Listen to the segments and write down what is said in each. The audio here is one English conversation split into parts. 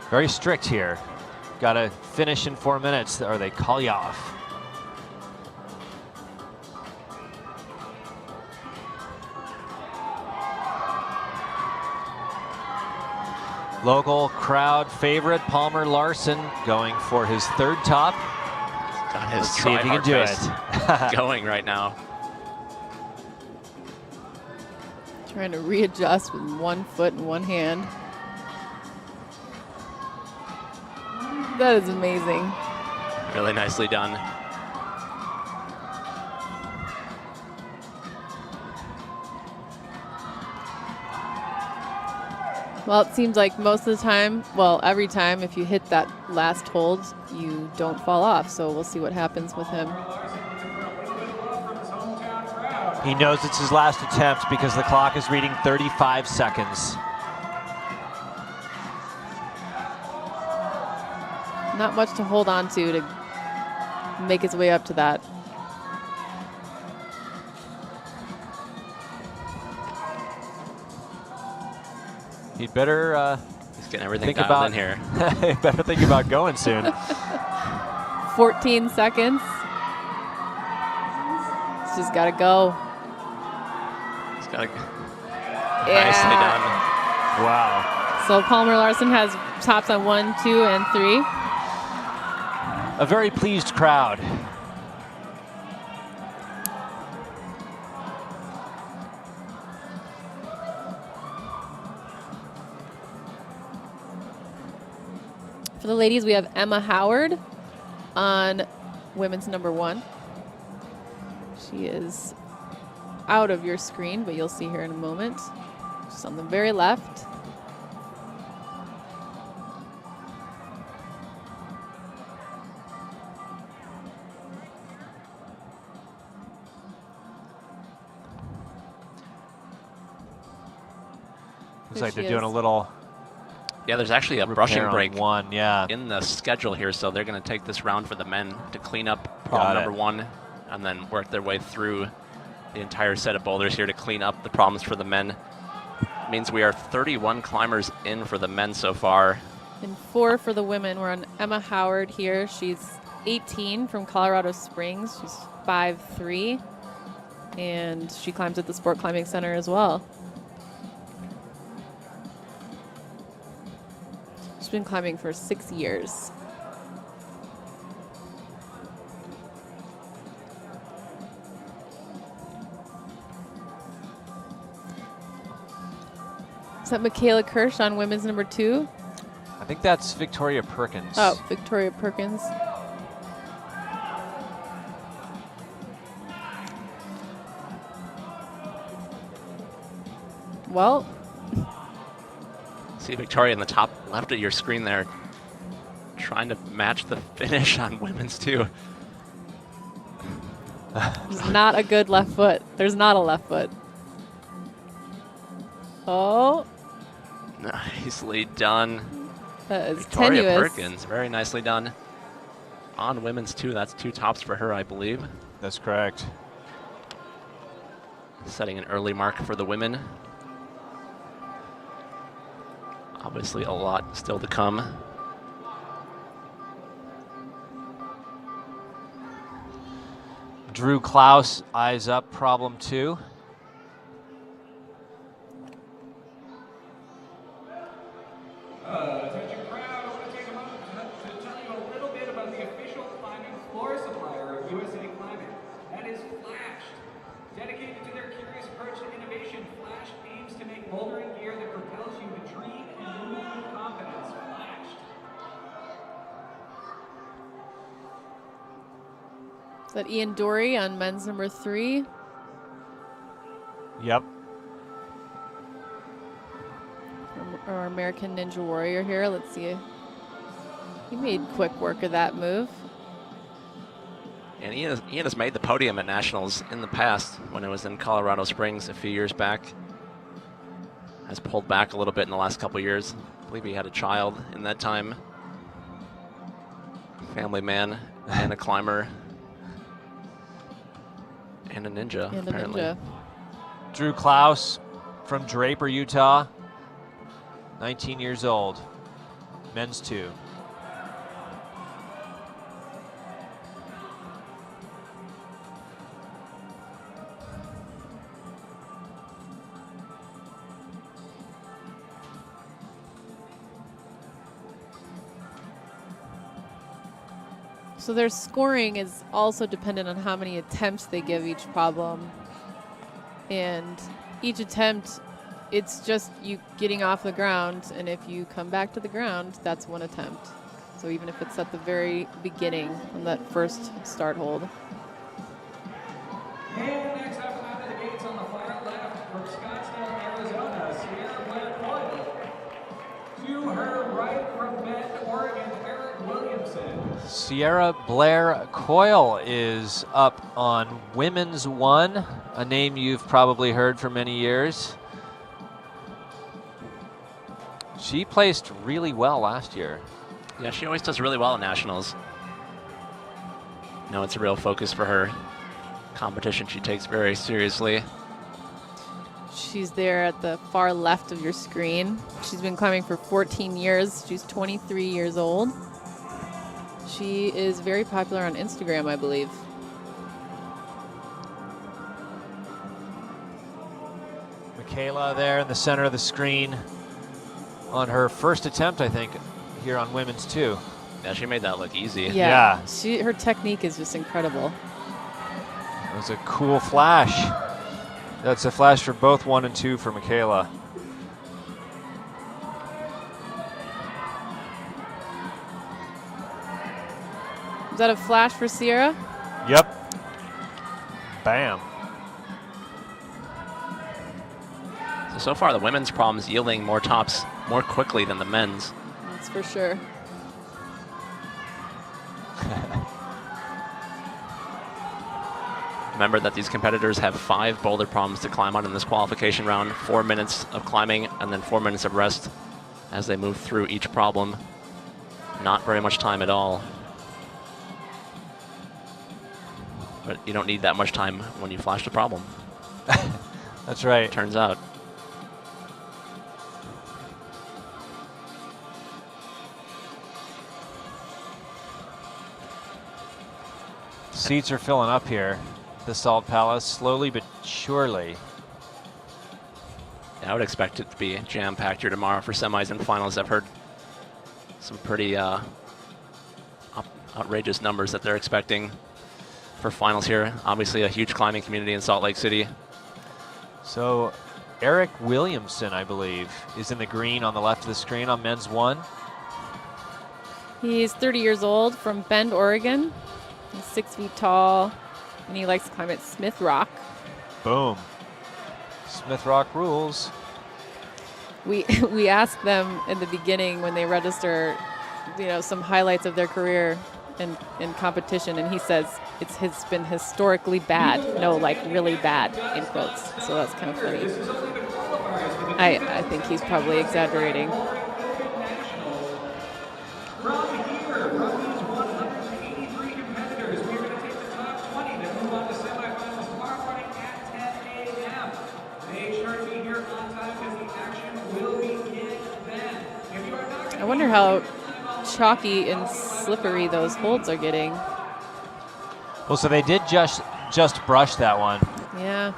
Very strict here. Got to finish in 4 minutes or they call you off. Local crowd favorite Palmer Larson going for his third top. Got his Let's see if he can do it. Going right now. Trying to readjust with 1 foot and 1 hand. That is amazing. Really nicely done. Well, it seems like most of the time, well, every time, if you hit that last hold, you don't fall off. So we'll see what happens with him. He knows it's his last attempt because the clock is reading 35 seconds. Not much to hold on to make his way up to that. He'd better he's getting everything think dialed about in here. He better think about going soon. 14 seconds. It's just got to go. He's got to. Yeah. Nicely done. Wow. So Palmer Larson has tops on 1, 2, and 3. A very pleased crowd. For the ladies, we have Emma Howard on women's number 1. She is out of your screen, but you'll see her in a moment. Just on the very left. Looks like they're doing a little. Yeah, there's actually a brushing break one, yeah, in the schedule here, so they're going to take this round for the men to clean up problem number 1 and then work their way through the entire set of boulders here to clean up the problems for the men. It means we are 31 climbers in for the men so far. And 4 for the women. We're on Emma Howard here. She's 18 from Colorado Springs. She's 5'3", and she climbs at the Sport Climbing Center as well. She's been climbing for 6 years. Is that Michaela Kirsch on women's number 2? I think that's Victoria Perkins. Oh, Victoria Perkins. Well, see Victoria in the top left of your screen there, trying to match the finish on women's too. there's not a good left foot. There's not a left foot. Oh. Nicely done. That is Victoria tenuous. Perkins, very nicely done. On women's too, that's 2 tops for her, I believe. That's correct. Setting an early mark for the women. Obviously a lot still to come. Drew Klaus, eyes up, problem 2. Attention crowd, I want to take a moment to tell you a little bit about the official climbing floor supplier of USA Climbing. That is Flash. Dedicated to their curious approach to innovation, Flash aims to make bouldering gear that propels you to dream and move with confidence. Flash. Is that Ian Dory on men's number 3? Yep. Our American Ninja Warrior here. Let's see. He made quick work of that move. And Ian has made the podium at Nationals in the past when it was in Colorado Springs a few years back. Has pulled back a little bit in the last couple years. I believe he had a child in that time. Family man and a climber. And a ninja, And apparently. a ninja. Drew Klaus from Draper, Utah. 19 years old. men's 2. So their scoring is also dependent on how many attempts they give each problem. And each attempt, it's just you getting off the ground, and if you come back to the ground, that's 1 attempt. So even if it's at the very beginning on that first start hold. And next up out of the gates on the far left from Scottsdale, Arizona, Sierra Blair Coyle. To her right from Bend, Oregon, Eric Williamson. Sierra Blair Coyle is up on women's 1, a name you've probably heard for many years. She placed really well last year. Yeah, she always does really well at nationals. No, it's a real focus for her. Competition she takes very seriously. She's there at the far left of your screen. She's been climbing for 14 years. She's 23 years old. She is very popular on Instagram, I believe. Michaela there in the center of the screen on her first attempt, I think, here on women's 2. Yeah, she made that look easy. Yeah. Her technique is just incredible. It was a cool flash. That's a flash for both 1 and 2 for Michaela. Is that a flash for Sierra? Yep. Bam. So far, the women's problems yielding more tops more quickly than the men's. That's for sure. Remember that these competitors have 5 boulder problems to climb on in this qualification round, 4 minutes of climbing and then 4 minutes of rest as they move through each problem. Not very much time at all. But you don't need that much time when you flash the problem. That's right. Turns out. Seats are filling up here. The Salt Palace, slowly but surely. I would expect it to be jam-packed here tomorrow for semis and finals. I've heard some pretty outrageous numbers that they're expecting for finals here. Obviously a huge climbing community in Salt Lake City. So Eric Williamson, I believe, is in the green on the left of the screen on men's 1. He's 30 years old from Bend, Oregon. He's 6 feet tall, and he likes to climb at Smith Rock. Boom. Smith Rock rules. We asked them in the beginning when they register, some highlights of their career in competition, and he says it's been historically bad. No, like really bad, in quotes. So that's kind of funny. I think he's probably exaggerating. From here, from these 183 competitors, we're going to take the top 20 that move on to semifinals tomorrow morning at 10 a.m. Make sure to be here on time because the action will begin then. If you are not I wonder how chalky and slippery those holds are getting. Well, so they did just brush that one. Yeah.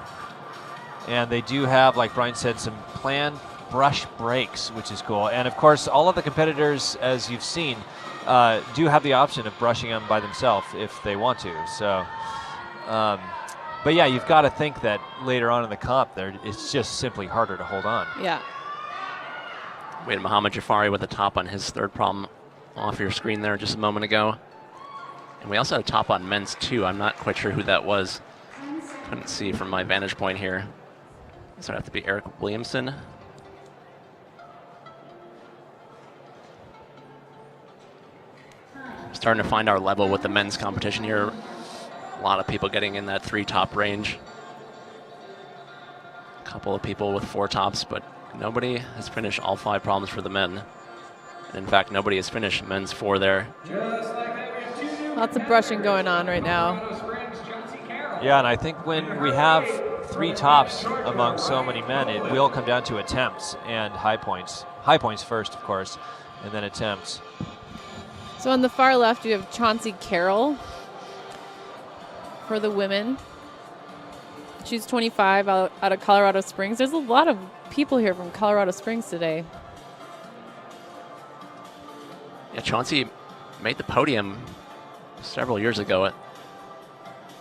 And they do have, like Brian said, some planned brush breaks, which is cool. And of course, all of the competitors, as you've seen, do have the option of brushing them by themselves if they want to. So, but yeah, you've got to think that later on in the comp, it's just simply harder to hold on. Yeah. Wade Muhammad Jafari with the top on his third problem off your screen there just a moment ago. And we also had a top on men's 2. I'm not quite sure who that was. Couldn't see from my vantage point here. So it'd have to be Eric Williamson. Starting to find our level with the men's competition here. A lot of people getting in that 3 top range. A couple of people with 4 tops, but nobody has finished all 5 problems for the men. And in fact, nobody has finished men's 4 there. Lots of brushing going on right now. Yeah, and I think when we have 3 tops among so many men, it will come down to attempts and high points. high points first, of course, and then attempts. So on the far left, you have Chauncey Carroll for the women. She's 25 out of Colorado Springs. There's a lot of people here from Colorado Springs today. Yeah, Chauncey made the podium several years ago.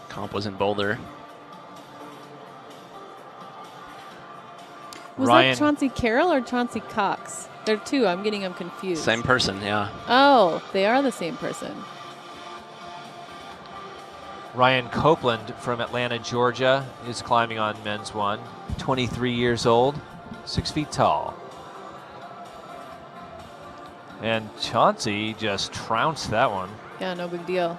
Comp was in Boulder. Was Ryan, that Chauncey Carroll or Chauncey Cox? They're two. I'm getting them confused. Same person, yeah. Oh, they are the same person. Ryan Copeland from Atlanta, Georgia, is climbing on men's one. 23 years old, 6 feet tall. And Chauncey just trounced that one. Yeah, no big deal.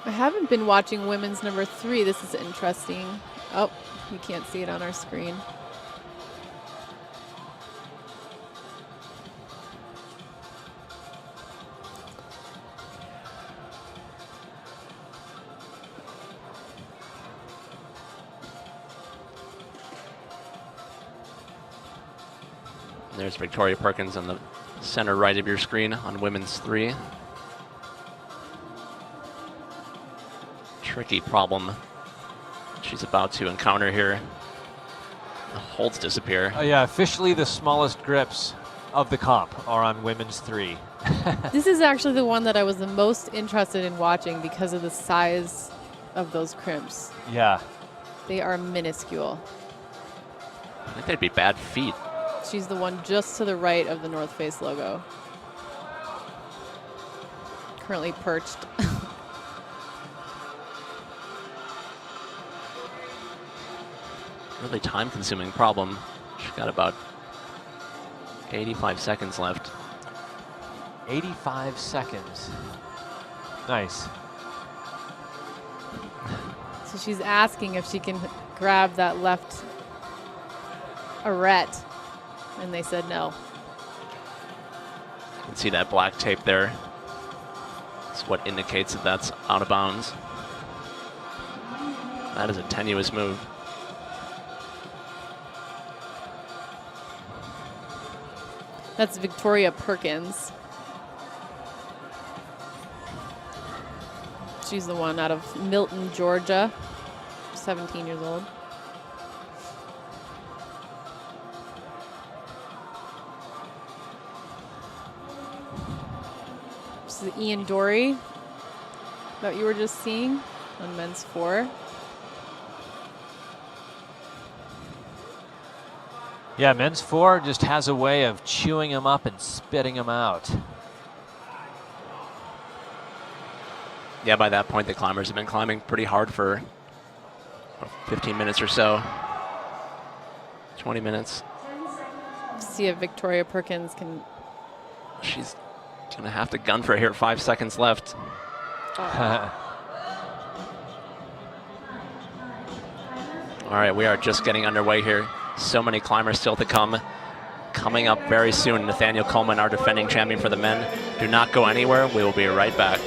I haven't been watching women's number 3. This is interesting. Oh, you can't see it on our screen. There's Victoria Perkins on the center right of your screen on women's 3. Tricky problem she's about to encounter here. The holds disappear. Oh yeah, officially the smallest grips of the comp are on women's 3. This is actually the one that I was the most interested in watching because of the size of those crimps. Yeah. They are minuscule. I think they'd be bad feet. She's the one just to the right of the North Face logo. Currently perched. Really time-consuming problem. She's got about 85 seconds left. 85 seconds. Nice. So she's asking if she can grab that left arete, and they said no. You can see that black tape there. It's what indicates that that's out of bounds. That is a tenuous move. That's Victoria Perkins. She's the one out of Milton, Georgia, 17 years old. This is Ian Dory that you were just seeing on men's 4. Yeah, men's 4 just has a way of chewing them up and spitting them out. Yeah, by that point, the climbers have been climbing pretty hard for 15 minutes or so. 20 minutes. See if Victoria Perkins can. She's going to have to gun for it here. 5 seconds left. All right, we are just getting underway here. So many climbers still to come. Coming up very soon, Nathaniel Coleman, our defending champion for the men. Do not go anywhere. We will be right back.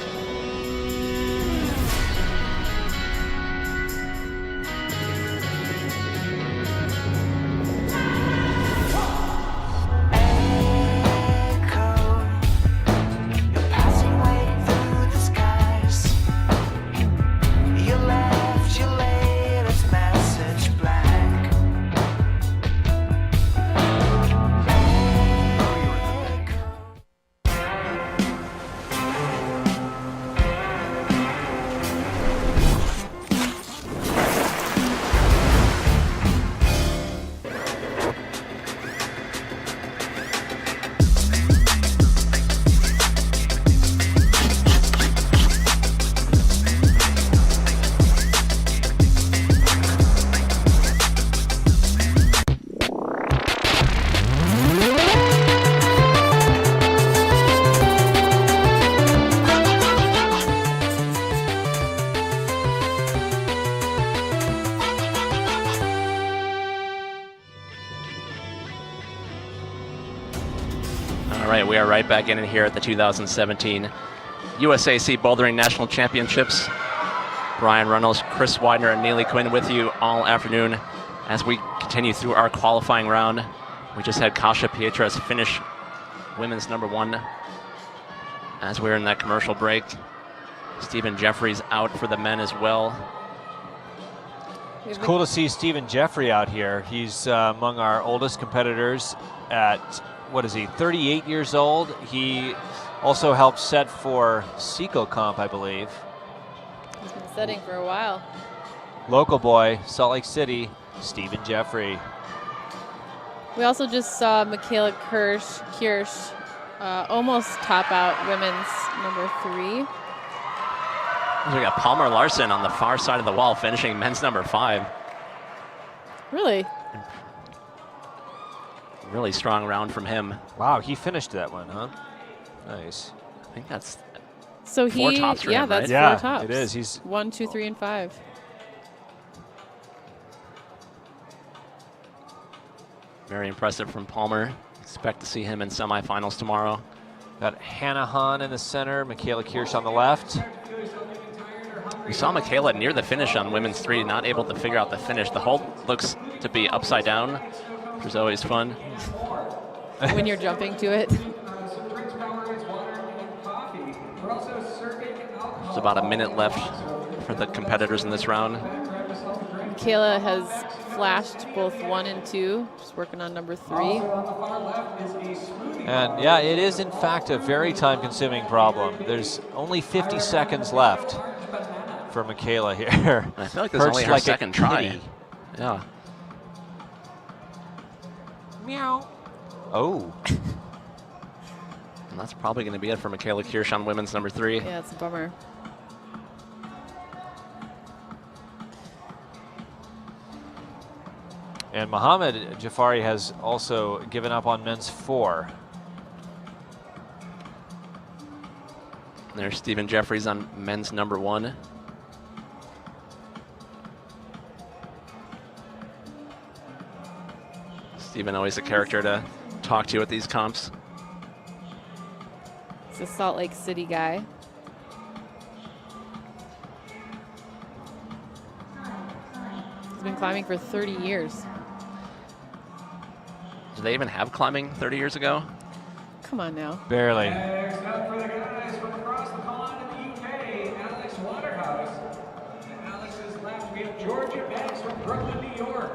We are right back in here at the 2017 USAC Bouldering National Championships. Brian Reynolds, Chris Widener, and Neely Quinn with you all afternoon as we continue through our qualifying round. We just had Kasha Pietras finish women's #1 as we're in that commercial break. Stephen Jeffries out for the men as well. It's cool to see Stephen Jeffrey out here. He's among our oldest competitors at, what is he, 38 years old. He also helped set for Seco Comp, I believe. He's been setting for a while. Local boy, Salt Lake City, Stephen Jeffrey. We also just saw Michaela Kirsch almost top out women's #3. We got Palmer Larson on the far side of the wall finishing men's #5. Really? Really strong round from him. Wow, he finished that one, huh? Nice. I think that's So 4 tops for him, that's right? 4 tops. It is. He's 1, 2, 3, and 5. very impressive from Palmer. Expect to see him in semifinals tomorrow. got Hannah Hahn in the center, Michaela Kirsch on the left. We saw Michaela near the finish on women's 3, not able to figure out the finish. The hold looks to be upside down, which is always fun. When you're jumping to it. There's about a minute left for the competitors in this round. Michaela has flashed both 1 and 2, just working on #3. And yeah, it is in fact a very time-consuming problem. There's only 50 seconds left for Michaela here. I feel like this is only her Perched like a second try. kitty. Yeah. Meow. Oh. And that's probably going to be it for Michaela Kirsch on women's #3. Yeah, it's a bummer. And Mohammed Jafari has also given up on men's 4. There's Stephen Jeffries on men's #1. Stephen always a character to talk to at these comps. He's a Salt Lake City guy. He's been climbing for 30 years. Did they even have climbing 30 years ago? Come on now. Barely. Next up for the guys from across the pond in the UK, Alex Waterhouse. And Alex's left, we have Georgia Banks from Brooklyn, New York.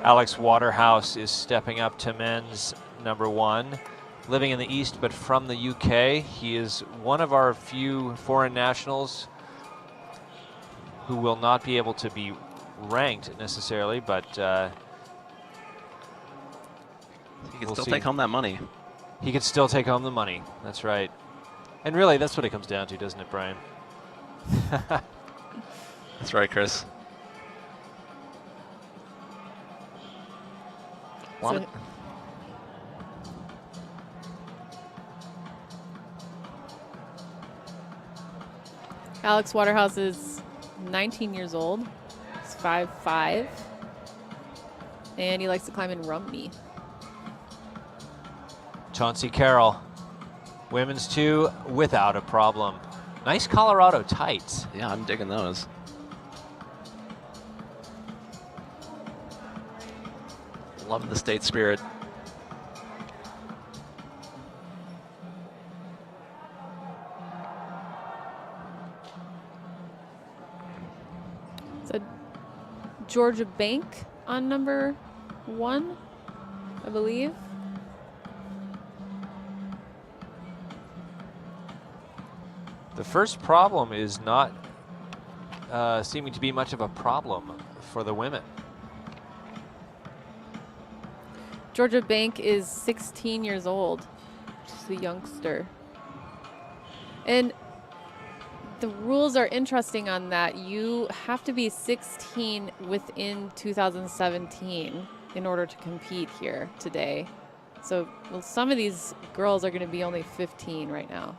Alex Waterhouse is stepping up to men's #1. Living in the East but from the UK. He is one of our few foreign nationals who will not be able to be ranked necessarily, but He can We'll still see. take home that money. he could still take home the money. That's right. And really, that's what it comes down to, doesn't it, Brian? That's right, Chris. So, Alex Waterhouse is 19 years old. He's 5'5", and he likes to climb in Rumney. Chauncey Carroll, women's 2 without a problem. Nice Colorado tights. Yeah, I'm digging those. Love the state spirit. So Georgia Bank on #1, I believe. The first problem is not seeming to be much of a problem for the women. Georgia Bank is 16 years old. She's a youngster. And the rules are interesting on that. You have to be 16 within 2017 in order to compete here today. So well, some of these girls are going to be only 15 right now,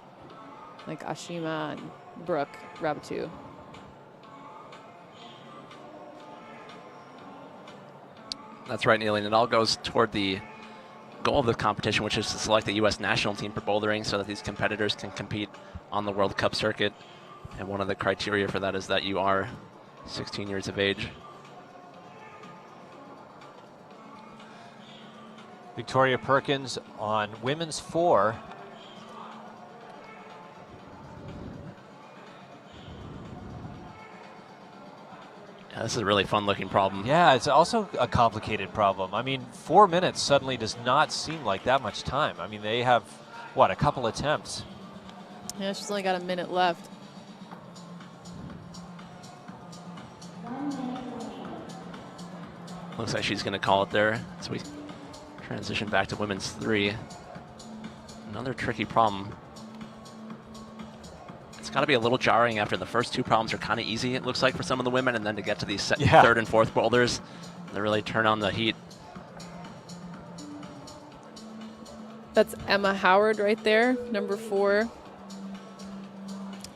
like Ashima and Brooke Rabatu. That's right, Neil, and it all goes toward the goal of the competition, which is to select the U.S. national team for bouldering so that these competitors can compete on the World Cup circuit. And one of the criteria for that is that you are 16 years of age. Victoria Perkins on women's 4. Yeah, this is a really fun looking problem. Yeah, it's also a complicated problem. I mean, 4 minutes suddenly does not seem like that much time. I mean, they have, what, a couple attempts. Yeah, she's only got a minute left. Looks like she's going to call it there as we transition back to women's 3. Another tricky problem. It's got to be a little jarring after the first 2 problems are kind of easy, it looks like, for some of the women, and then to get to these third and fourth boulders, they really turn on the heat. That's Emma Howard right there, number 4.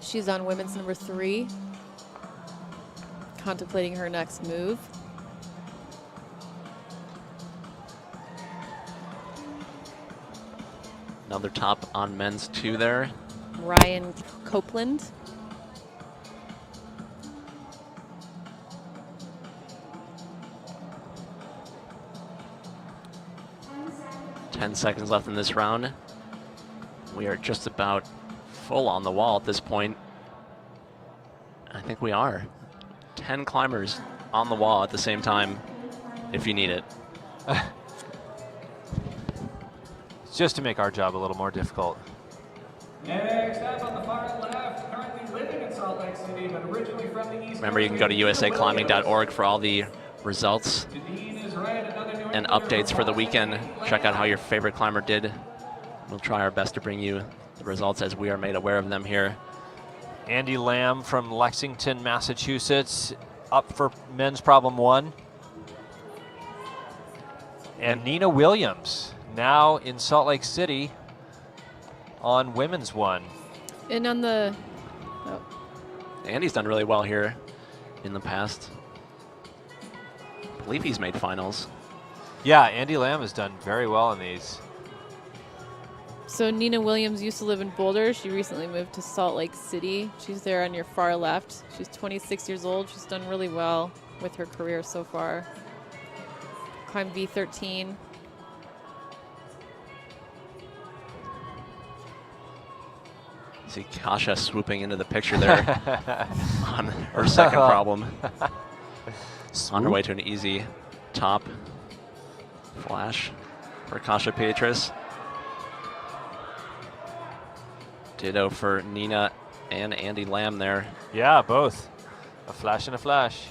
She's on women's number 3, contemplating her next move. Another top on men's 2 there. Ryan Copeland. Ten seconds left in this round. We are just about full on the wall at this point. I think we are. 10 climbers on the wall at the same time, if you need it. Just to make our job a little more difficult. Next up on the far left, currently living in Salt Lake City, but originally from the East. Remember, you can go to usaclimbing.org for all the results and updates for the weekend. Check out how your favorite climber did. We'll try our best to bring you the results as we are made aware of them here. Andy Lamb from Lexington, Massachusetts, up for men's problem 1. And Nina Williams, now in Salt Lake City, on women's 1. And on the... Andy's done really well here in the past. I believe he's made finals. Yeah, Andy Lamb has done very well in these. So Nina Williams used to live in Boulder. She recently moved to Salt Lake City. She's there on your far left. She's 26 years old. She's done really well with her career so far. Climbed V13. See Kasha swooping into the picture there on her second problem. On her way to an easy top flash for Kasha Beatrice. Ditto for Nina and Andy Lamb there. Yeah, both. A flash and a flash.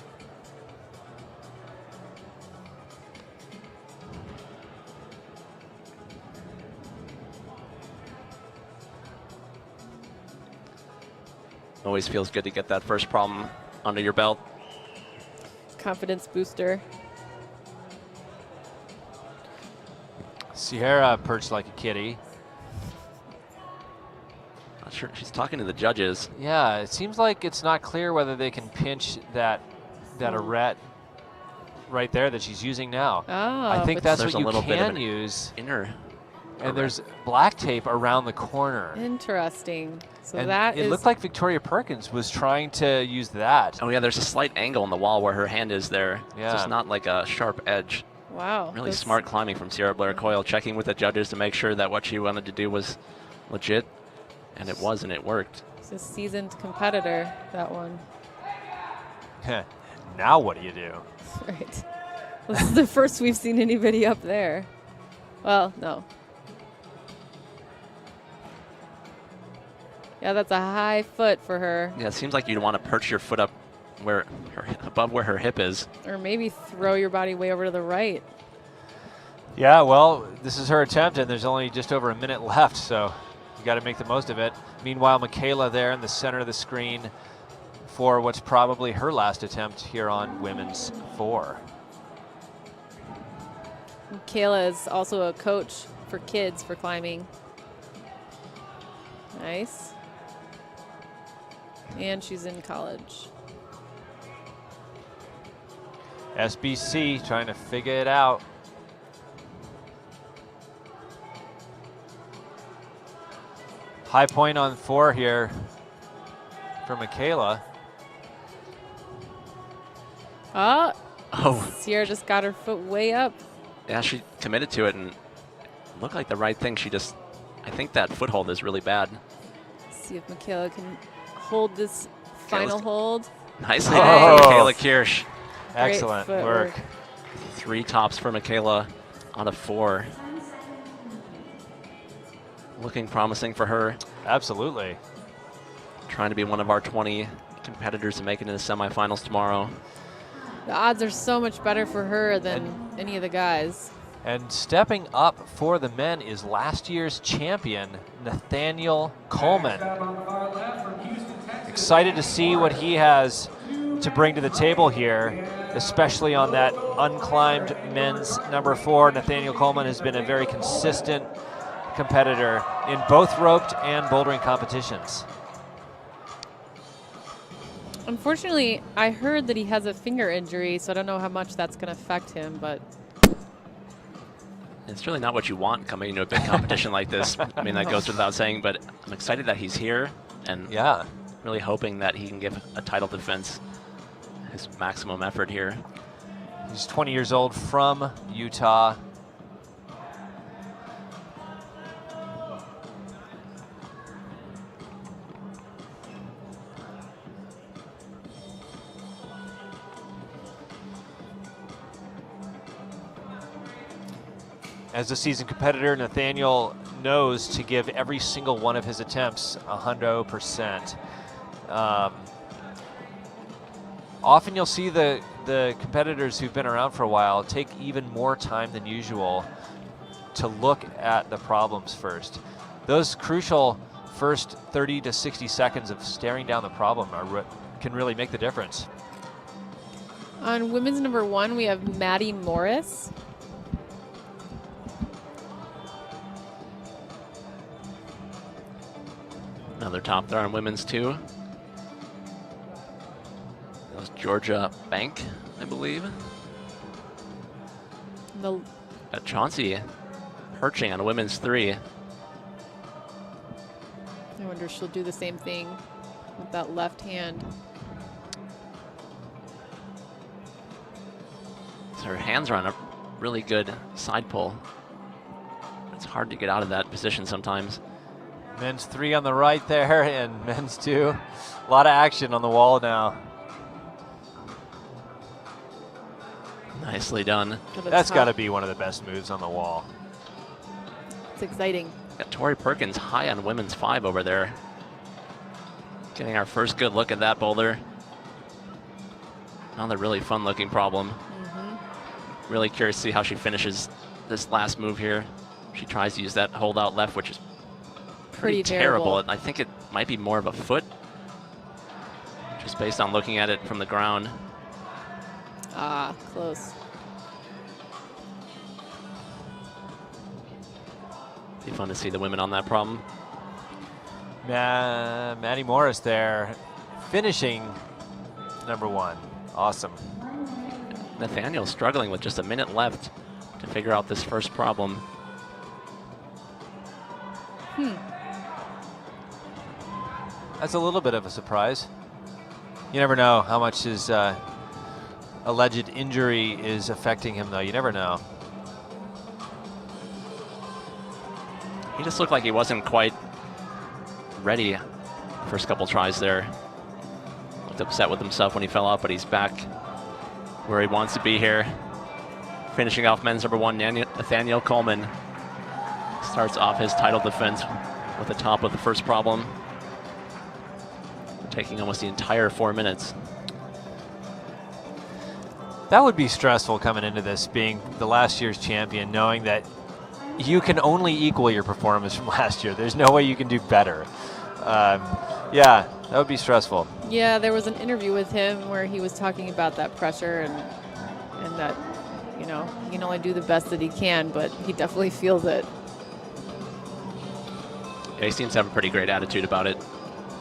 Always feels good to get that first problem under your belt. Confidence booster. Sierra perched like a kitty. Not sure, she's talking to the judges. Yeah, it seems like it's not clear whether they can pinch that arete right there that she's using now. Oh, I think that's there's what a you little bit of can an use. Inner. And there's black tape around the corner. Interesting. So And that it looked like Victoria Perkins was trying to use that. Oh yeah, there's a slight angle in the wall where her hand is there. Yeah. It's just not like a sharp edge. Wow. Really smart climbing from Sierra Blair Coyle, checking with the judges to make sure that what she wanted to do was legit. And it was, and it worked. She's a seasoned competitor, that one. Now what do you do? Right. This is the first we've seen anybody up there. Well, no. Yeah, that's a high foot for her. Yeah, it seems like you'd want to perch your foot up above where her hip is. Or maybe throw your body way over to the right. Yeah, well, this is her attempt, and there's only just over a minute left, so you got to make the most of it. Meanwhile, Michaela there in the center of the screen for what's probably her last attempt here on women's 4. Kayla is also a coach for kids for climbing. Nice. And she's in college. SBC trying to figure it out. High point on 4 here for Michaela. Oh, Oh, Sierra just got her foot way up. yeah, she committed to it and looked like the right thing. I think that foothold is really bad. See if Michaela can hold this final hold. Nicely Oh. done for Michaela Kirsch. Excellent footwork. work. 3 tops for Michaela out of 4. Looking promising for her. Absolutely. Trying to be one of our 20 competitors to make it into the semifinals tomorrow. The odds are so much better for her than any of the guys. And stepping up for the men is last year's champion, Nathaniel Coleman. Excited to see what he has to bring to the table here, especially on that unclimbed men's number 4. Nathaniel Coleman has been a very consistent competitor in both roped and bouldering competitions. Unfortunately, I heard that he has a finger injury, so I don't know how much that's going to affect him, but It's really not what you want coming into a big competition like this. I mean, that goes without saying, but I'm excited that he's here and Yeah. really hoping that he can give a title defense his maximum effort here. He's 20 years old from Utah. As a seasoned competitor, Nathaniel knows to give every single one of his attempts 100%. Often you'll see the competitors who've been around for a while take even more time than usual to look at the problems first. Those crucial first 30 to 60 seconds of staring down the problem can really make the difference. on women's number 1, we have Maddie Morris. Another top there on women's 2. That was Georgia Bank, I believe. The Chauncey perching on women's 3. I wonder if she'll do the same thing with that left hand. So her hands are on a really good side pull. It's hard to get out of that position sometimes. Men's 3 on the right there and men's 2. A lot of action on the wall now. Nicely done. That's got to be one of the best moves on the wall. It's exciting. Got Tori Perkins high on women's 5 over there. Getting our first good look at that boulder. Another really fun looking problem. Really curious to see how she finishes this last move here. She tries to use that hold out left, which is pretty terrible. I think it might be more of a foot, just based on looking at it from the ground. Ah, close. Be fun to see the women on that problem. Maddie Morris there, finishing number 1. Awesome. Nathaniel struggling with just a minute left to figure out this first problem. That's a little bit of a surprise. You never know how much his alleged injury is affecting him, though. You never know. He just looked like he wasn't quite ready first couple tries there. Looked upset with himself when he fell out, but he's back where he wants to be here. Finishing off men's number 1, Nathaniel Coleman. Starts off his title defense with the top of the first problem. Taking almost the entire 4 minutes. That would be stressful coming into this, being the last year's champion, knowing that you can only equal your performance from last year. There's no way you can do better. Yeah, that would be stressful. Yeah, there was an interview with him where he was talking about that pressure and that, you know, he can only do the best that he can, but he definitely feels it. Yeah, he seems to have a pretty great attitude about it.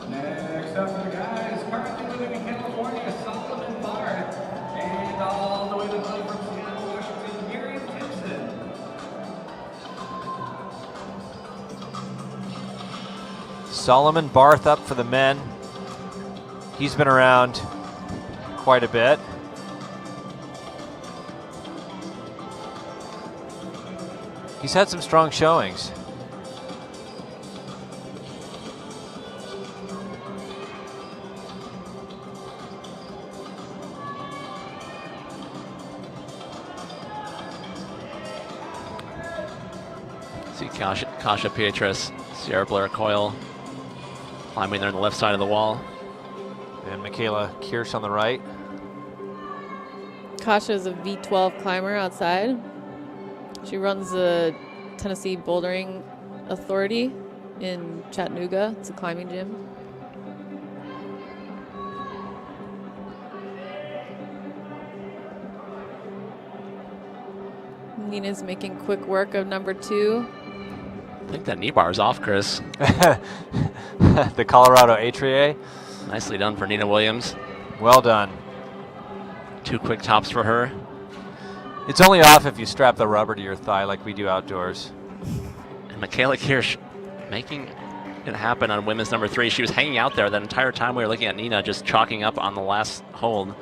Next up for the guys, currently living in California, Solomon Bard, and all the way to the from Seattle, Washington, Miriam Timpson. Solomon Barth up for the men. He's been around quite a bit. He's had some strong showings. See Kasha Pietras, Sierra Blair Coyle climbing there on the left side of the wall. And Michaela Kirsch on the right. Kasha is a V12 climber outside. She runs the Tennessee Bouldering Authority in Chattanooga. It's a climbing gym. Nina's making quick work of number 2. I think that knee bar is off, Chris. The Colorado Atria. Nicely done for Nina Williams. Well done. 2 quick tops for her. It's only off if you strap the rubber to your thigh like we do outdoors. And Michaela Kirsch making it happen on women's number 3. She was hanging out there that entire time we were looking at Nina just chalking up on the last hold.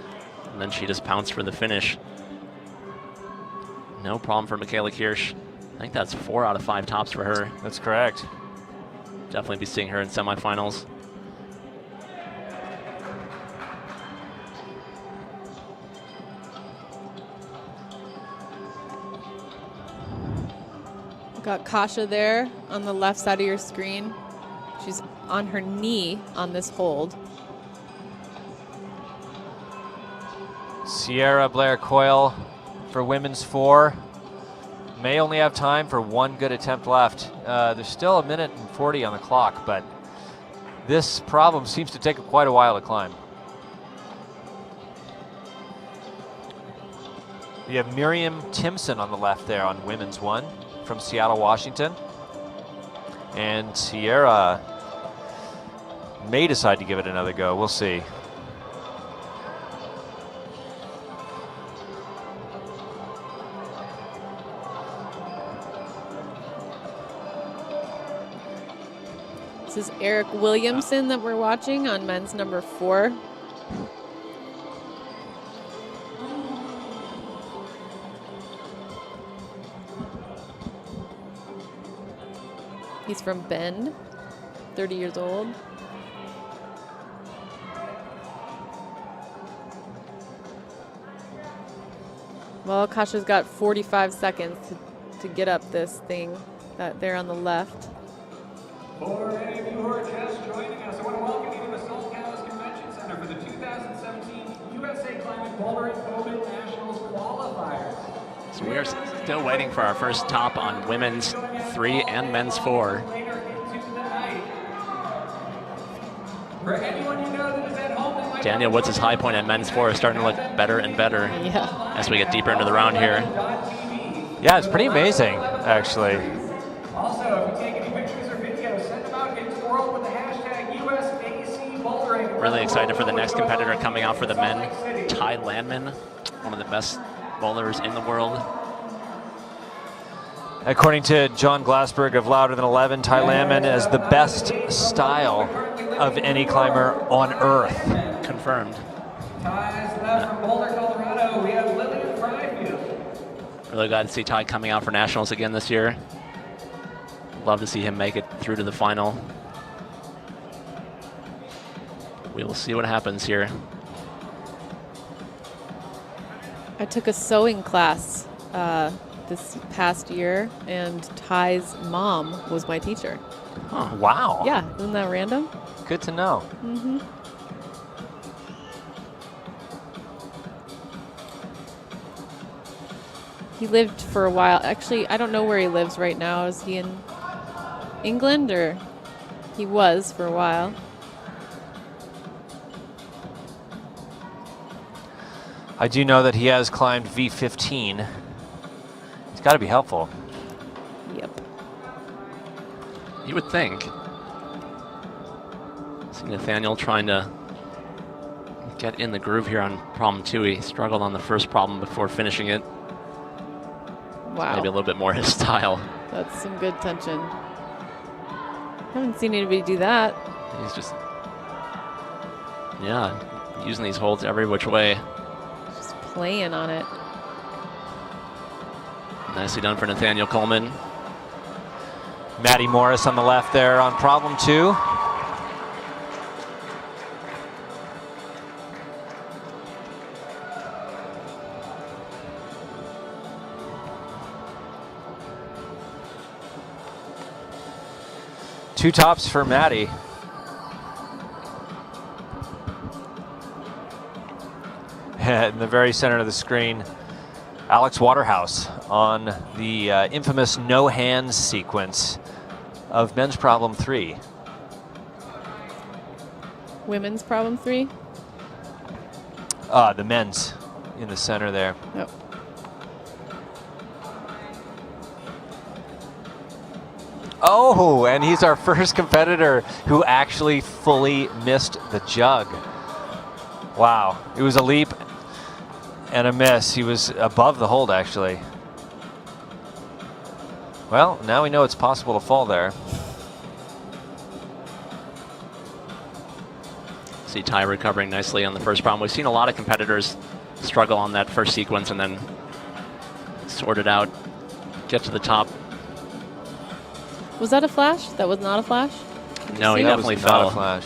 And then she just pounced for the finish. No problem for Michaela Kirsch. I think that's 4 out of 5 tops for her. That's correct. Definitely be seeing her in semifinals. Got Kasha there on the left side of your screen. She's on her knee on this hold. Sierra Blair Coyle for women's 4. May only have time for 1 good attempt left. There's still 1:40 on the clock, but this problem seems to take quite a while to climb. We have Miriam Timpson on the left there on women's 1 from Seattle, Washington. And Sierra may decide to give it another go. We'll see. This is Eric Williamson that we're watching on men's number 4. He's from Bend, 30 years old. Well, Kasha's got 45 seconds to get up this thing that there on the left. For any of you who are just joining us, I want to welcome you to the Salt Cows Convention Center for the 2017 USA Climate Bouldering Open Nationals qualifiers. So we are still waiting for our first top on women's 3 and men's 4. Later into the night. For anyone you know that is at home that might Daniel Woods' high point at men's 4 is starting to look better and better Yeah. as we get deeper into the round here. Yeah, it's pretty amazing, actually. Also, if you take any pictures or videos, send them out into the world with the hashtag USAC Bouldering. Really excited for the next competitor coming out for the men, Ty Landman, one of the best bowlers in the world. According to John Glassberg of Louder Than 11, Ty Landman has the best style of any climber on earth. Confirmed. Ties left from Boulder, Colorado. We have Lillian Fryfield. Really glad to see Ty coming out for nationals again this year. Love to see him make it through to the final. We will see what happens here. I took a sewing class this past year, and Ty's mom was my teacher. Huh. Wow. Yeah, isn't that random? Good to know. Mm-hmm. He lived for a while. Actually, I don't know where he lives right now. Is he in England, or he was for a while? I do know that he has climbed V15. It's got to be helpful. Yep. You would think. See Nathaniel trying to get in the groove here on problem 2. He struggled on the first problem before finishing it. Wow. Maybe a little bit more his style. That's some good tension. Haven't seen anybody do that. He's just, yeah, using these holds every which way. Just playing on it. Nicely done for Nathaniel Coleman. Maddie Morris on the left there on problem 2. Two tops for Maddie. In the very center of the screen, Alex Waterhouse on the infamous no hands sequence of men's problem 3. Women's problem 3. The men's in the center there. Yep. Oh, and he's our first competitor who actually fully missed the jug. Wow, it was a leap and a miss. He was above the hold, actually. Well, now we know it's possible to fall there. See Ty recovering nicely on the first problem. We've seen a lot of competitors struggle on that first sequence and then sort it out, get to the top. Was that a flash? That was not a flash? No, he That definitely was not fell a flash.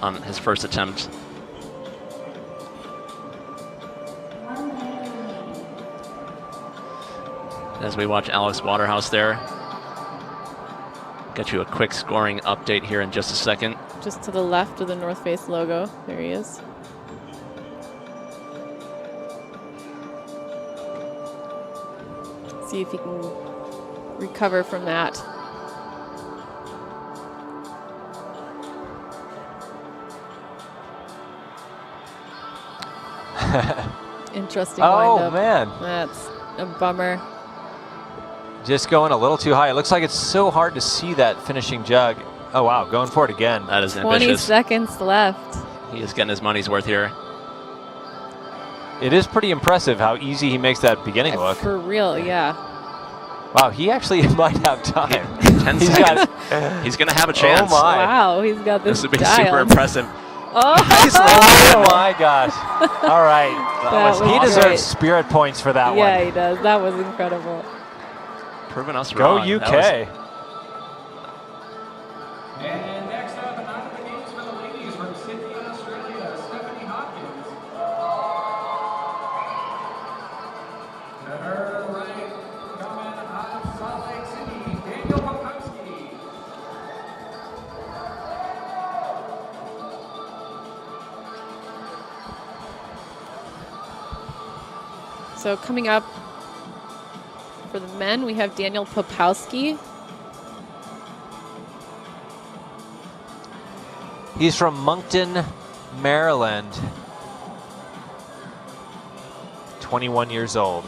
on his first attempt. As we watch Alex Waterhouse there. Get you a quick scoring update here in just a second. Just to the left of the North Face logo. There he is. See if he can recover from that. Interesting Oh, windup. man. That's a bummer. Just going a little too high. It looks like it's so hard to see that finishing jug. Oh, wow, going for it again. That is 20 ambitious. seconds left. He is getting his money's worth here. It is pretty impressive how easy he makes that beginning look. For real, yeah. Wow, he actually might have time. 10 He's seconds. got- He's going to have a chance. Oh, my. Wow, he's got this This would be dialed. super impressive. Oh, Oh my gosh. All right. That He was deserves great. spirit points for that yeah, one. he does. That was incredible. Proving us Go wrong. That UK. And next up, out of the gates for the ladies from Sydney, Australia, Stephanie Hopkins. To her right, coming out of Salt Lake City, Daniel Popowski. So coming up for the men, we have Daniel Popowski. He's from Moncton, Maryland. 21 years old.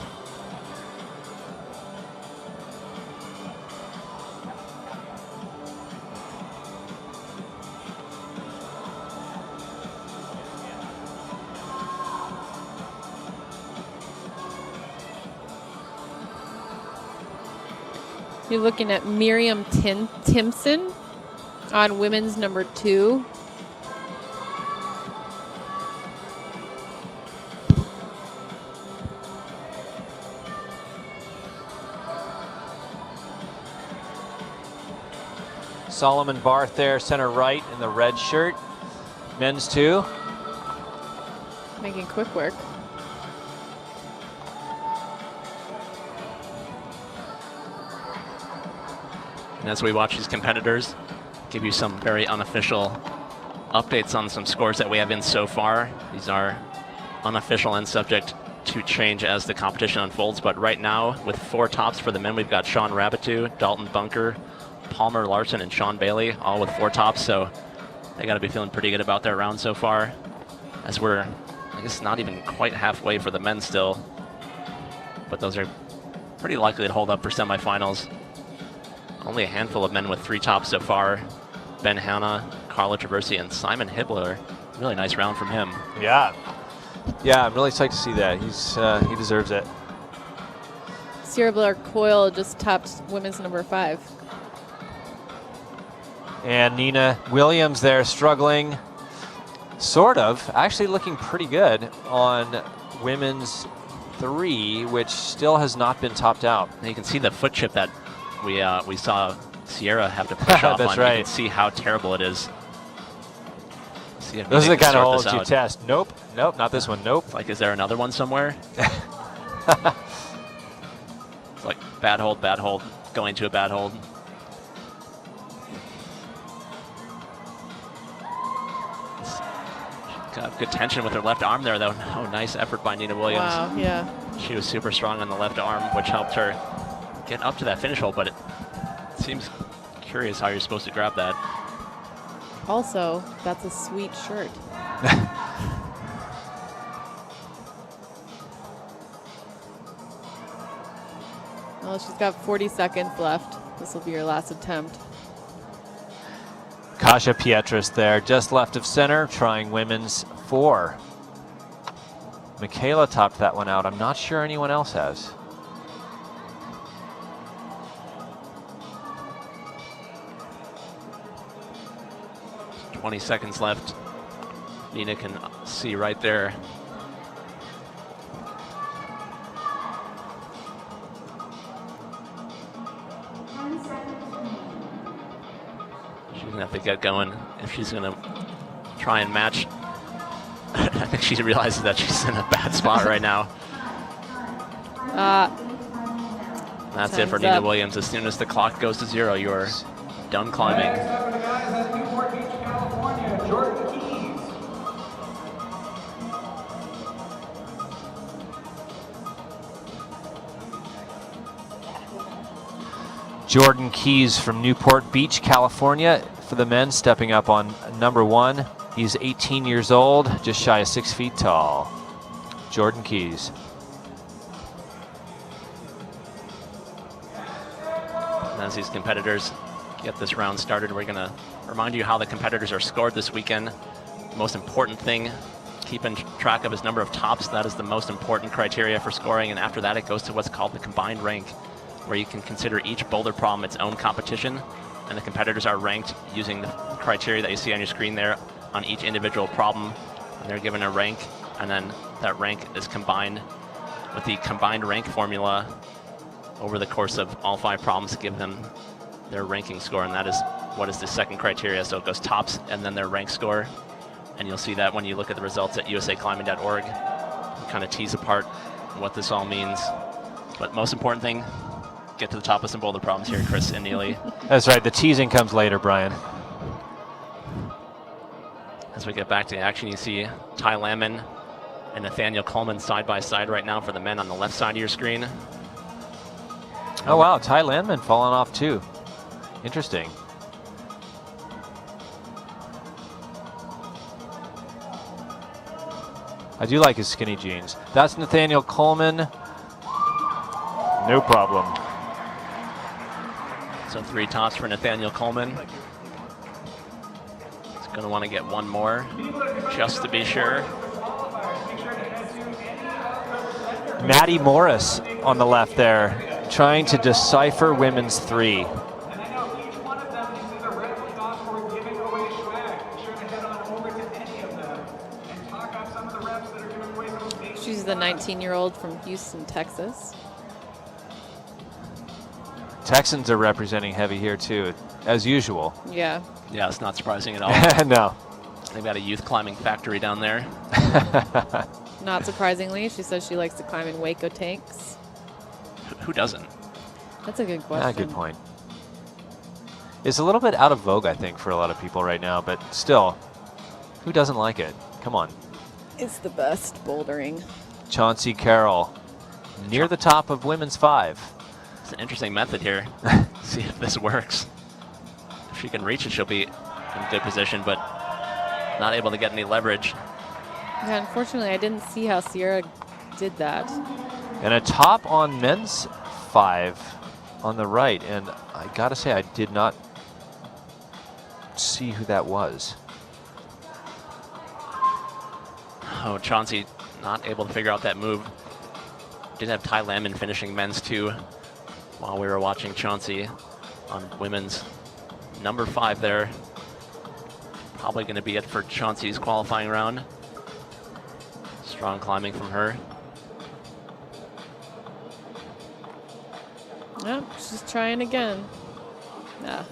You're looking at Miriam Timpson on women's number 2. Solomon Barth there, center right in the red shirt. Men's 2. Making quick work. And as we watch these competitors, give you some very unofficial updates on some scores that we have in so far. These are unofficial and subject to change as the competition unfolds. But right now, with 4 tops for the men, we've got Sean Rabitou, Dalton Bunker, Palmer Larson, and Sean Bailey, all with 4 tops. So they got to be feeling pretty good about their round so far, as we're, I guess, not even quite halfway for the men still. But those are pretty likely to hold up for semifinals. Only a handful of men with 3 tops so far. Ben Hanna, Carlo Traversi, and Simon Hibbler. Really nice round from him. Yeah. Yeah, I'm really psyched to see that. He deserves it. Sierra Blair Coyle just topped women's number 5. And Nina Williams there struggling, sort of, actually looking pretty good on women's 3, which still has not been topped out. And you can see the foot chip that we saw Sierra have to push off That's on. right. You can see how terrible it is. See if Those are Nina the can kind of sort holds this you out. test. Nope, nope, not this one. Nope. It's like, is there another one somewhere? It's like bad hold, going to a bad hold. Got good tension with her left arm there, though. Oh, nice effort by Nina Williams. Wow, yeah. She was super strong on the left arm, which helped her get up to that finish hold, but it seems curious how you're supposed to grab that. Also, that's a sweet shirt. Well, she's got 40 seconds left. This will be her last attempt. Kasia Pietras there, just left of center, trying women's 4. Michaela topped that one out. I'm not sure anyone else has. There's 20 seconds left. Nina can see right there. She's gonna have to get going if she's gonna try and match. I think she realizes that she's in a bad spot right now. That's it for Time's Nina up. Williams. As soon as the clock goes to 0, you're done climbing. Next up for the guys at Newport Beach, California, Jordan Keys. Jordan Keys from Newport Beach, California, for the men, stepping up on number 1. He's 18 years old, just shy of 6 feet tall. Jordan Keys. And as these competitors get this round started, we're going to remind you how the competitors are scored this weekend. The most important thing, keeping track of his number of tops. That is the most important criteria for scoring. And after that, it goes to what's called the combined rank, where you can consider each boulder problem its own competition. And the competitors are ranked using the criteria that you see on your screen there on each individual problem. And they're given a rank, and then that rank is combined with the combined rank formula over the course of all 5 problems to give them their ranking score, and that is what is the second criteria. So it goes tops and then their rank score, and you'll see that when you look at the results at usaclimbing.org. You kind of tease apart what this all means. But most important thing, get to the top of some boulder problems here, Chris and Neely. That's right, the teasing comes later, Brian. As we get back to action, you see Ty Lamon and Nathaniel Coleman side by side right now for the men on the left side of your screen. Oh wow, Ty Landman falling off too. Interesting. I do like his skinny jeans. That's Nathaniel Coleman. No problem. So 3 tops for Nathaniel Coleman. He's going to want to get one more just to be sure. Maddie Morris on the left there, trying to decipher women's 3. And I know each one of them uses a rep thought for giving away swag. Be sure to head on over to any of them and talk up some of the reps that are giving away those basic. She's the 19-year-old from Houston, Texas. Texans are representing heavy here too, as usual. Yeah. Yeah, it's not surprising at all. No. They've got a youth climbing factory down there. Not surprisingly, she says she likes to climb in Waco tanks. Who doesn't? That's a good question. Ah, good point. It's a little bit out of vogue, I think, for a lot of people right now, but still, who doesn't like it? Come on. It's the best bouldering. Chauncey Carroll, near the top of women's 5. It's an interesting method here. See if this works. If she can reach it, she'll be in good position, but not able to get any leverage. Yeah, unfortunately, I didn't see how Sierra did that. And a top on men's 5 on the right, and I gotta say, I did not see who that was. Oh, Chauncey not able to figure out that move. Did have Ty Lamon finishing men's 2 while we were watching Chauncey on women's. number 5 there. Probably going to be it for Chauncey's qualifying round. Strong climbing from her. Yep, she's trying again. Yeah.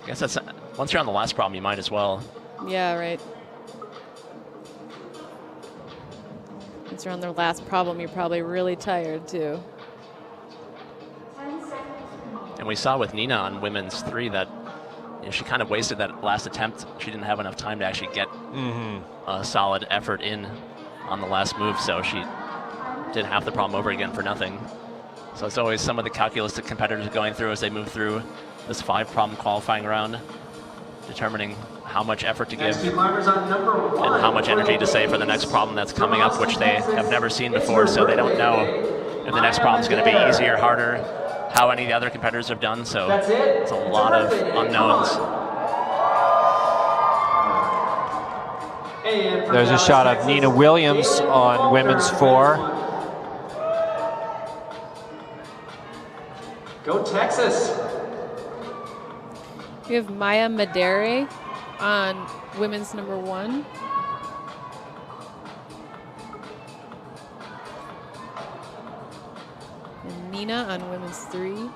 I guess that's, once you're on the last problem, you might as well. Yeah, right. Once you're on the last problem, you're probably really tired too. And we saw with Nina on women's 3 that she kind of wasted that last attempt. She didn't have enough time to actually get a solid effort in on the last move, so she did half the problem over again for nothing. So it's always some of the calculus that competitors are going through as they move through this 5-problem qualifying round, determining how much effort to give and how much energy to save for the next problem that's coming up, which they have never seen before, so they don't know if the next problem is going to be easier, harder, how any of the other competitors have done, so it's a lot of unknowns. There's a shot of Nina Williams on women's 4. Go Texas! We have Maya Madere on women's number 1. And Nina on women's 3,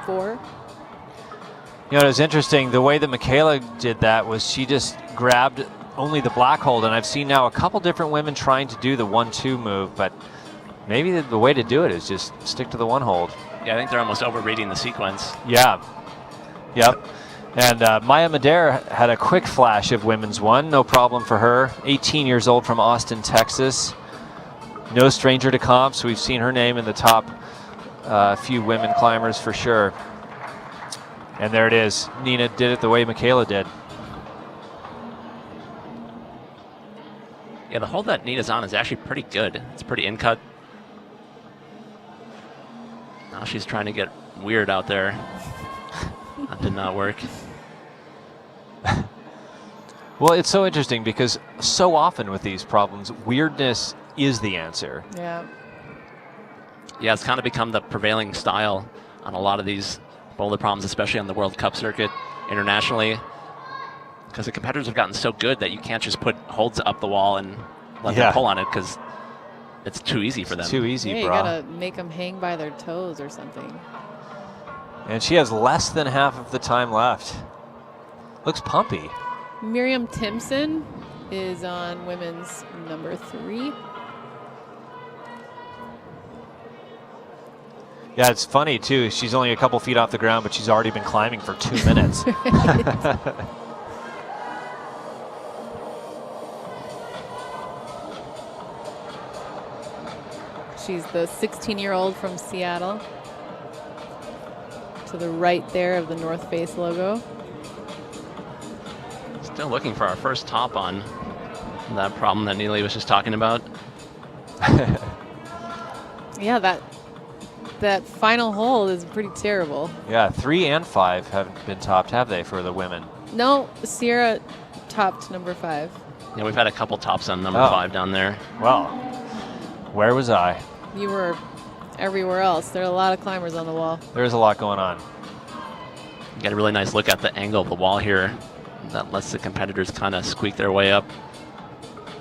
4. You know, it was interesting. The way that Michaela did that was she just grabbed only the black hold, and I've seen now a couple different women trying to do the 1-2 move, but maybe the way to do it is just stick to the 1 hold. Yeah, I think they're almost overreading the sequence. Yeah. Yep. And Maya Madere had a quick flash of women's 1. No problem for her. 18 years old from Austin, Texas. No stranger to comps. We've seen her name in the top few women climbers for sure. And there it is. Nina did it the way Michaela did. Yeah, the hold that Nina's on is actually pretty good. It's pretty in-cut. Now she's trying to get weird out there. That did not work. Well, it's so interesting because so often with these problems, weirdness is the answer. Yeah. Yeah, it's kind of become the prevailing style on a lot of these boulder problems, especially on the World Cup circuit internationally, because the competitors have gotten so good that you can't just put holds up the wall and let them pull on it because it's too easy for them. Too easy, yeah, you bro. gotta make them hang by their toes or something. And she has less than half of the time left. Looks pumpy. Miriam Timpson is on women's number 3. Yeah, it's funny too. She's only a couple feet off the ground, but she's already been climbing for 2 minutes. She's the 16-year-old from Seattle. To the right there of the North Face logo. Still looking for our first top on that problem that Neely was just talking about. Yeah, that final hold is pretty terrible. Yeah, 3 and 5 haven't been topped, have they, for the women? No, Sierra topped number 5. Yeah, we've had a couple tops on number 5 down there. Well, where was I? You were everywhere else. There are a lot of climbers on the wall. There's a lot going on. You get a really nice look at the angle of the wall here. That lets the competitors kind of squeak their way up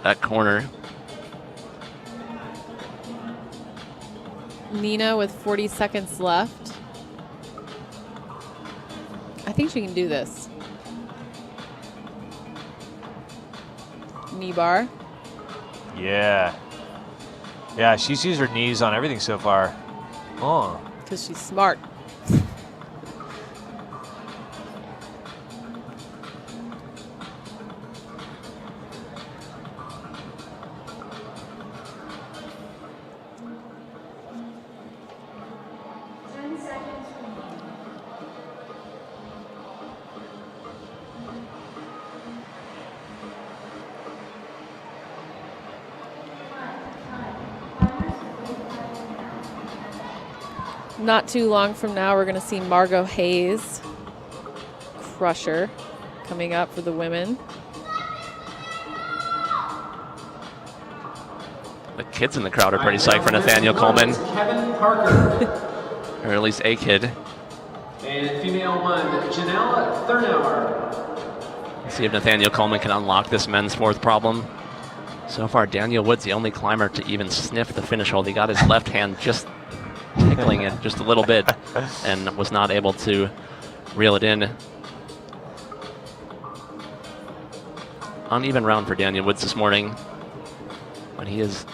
that corner. Nina with 40 seconds left. I think she can do this. Knee bar. Yeah. Yeah, she's used her knees on everything so far. Oh. Because she's smart. Not too long from now, we're going to see Margot Hayes, Crusher, coming up for the women. The kids in the crowd are pretty psyched for Nathaniel Coleman. Kevin Parker. Or at least a kid. And female 1, Janelle Thurnauer. Let's see if Nathaniel Coleman can unlock this men's 4th problem. So far, Daniel Wood's the only climber to even sniff the finish hold. He got his left hand just tickling it just a little bit and was not able to reel it in. Uneven round for Daniel Woods this morning, but he is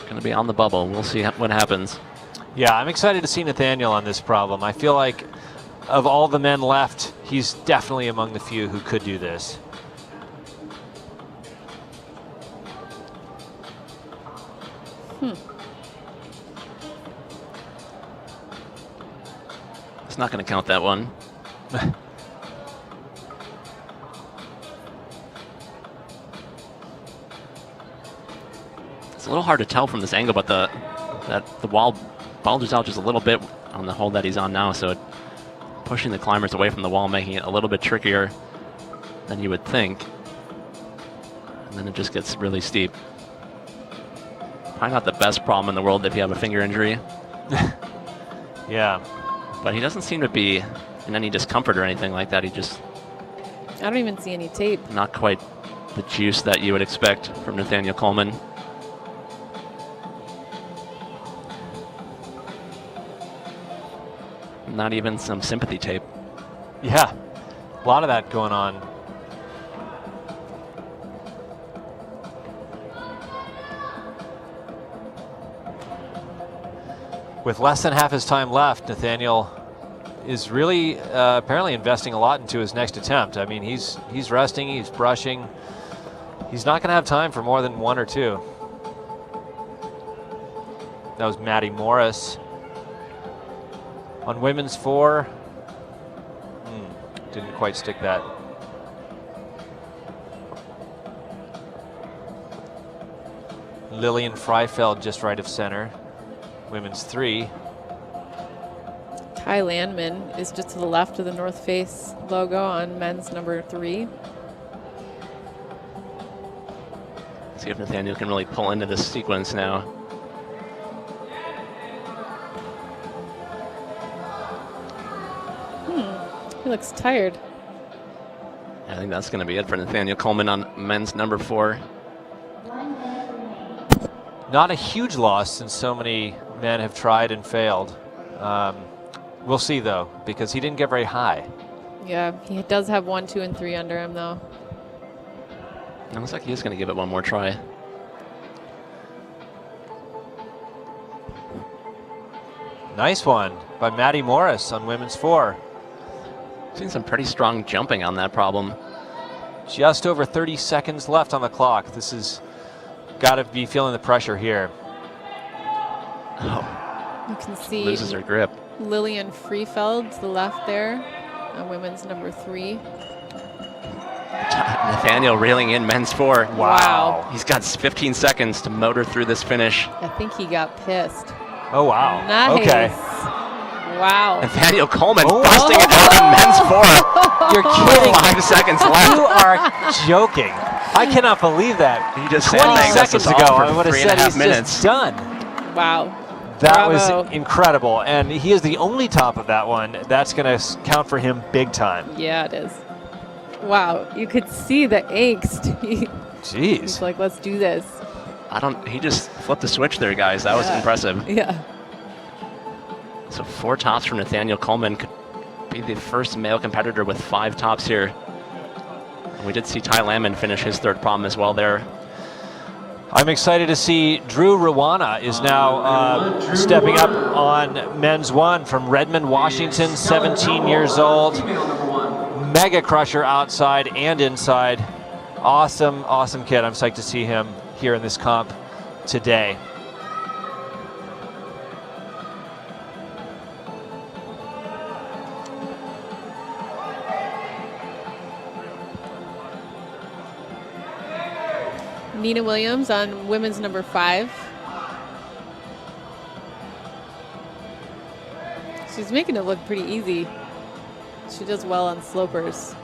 going to be on the bubble. We'll see what happens. Yeah, I'm excited to see Nathaniel on this problem. I feel like of all the men left, he's definitely among the few who could do this. It's not going to count that one. It's a little hard to tell from this angle, but the wall bulges out just a little bit on the hole that he's on now, so pushing the climbers away from the wall, making it a little bit trickier than you would think. And then it just gets really steep. Probably not the best problem in the world if you have a finger injury. Yeah. But he doesn't seem to be in any discomfort or anything like that. He just... I don't even see any tape. Not quite the juice that you would expect from Nathaniel Coleman. Not even some sympathy tape. Yeah, a lot of that going on. With less than half his time left, Nathaniel is really apparently investing a lot into his next attempt. I mean, he's resting, he's brushing. He's not going to have time for more than 1 or 2. That was Maddie Morris. On women's 4, didn't quite stick that. Lillian Freifeld just right of center. Women's 3. Ty Landman is just to the left of the North Face logo on men's number 3. See if Nathaniel can really pull into this sequence now. He looks tired. I think that's going to be it for Nathaniel Coleman on men's number 4. Not a huge loss since so many men have tried and failed. We'll see, though, because he didn't get very high. Yeah, he does have 1, 2, and 3 under him, though. It looks like he is going to give it one more try. Nice one by Maddie Morris on women's 4. Seen some pretty strong jumping on that problem. Just over 30 seconds left on the clock. This is got to be feeling the pressure here. Oh, You can see loses her grip. Lillian Freefeld to the left there on women's number 3. Nathaniel reeling in men's 4. Wow. He's got 15 seconds to motor through this finish. I think he got pissed. Oh, wow. Nice. Okay. Wow. Nathaniel Coleman busting it out on men's 4. You're kidding. 5 seconds You left. are joking. I cannot believe that. He just 20 sandbagged us seconds all ago, for I would have said 3.5 he's minutes. just done. Wow. That Bravo. was incredible, and he is the only top of that one. That's going to count for him big time. Yeah, it is. Wow. You could see the angst. He's Jeez. like, let's do this. He just flipped the switch there, guys. That was Yeah. impressive. Yeah. So 4 tops from Nathaniel Coleman could be the first male competitor with 5 tops here. And we did see Ty Landman finish his 3rd problem as well there. I'm excited to see Drew Rawana is now stepping up on men's 1 from Redmond, Washington, 17 years old. Mega crusher outside and inside. Awesome, awesome kid. I'm psyched to see him here in this comp today. Nina Williams on women's number 5. She's making it look pretty easy. She does well on slopers.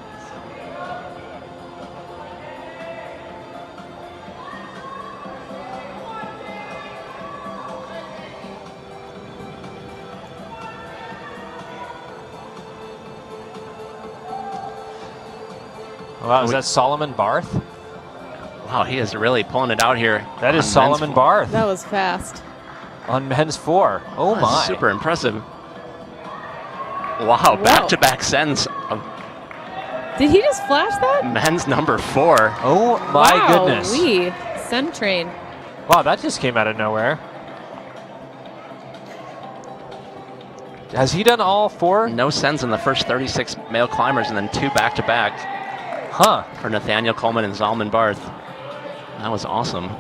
Wow, is that Solomon Barth? Wow, he is really pulling it out here. That is on Solomon men's Barth That was fast. on men's 4. Oh That's my. super impressive. Wow, back-to-back sends of Did he just flash that? men's number 4. Oh my Wow, goodness. Send train. Wow, that just came out of nowhere. Has he done all 4? No sends in the first 36 male climbers, and then 2 back-to-back Huh. for Nathaniel Coleman and Solomon Barth. That was awesome.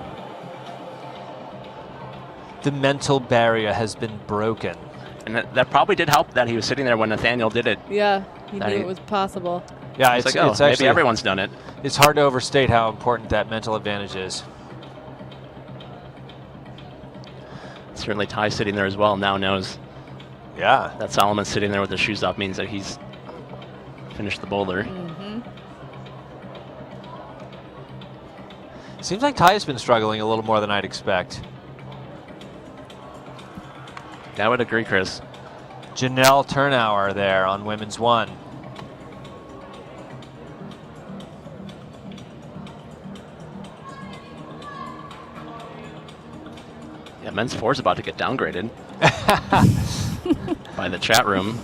The mental barrier has been broken. And that probably did help that he was sitting there when Nathaniel did it. Yeah, he That knew he- it was possible. Yeah, It's it's, like, oh, it's maybe actually everyone's done it. It's hard to overstate how important that mental advantage is. Certainly Ty sitting there as well now knows Yeah. that Solomon's sitting there with his shoes off means that he's finished the boulder. Seems like Ty has been struggling a little more than I'd expect. I would agree, Chris. Janelle Turnauer there on women's 1. Yeah, men's 4 is about to get downgraded by the chat room.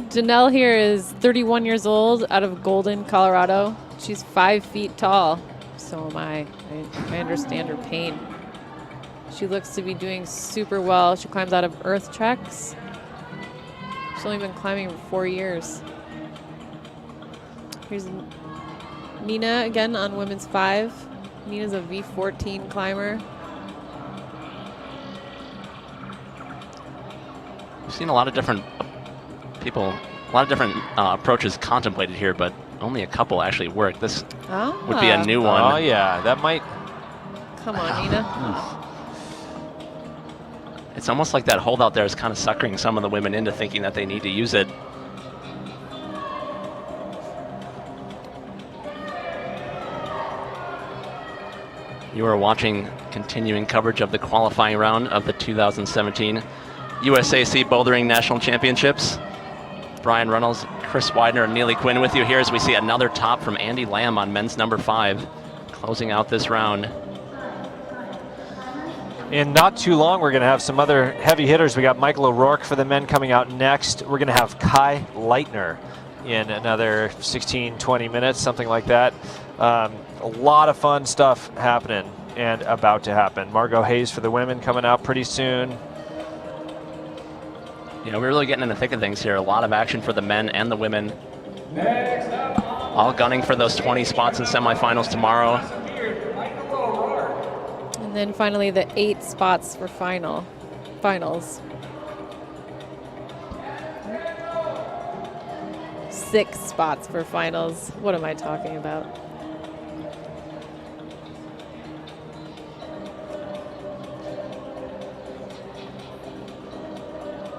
Janelle here is 31 years old, out of Golden, Colorado. She's 5 feet tall. So am I. I understand her pain. She looks to be doing super well. She climbs out of Earth Treks. She's only been climbing for 4 years. Here's Nina again on women's 5. Nina's a V14 climber. We've seen a lot of different people, a lot of different approaches contemplated here, but only a couple actually work. This would be a new one. Oh yeah, that might. Come on, Nina. It's almost like that holdout there is kind of suckering some of the women into thinking that they need to use it. You are watching continuing coverage of the qualifying round of the 2017 USAC Bouldering National Championships. Brian Reynolds, Chris Widener, and Neely Quinn with you here as we see another top from Andy Lamb on men's number 5, closing out this round. In not too long, we're going to have some other heavy hitters. We got Michael O'Rourke for the men coming out next. We're going to have Kai Leitner in another 16, 20 minutes, something like that. A lot of fun stuff happening and about to happen. Margot Hayes for the women coming out pretty soon. You know, we're really getting in the thick of things here. A lot of action for the men and the women. All gunning for those 20 spots in semifinals tomorrow. And then finally the 8 spots for finals. 6 spots for finals. What am I talking about?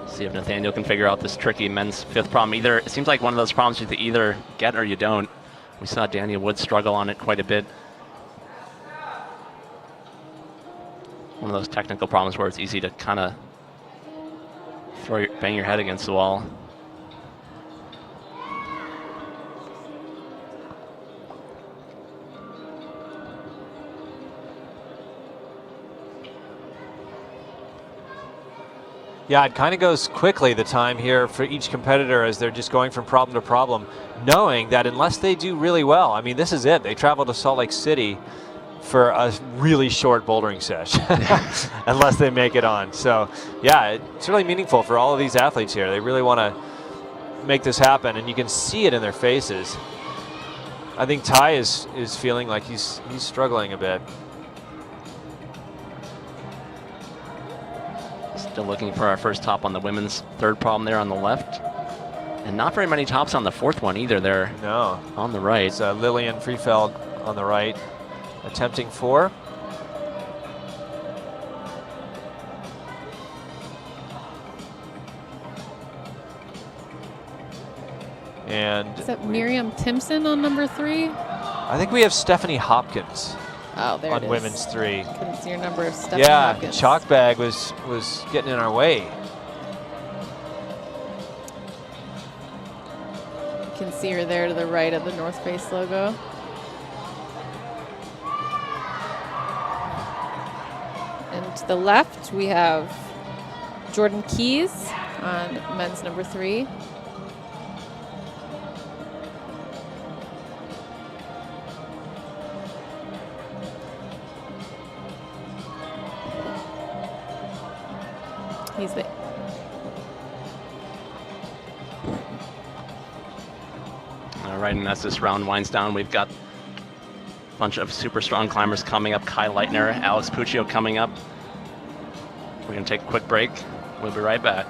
See if Nathaniel can figure out this tricky men's 5th problem. It seems like one of those problems you either get or you don't. We saw Daniel Wood struggle on it quite a bit. One of those technical problems where it's easy to kind of bang your head against the wall. Yeah, it kind of goes quickly, the time here for each competitor as they're just going from problem to problem, knowing that unless they do really well, I mean, this is it. They travel to Salt Lake City for a really short bouldering session, unless they make it on. So, yeah, it's really meaningful for all of these athletes here. They really want to make this happen, and you can see it in their faces. I think Ty is feeling like he's struggling a bit. Still looking for our first top on the women's 3rd problem there on the left. And not very many tops on the 4th one either there. No. On the right. It's Lillian Freefeld on the right, attempting 4. And Is that Miriam Timpson on number 3? I think we have Stephanie Hopkins Oh, there it on is. women's 3. Couldn't see your number of Stephanie Yeah, the Hopkins. chalk bag was getting in our way. You can see see her there to the right of the North Face logo. And to the left, we have Jordan Keys on men's number 3. He's the All right, and as this round winds down, we've got a bunch of super strong climbers coming up. Kai Leitner, Alex Puccio coming up. We're going to take a quick break. We'll be right back.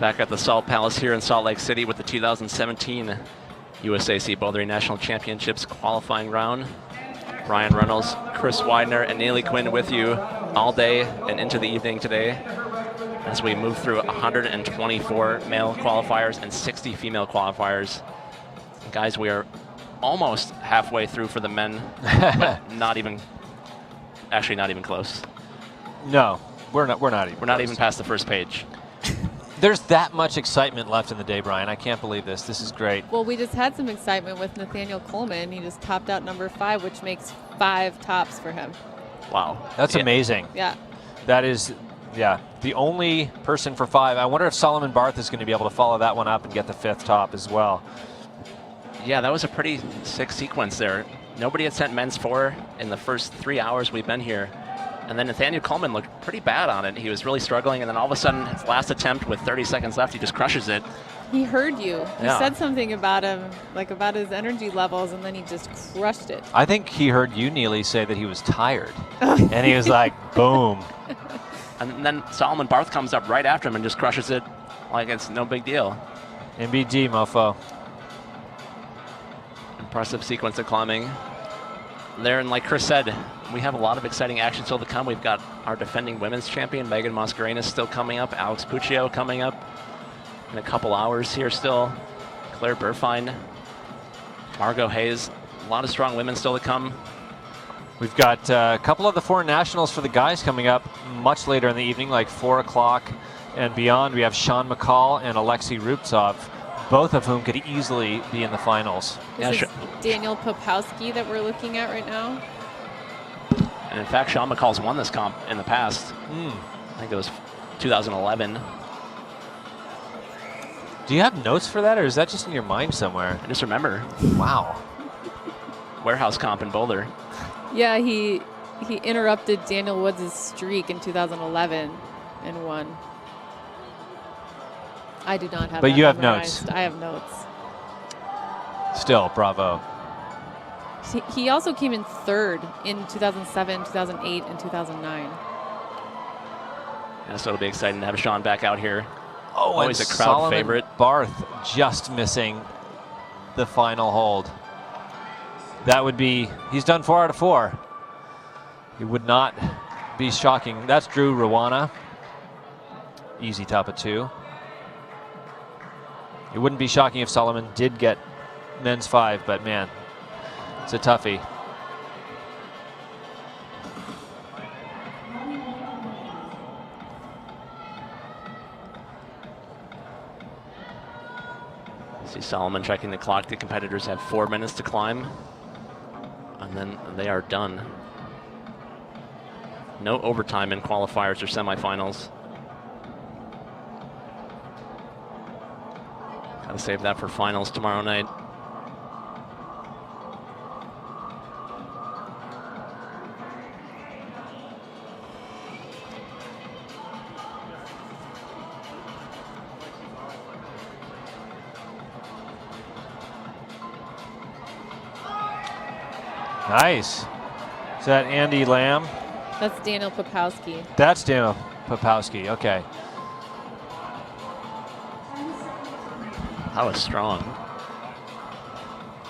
Back at the Salt Palace here in Salt Lake City with the 2017 USAC Bouldering National Championships qualifying round. Brian Reynolds, Chris Widener, and Neely Quinn with you all day and into the evening today as we move through 124 male qualifiers and 60 female qualifiers. Guys, we are almost halfway through for the men, but not even close. No, we're not even past the first page. There's that much excitement left in the day, Brian. I can't believe this. This is great. Well, we just had some excitement with Nathaniel Coleman. He just topped out number 5, which makes 5 tops for him. Wow. That's amazing. Yeah. That is, the only person for 5. I wonder if Solomon Barth is going to be able to follow that one up and get the 5th top as well. Yeah, that was a pretty sick sequence there. Nobody had sent men's 4 in the first 3 hours we've been here. And then Nathaniel Coleman looked pretty bad on it. He was really struggling, and then all of a sudden, his last attempt with 30 seconds left, he just crushes it. He heard you. You Yeah. said something about him, like about his energy levels, and then he just crushed it. I think he heard you, Neely, say that he was tired. And he was like, boom. And then Solomon Barth comes up right after him and just crushes it like it's no big deal. MBD, mofo. Impressive sequence of climbing there, and like Chris said, we have a lot of exciting action still to come. We've got our defending women's champion, Megan Mascarenas, still coming up. Alex Puccio coming up in a couple hours here still. Claire Burfine, Margot Hayes. A lot of strong women still to come. We've got a couple of the foreign nationals for the guys coming up much later in the evening, like 4 o'clock and beyond. We have Sean McCall and Alexei Rubtsov, both of whom could easily be in the finals. This is Daniel Popowski that we're looking at right now. And in fact, Sean McCall's won this comp in the past. I think it was 2011. Do you have notes for that, or is that just in your mind somewhere? I just remember. Wow. Warehouse comp in Boulder. Yeah, he interrupted Daniel Woods' streak in 2011 and won. I do not have But that you have memorized. notes. I have notes. Still, bravo. He also came in 3rd in 2007, 2008, and 2009. Yeah, so it'll be exciting to have Sean back out here. Oh, always and a crowd Solomon favorite. Barth just missing the final hold. That would be, he's done 4 out of 4. It would not be shocking. That's Drew Rawana. Easy top of 2. It wouldn't be shocking if Solomon did get men's 5, but man, it's a toughie. See Solomon checking the clock. The competitors have 4 minutes to climb, and then they are done. No overtime in qualifiers or semifinals. Gotta save that for finals tomorrow night. Nice. Is that Andy Lamb? That's Daniel Popowski. That's Daniel Popowski. Okay. That was strong.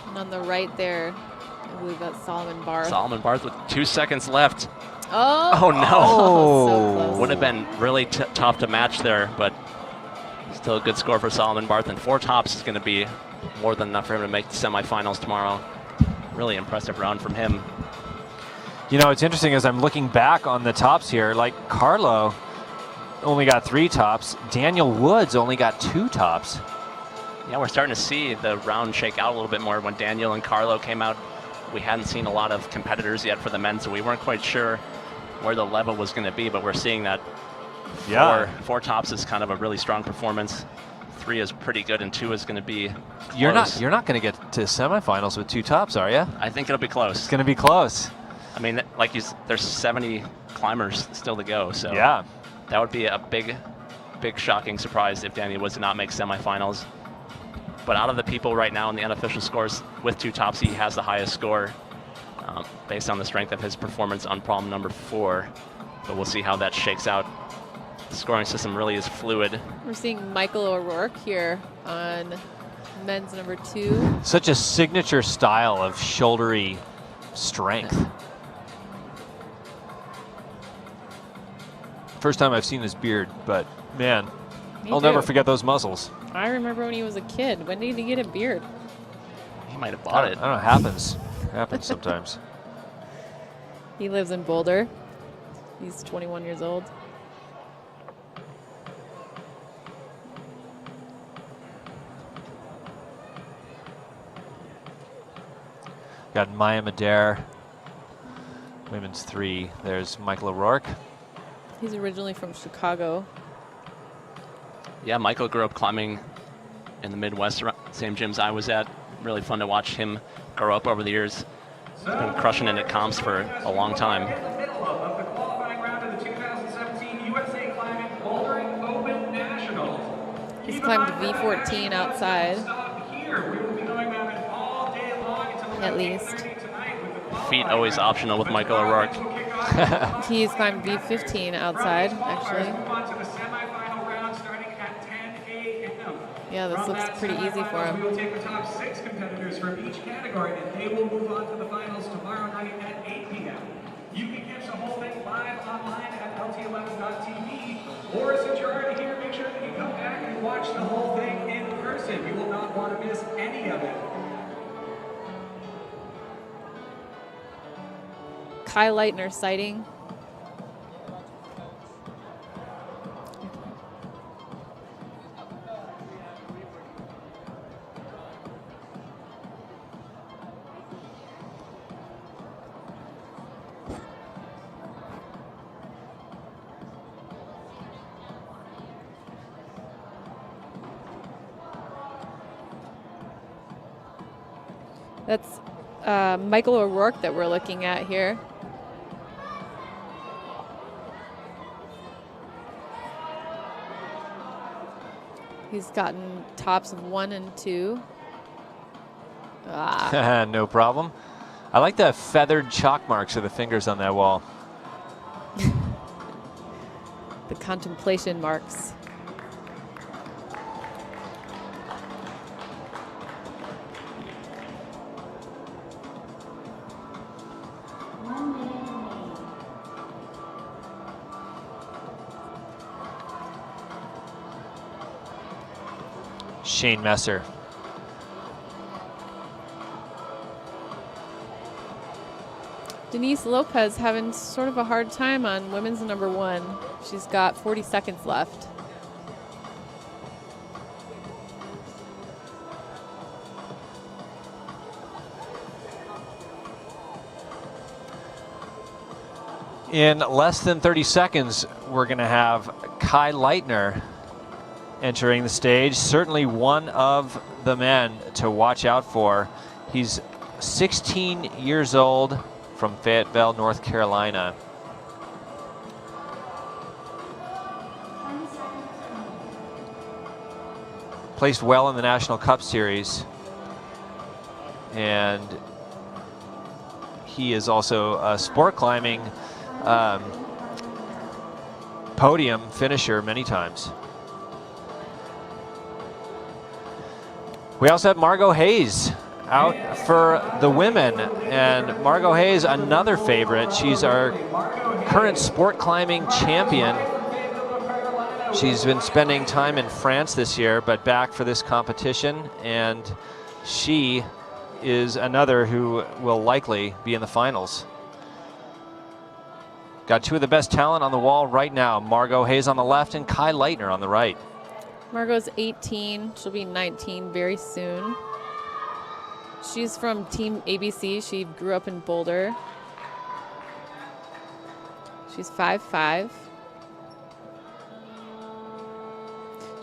And on the right there, I believe that's Solomon Barth. Solomon Barth with 2 seconds left. Oh! Oh, no. So close. Would have been really tough to match there, but still a good score for Solomon Barth. And 4 tops is going to be more than enough for him to make the semifinals tomorrow. Really impressive round from him. You know, it's interesting as I'm looking back on the tops here, like Carlo only got 3 tops. Daniel Woods only got 2 tops. Yeah, we're starting to see the round shake out a little bit more. When Daniel and Carlo came out, we hadn't seen a lot of competitors yet for the men, so we weren't quite sure where the level was going to be, but we're seeing that 4 tops is kind of a really strong performance. 3 is pretty good, and 2 is going to be You're close. not going to get to semifinals with 2 tops, are you? I think it'll be close. It's going to be close. I mean, like there's 70 climbers still to go, so Yeah. that would be a big shocking surprise if Daniel was to not make semifinals. But out of the people right now in the unofficial scores with 2 tops, he has the highest score based on the strength of his performance on problem number 4. But we'll see how that shakes out. The scoring system really is fluid. We're seeing Michael O'Rourke here on men's number 2. Such a signature style of shouldery strength. First time I've seen his beard, but man, Me I'll too. never forget those muscles. I remember when he was a kid. When did he get a beard? He might have I bought don't, it. I don't know, happens. Happens sometimes. He lives in Boulder. He's 21 years old. Got Maya Madare, women's 3. There's Michael O'Rourke. He's originally from Chicago. Yeah, Michael grew up climbing in the Midwest, same gyms I was at. Really fun to watch him grow up over the years. He's been crushing it at comps for a long time. In the middle of the qualifying round of the 2017 USA Climbing Bouldering Open Nationals. He's climbed V14 outside. Stop here. We will be going around it all day long until about At least. 8:30 tonight with the qualifying Feet always optional with Michael O'Rourke. will kick off. He's climbed V15 outside, actually. Move on to the semifinal round starting at 10 a.m. Yeah, this From looks that pretty easy for semifinals, him. We will take the top 6 competitors from each category, and they will move on to the finals tomorrow night at 8 p.m. You can catch the whole thing live online at lt11.tv, or since you're already here, make sure that you come back and watch the whole thing in person. You will not want to miss any of it. Kai Leitner sighting. That's Michael O'Rourke that we're looking at here. He's gotten tops of 1 and 2. Ah, No problem. I like the feathered chalk marks of the fingers on that wall. the contemplation marks. Shane Messer. Denise Lopez having sort of a hard time on women's number 1. She's got 40 seconds left. In less than 30 seconds, we're going to have Kai Leitner entering the stage. Certainly one of the men to watch out for. He's 16 years old from Fayetteville, North Carolina. Placed well in the National Cup Series. And he is also a sport climbing podium finisher many times. We also have Margot Hayes out for the women, and Margot Hayes, another favorite. She's our current sport climbing champion. She's been spending time in France this year, but back for this competition, and she is another who will likely be in the finals. Got two of the best talent on the wall right now. Margot Hayes on the left and Kai Leitner on the right. Margot's 18. She'll be 19 very soon. She's from Team ABC. She grew up in Boulder. She's 5'5".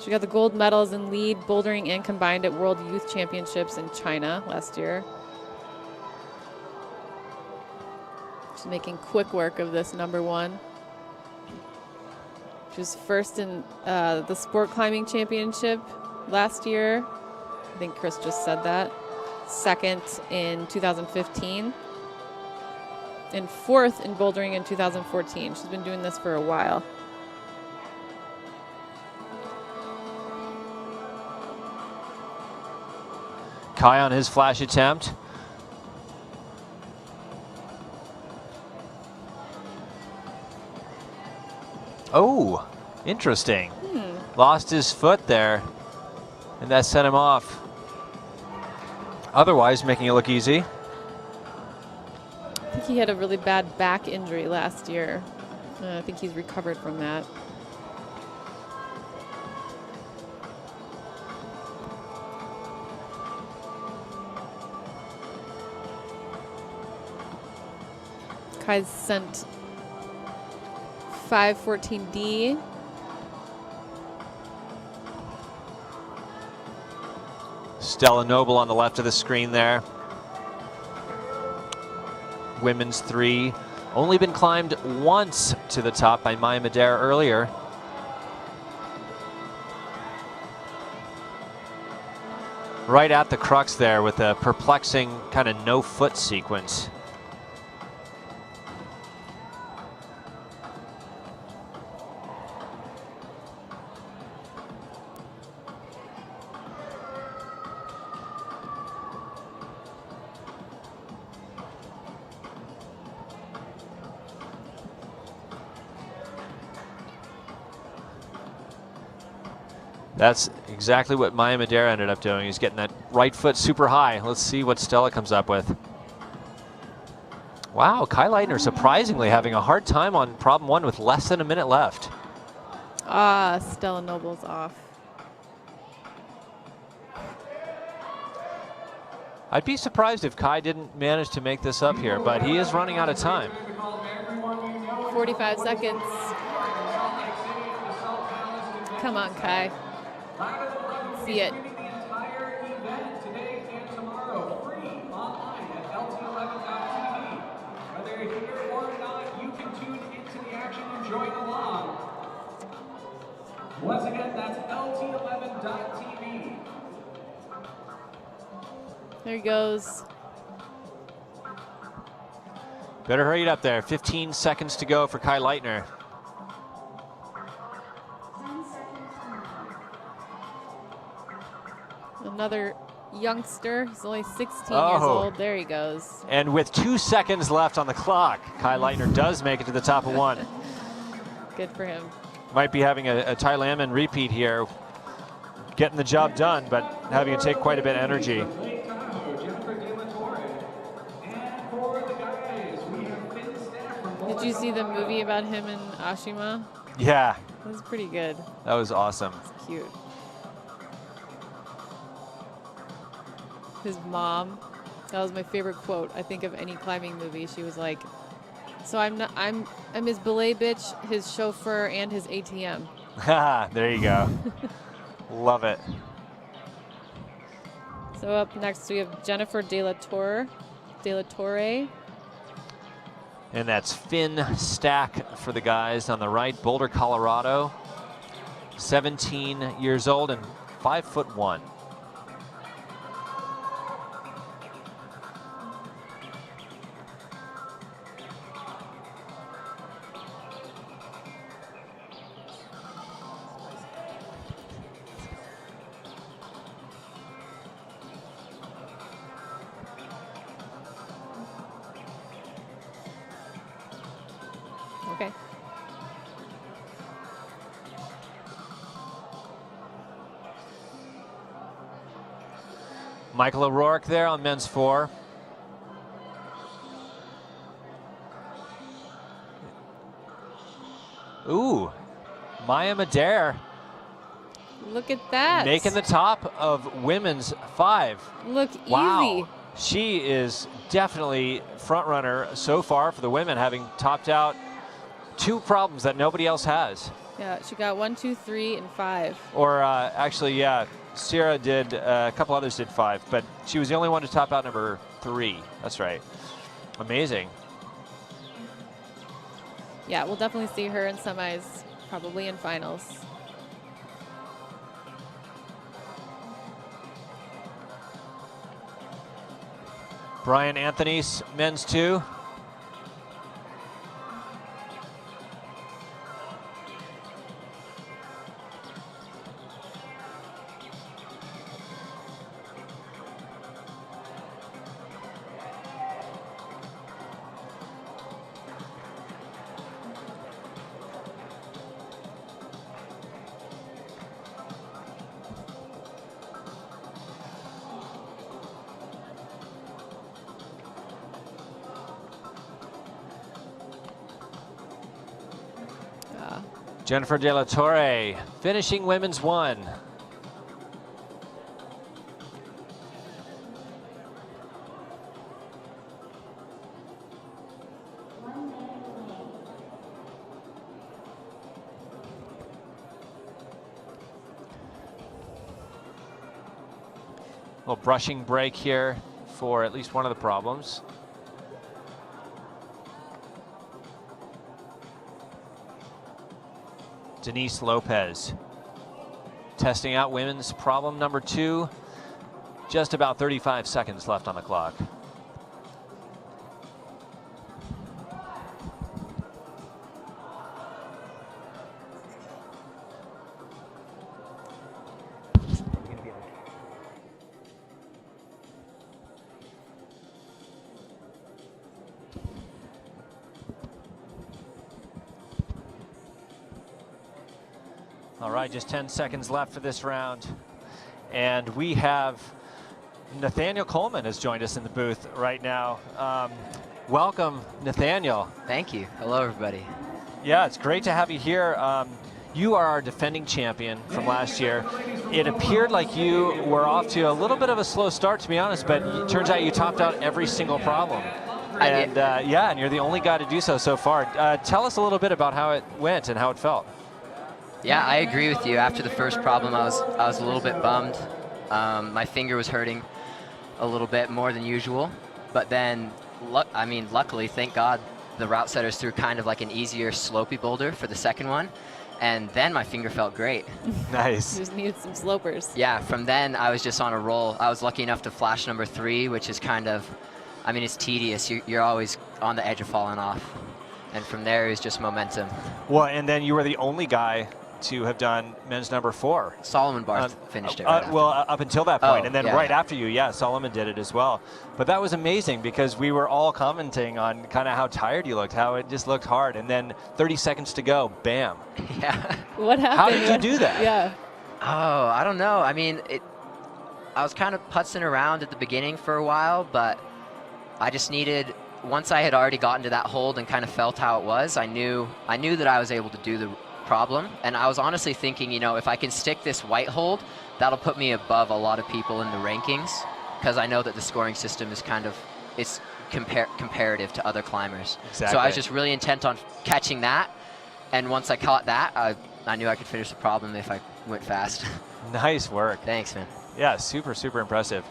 She got the gold medals in lead, bouldering, and combined at World Youth Championships in China last year. She's making quick work of this number one. She was first in the Sport Climbing Championship last year. I think Chris just said that. Second in 2015. And fourth in bouldering in 2014. She's been doing this for a while. Kai on his flash attempt. Oh, interesting. Lost his foot there, and that set him off. Otherwise, making it look easy. I think he had a really bad back injury last year. I think he's recovered from that. Kai's sent 514D. Stella Noble on the left of the screen there. Women's 3. Only been climbed once to the top by Maya Madera earlier. Right at the crux there with a perplexing kind of no foot sequence. That's exactly what Maya Madera ended up doing. He's getting that right foot super high. Let's see what Stella comes up with. Wow, Kai Leitner surprisingly having a hard time on problem one with less than a minute left. Ah, Stella Noble's off. I'd be surprised if Kai didn't manage to make this up here, but he is running out of time. 45 seconds. Come on, Kai. See it. Once again, that's lt11.tv. There he goes. Better hurry it up there. 15 seconds to go for Kai Leitner. Another youngster. He's only 16 years old. There he goes. And with 2 seconds left on the clock, Kai Leitner does make it to the top of one. Good for him. Might be having a Ty Lamon repeat here. Getting the job done, but having to take quite a bit of energy. Did you see the movie about him and Ashima? Yeah. It was pretty good. That was awesome. It's cute. His mom, that was my favorite quote, I think, of any climbing movie. She was like, so I'm his belay bitch, his chauffeur, and his ATM. There you go. Love it. So up next we have Jennifer De La Torre. And that's Finn Stack for the guys on the right. Boulder, Colorado. 17 years old and 5'1". Okay. Michael O'Rourke there on men's 4. Ooh, Maya Madare Look at that. making the top of women's 5. Look Wow. easy. She is definitely front runner so far for the women, having topped out 2 problems that nobody else has. Yeah, she got 1, 2, 3, and 5. Or actually, yeah, Sierra did, a couple others did 5, but she was the only one to top out number 3. That's right. Amazing. Yeah, we'll definitely see her in semis, probably in finals. Brian Anthony's men's 2. Jennifer De La Torre finishing women's 1. Little brushing break here for at least one of the problems. Denise Lopez testing out women's problem number 2. Just about 35 seconds left on the clock. All right, just 10 seconds left for this round. And we have Nathaniel Coleman has joined us in the booth right now. Welcome, Nathaniel. Thank you. Hello, everybody. Yeah, it's great to have you here. You are our defending champion from last year. It appeared like you were off to a little bit of a slow start, to be honest, but it turns out you topped out every single problem. And yeah, and you're the only guy to do so far. Tell us a little bit about how it went and how it felt. Yeah, I agree with you. After the first problem, I was a little bit bummed. My finger was hurting a little bit more than usual, but then, luckily, thank God, the route setters threw kind of like an easier slopey boulder for the second one, and then my finger felt great. Nice. Just needed some slopers. Yeah, from then I was just on a roll. I was lucky enough to flash number 3, which is kind of, it's tedious. You're always on the edge of falling off, and from there it was just momentum. Well, and then you were the only guy to have done men's number 4. Solomon Barth finished it right after. Well, up until that point, Oh, and then yeah, right yeah. after you, yeah, Solomon did it as well. But that was amazing because we were all commenting on kind of how tired you looked, how it just looked hard, and then 30 seconds to go, bam. Yeah. What happened? How did you do that? Yeah. Oh, I don't know. I was kind of putzing around at the beginning for a while, but I just needed, once I had already gotten to that hold and kind of felt how it was, I knew that I was able to do the problem. And I was honestly thinking, if I can stick this white hold, that'll put me above a lot of people in the rankings, because I know that the scoring system is it's comparative to other climbers. Exactly. So I was just really intent on catching that. And once I caught that, I knew I could finish the problem if I went fast. Nice work. Thanks, man. Yeah, super, super impressive.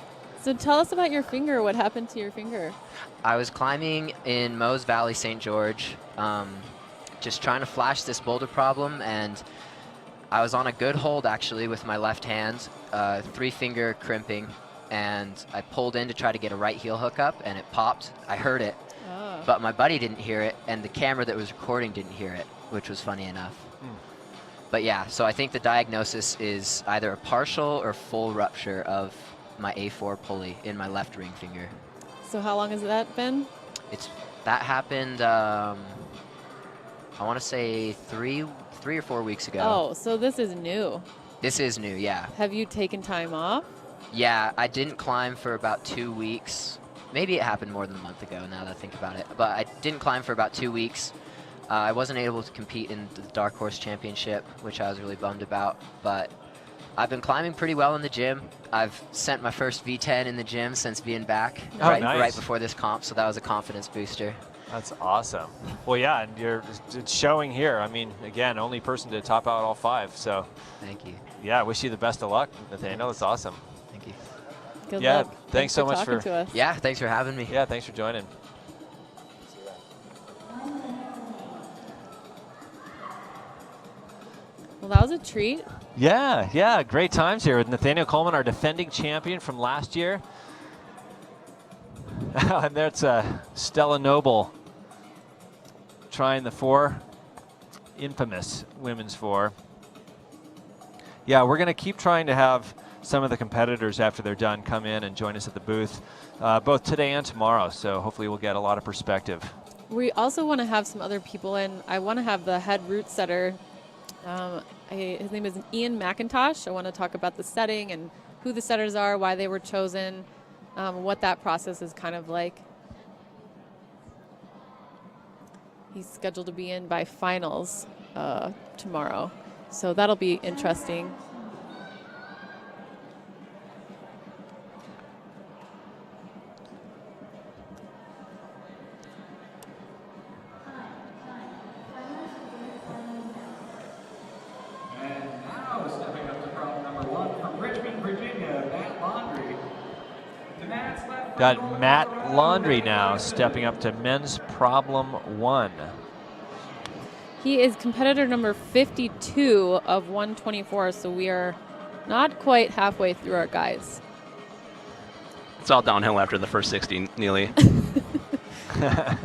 So tell us about your finger. What happened to your finger? I was climbing in Mose Valley, St. George, just trying to flash this boulder problem, and I was on a good hold actually with my left hand, 3-finger crimping, and I pulled in to try to get a right heel hook up, and it popped. I heard it, but my buddy didn't hear it, and the camera that was recording didn't hear it, which was funny enough. But yeah, so I think the diagnosis is either a partial or full rupture of my A4 pulley in my left ring finger. So how long has that been? That happened I want to say three or 4 weeks ago. Oh, so this is new. This is new, yeah. Have you taken time off? Yeah, I didn't climb for about 2 weeks. Maybe it happened more than a month ago now that I think about it. But I didn't climb for about 2 weeks. I wasn't able to compete in the Dark Horse Championship, which I was really bummed about. But I've been climbing pretty well in the gym. I've sent my first V10 in the gym since being back right before this comp, so that was a confidence booster. That's awesome. Well, yeah, and it's showing here. I mean, again, only person to top out all 5. So Thank you. yeah, I wish you the best of luck, Nathaniel. That's awesome. Thank you. Good Yeah, luck. thanks so much talking for- to us. Yeah, thanks for having me. Yeah, thanks for joining. Well, that was a treat. Yeah, great times here with Nathaniel Coleman, our defending champion from last year. And there's Stella Noble trying the 4, infamous women's 4. Yeah, we're going to keep trying to have some of the competitors after they're done come in and join us at the booth, both today and tomorrow. So hopefully we'll get a lot of perspective. We also want to have some other people in. I want to have the head route setter. His name is Ian McIntosh. I want to talk about the setting and who the setters are, why they were chosen, what that process is kind of like. He's scheduled to be in by finals tomorrow, so that'll be interesting. And now stepping up to problem number 1 from Richmond, Virginia, Matt Laundry. To Matt's left. Got Matt Laundry now stepping up to men's problem 1. He is competitor number 52 of 124, so we are not quite halfway through our guys. It's all downhill after the first 60, Neely. That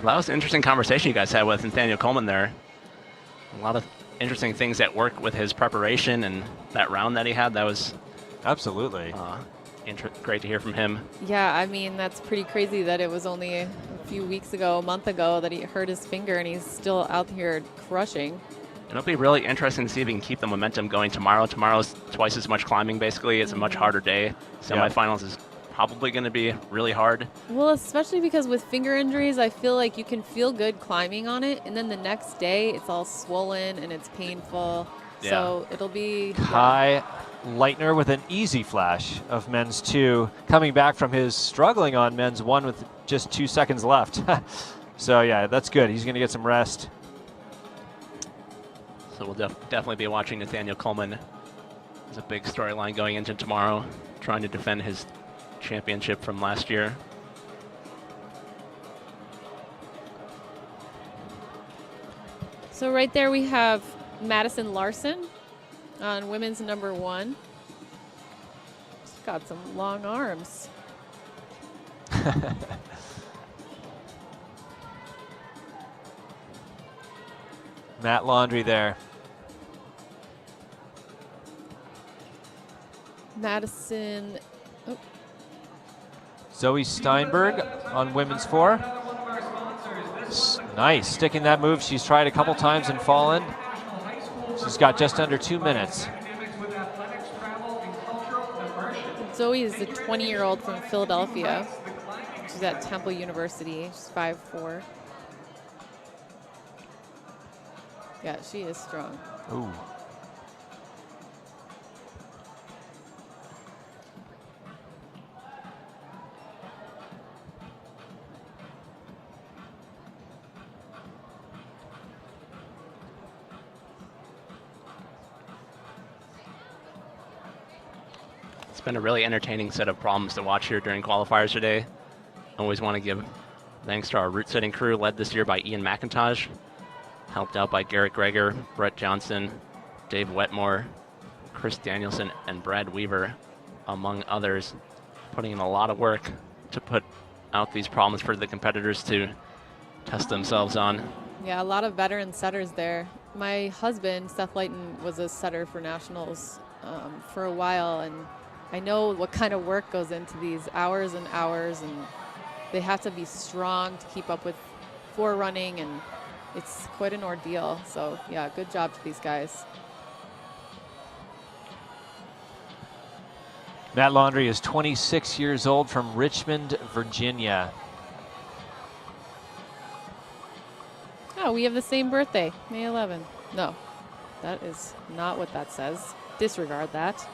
was an interesting conversation you guys had with Nathaniel Coleman there. A lot of interesting things at work with his preparation and that round that he had. That was Absolutely. great to hear from him. Yeah, I mean, that's pretty crazy that it was only a few weeks ago, a month ago, that he hurt his finger and he's still out here crushing. And it'll be really interesting to see if he can keep the momentum going tomorrow. Tomorrow's twice as much climbing, basically. It's a much harder day. Semifinals is probably going to be really hard. Well, especially because with finger injuries, I feel like you can feel good climbing on it, and then the next day it's all swollen and it's painful. Yeah. So it'll be Kai Leitner with an easy flash of men's 2, coming back from his struggling on men's 1 with just 2 seconds left. So yeah, that's good. He's going to get some rest. So we'll definitely be watching Nathaniel Coleman. There's a big storyline going into tomorrow, trying to defend his championship from last year. So right there we have Madison Larson on women's number 1. She's got some long arms. Matt Laundry there. Madison, Zoe Steinberg on women's 4. Nice, sticking that move. She's tried a couple times and fallen. She's got just under 2 minutes. Zoe is a 20-year-old from Philadelphia. She's at Temple University. She's 5'4". Yeah, she is strong. Ooh. It's been a really entertaining set of problems to watch here during qualifiers today. Always want to give thanks to our route setting crew, led this year by Ian McIntosh, helped out by Garrett Greger, Brett Johnson, Dave Wetmore, Chris Danielson, and Brad Weaver, among others, putting in a lot of work to put out these problems for the competitors to test themselves on. Yeah, a lot of veteran setters there. My husband, Seth Leighton, was a setter for nationals for a while, and I know what kind of work goes into these hours and hours, and they have to be strong to keep up with forerunning and it's quite an ordeal. So yeah, good job to these guys. Matt Laundrie is 26 years old from Richmond, Virginia. Oh, we have the same birthday, May 11th. No, that is not what that says. Disregard that.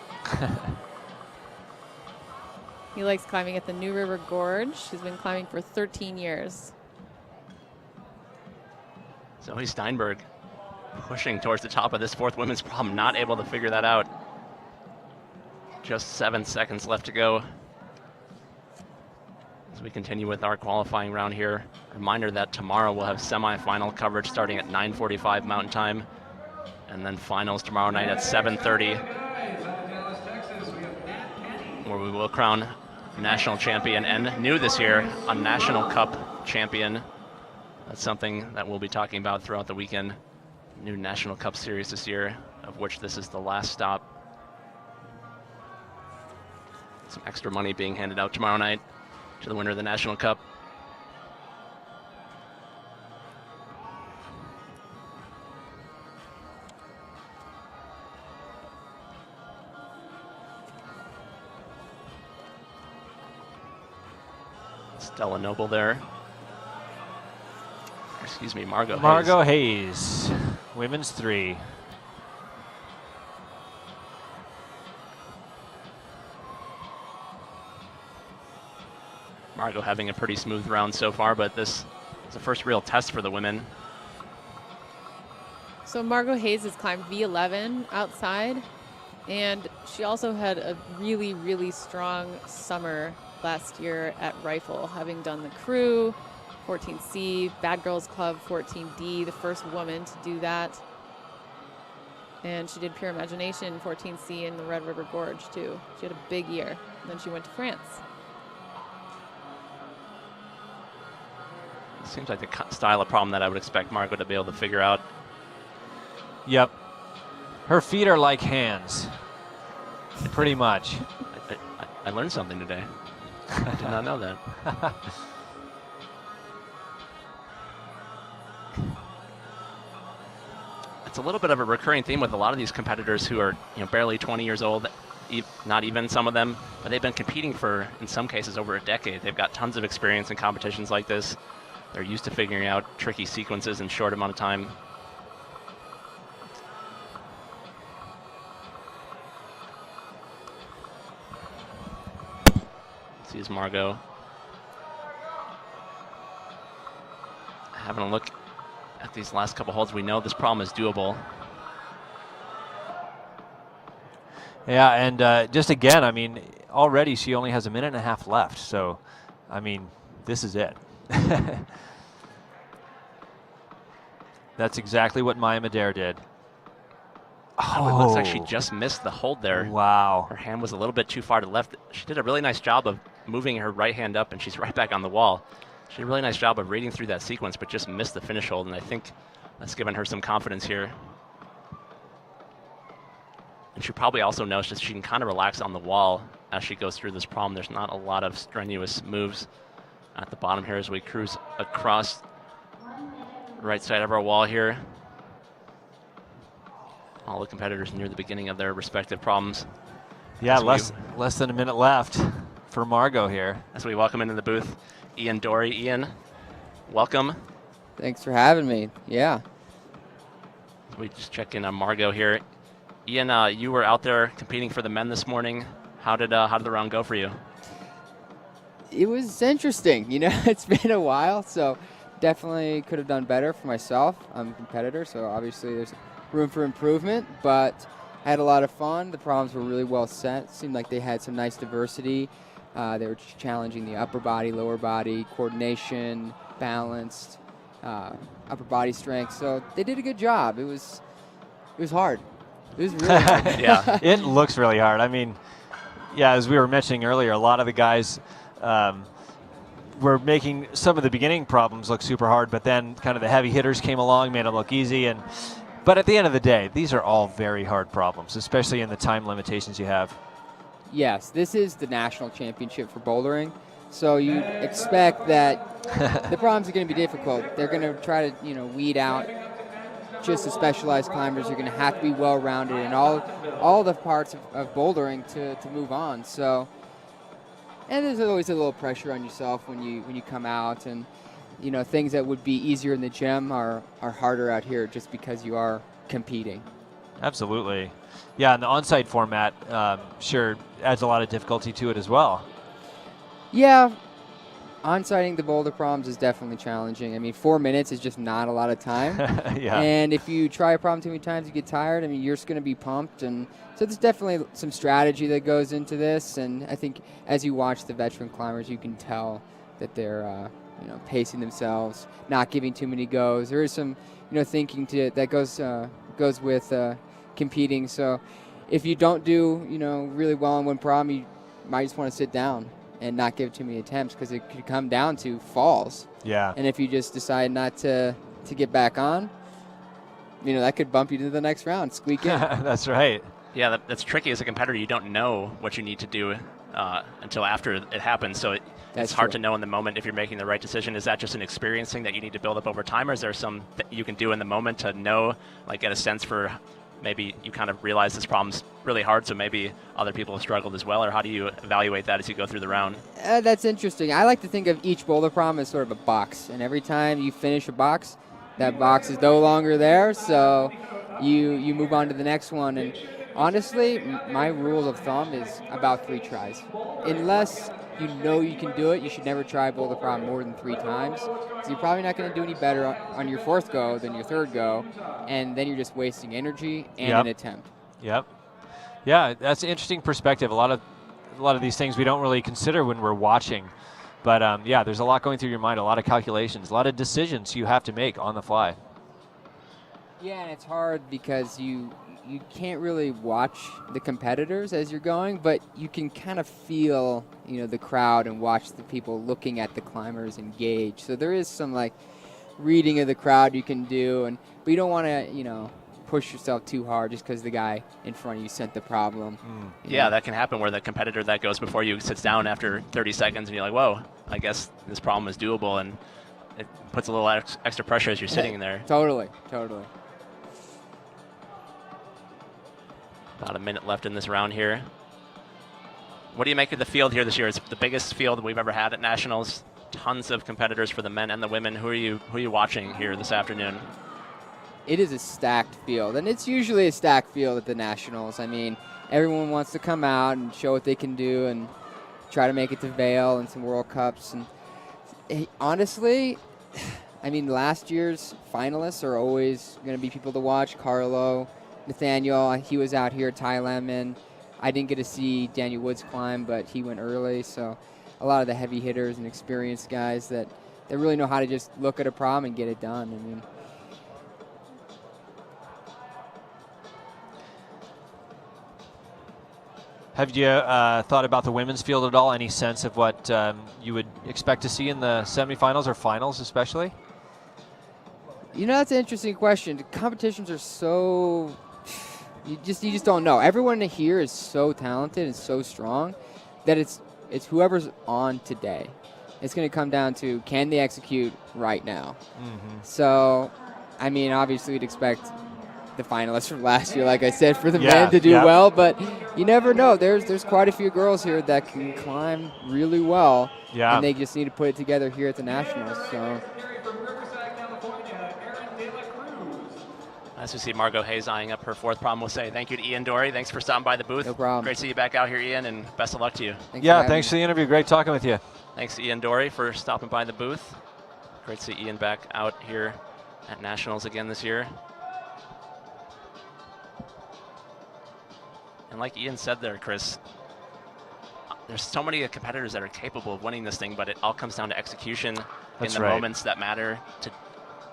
He likes climbing at the New River Gorge. He's been climbing for 13 years. Zoe Steinberg pushing towards the top of this fourth women's prom, not able to figure that out. Just 7 seconds left to go as we continue with our qualifying round here. Reminder that tomorrow we'll have semifinal coverage starting at 9:45 Mountain Time, and then finals tomorrow night at 7:30, where we will crown national champion and new this year, a National Cup champion. That's something that we'll be talking about throughout the weekend. New National Cup series this year, of which this is the last stop. Some extra money being handed out tomorrow night to the winner of the National Cup. Stella Noble there. Excuse me, Margot Hayes. Margot Hayes, women's 3. Margot having a pretty smooth round so far, but this is the first real test for the women. So Margot Hayes has climbed V11 outside, and she also had a really, really strong summer last year at Rifle, having done the crew, 14C, Bad Girls Club, 14D, the first woman to do that. And she did Pure Imagination, 14C, in the Red River Gorge, too. She had a big year. And then she went to France. Seems like the style of problem that I would expect Margot to be able to figure out. Yep. Her feet are like hands, pretty much. I learned something today. I did not know that. It's a little bit of a recurring theme with a lot of these competitors who are, barely 20 years old, not even some of them, but they've been competing for, in some cases, over a decade. They've got tons of experience in competitions like this. They're used to figuring out tricky sequences in a short amount of time. Here's Margot having a look at these last couple holds. We know this problem is doable. Yeah, and just again, I mean, already she only has a minute and a half left. So, I mean, this is it. That's exactly what Maya Madare did. Oh, it looks like she just missed the hold there. Wow. Her hand was a little bit too far to the left. She did a really nice job of moving her right hand up, and she's right back on the wall. She did a really nice job of reading through that sequence, but just missed the finish hold, and I think that's given her some confidence here. And she probably also knows that she can kind of relax on the wall as she goes through this problem. There's not a lot of strenuous moves at the bottom here as we cruise across the right side of our wall here. All the competitors near the beginning of their respective problems. Yeah, less than a minute left for Margot here. As we welcome into the booth, Ian Dory. Ian, welcome. Thanks for having me. Yeah. We just check in on Margot here. Ian, you were out there competing for the men this morning. How did the round go for you? It was interesting. It's been a while, so definitely could have done better for myself. I'm a competitor, so obviously there's room for improvement, but I had a lot of fun. The problems were really well set. Seemed like they had some nice diversity. They were just challenging the upper body, lower body, coordination, balanced, upper body strength. So they did a good job. It was hard. It was really hard. Yeah. It looks really hard. I mean, yeah, as we were mentioning earlier, a lot of the guys were making some of the beginning problems look super hard, but then kind of the heavy hitters came along, made them look easy. But at the end of the day, these are all very hard problems, especially in the time limitations you have. Yes, this is the national championship for bouldering, So you expect that the problems are going to be difficult. They're going to try to, weed out just the specialized climbers. You're going to have to be well-rounded in all the parts of bouldering to move on. So, and there's always a little pressure on yourself when you come out, and things that would be easier in the gym are harder out here just because you are competing. Absolutely. Yeah, and the on-site format sure adds a lot of difficulty to it as well. Yeah, on-siting the boulder problems is definitely challenging. I mean, 4 minutes is just not a lot of time. Yeah. And if you try a problem too many times, you get tired. I mean, you're just going to be pumped. And so there's definitely some strategy that goes into this. And I think as you watch the veteran climbers, you can tell that they're, pacing themselves, not giving too many goes. There is some, thinking that goes with competing. So if you don't do, really well on one problem, you might just want to sit down and not give too many attempts, because it could come down to falls. Yeah. And if you just decide not to get back on, that could bump you to the next round, squeak in. That's right. Yeah, that's tricky as a competitor. You don't know what you need to do until after it happens. So it's hard to know in the moment if you're making the right decision. Is that just an experience thing that you need to build up over time, or is there some that you can do in the moment to know, like get a sense for maybe you kind of realize this problem's really hard, so maybe other people have struggled as well, or how do you evaluate that as you go through the round? That's interesting. I like to think of each boulder problem as sort of a box, and every time you finish a box, that box is no longer there, so you move on to the next one. And honestly, my rule of thumb is about 3 tries. Unless you know you can do it, you should never try a boulder problem more than 3 times. So you're probably not going to do any better on your 4th go than your 3rd go, and then you're just wasting energy and an attempt. Yep. Yeah, that's an interesting perspective. A lot of these things we don't really consider when we're watching. But yeah, there's a lot going through your mind, a lot of calculations, a lot of decisions you have to make on the fly. Yeah, and it's hard because you can't really watch the competitors as you're going, but you can kind of feel, the crowd and watch the people looking at the climbers engage. So there is some reading of the crowd you can do, but you don't want to, push yourself too hard just because the guy in front of you sent the problem. Yeah, that can happen where the competitor that goes before you sits down after 30 seconds and you're like, whoa, I guess this problem is doable, and it puts a little extra pressure as you're sitting there. Totally. About a minute left in this round here. What do you make of the field here this year? It's the biggest field we've ever had at Nationals. Tons of competitors for the men and the women. Who are you watching here this afternoon? It is a stacked field, and it's usually a stacked field at the Nationals. I mean, everyone wants to come out and show what they can do and try to make it to Vail and some World Cups. And honestly, I mean, last year's finalists are always going to be people to watch. Carlo, Nathaniel, he was out here, Ty Lemon. I didn't get to see Daniel Woods climb, but he went early. So a lot of the heavy hitters and experienced guys that really know how to just look at a problem and get it done. I mean, have you thought about the women's field at all? Any sense of what you would expect to see in the semifinals or finals especially? That's an interesting question. The competitions are so... You just don't know. Everyone here is so talented and so strong that it's whoever's on today. It's going to come down to, can they execute right now? Mm-hmm. So, I mean, obviously we'd expect the finalists from last year, like I said, for the men to do well, but you never know. There's quite a few girls here that can climb really well, and they just need to put it together here at the Nationals. So. As we see Margot Hayes eyeing up her 4th problem, we'll say thank you to Ian Dory. Thanks for stopping by the booth. No problem. Great to see you back out here, Ian, and best of luck to you. Thanks for the interview. Great talking with you. Thanks, Ian Dory, for stopping by the booth. Great to see Ian back out here at Nationals again this year. And like Ian said there, Chris, there's so many competitors that are capable of winning this thing, but it all comes down to execution in the moments that matter.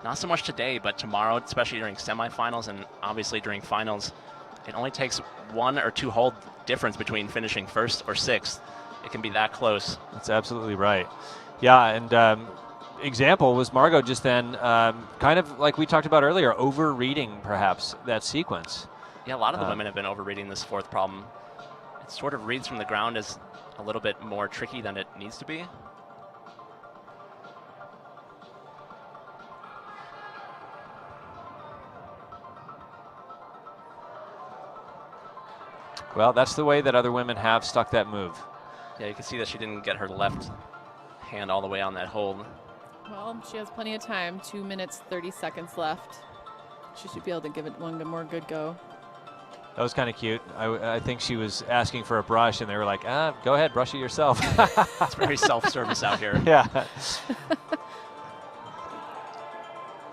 Not so much today, but tomorrow, especially during semifinals and obviously during finals. It only takes 1 or 2 hole difference between finishing 1st or 6th. It can be that close. That's absolutely right. Yeah, and example was Margot just then, kind of like we talked about earlier, over-reading perhaps that sequence. Yeah, a lot of the women have been over-reading this 4th problem. It sort of reads from the ground as a little bit more tricky than it needs to be. Well, that's the way that other women have stuck that move. Yeah, you can see that she didn't get her left hand all the way on that hold. Well, she has plenty of time. 2 minutes, 30 seconds left. She should be able to give it one more good go. That was kind of cute. I think she was asking for a brush, and they were like, go ahead, brush it yourself. It's very self-service out here. Yeah.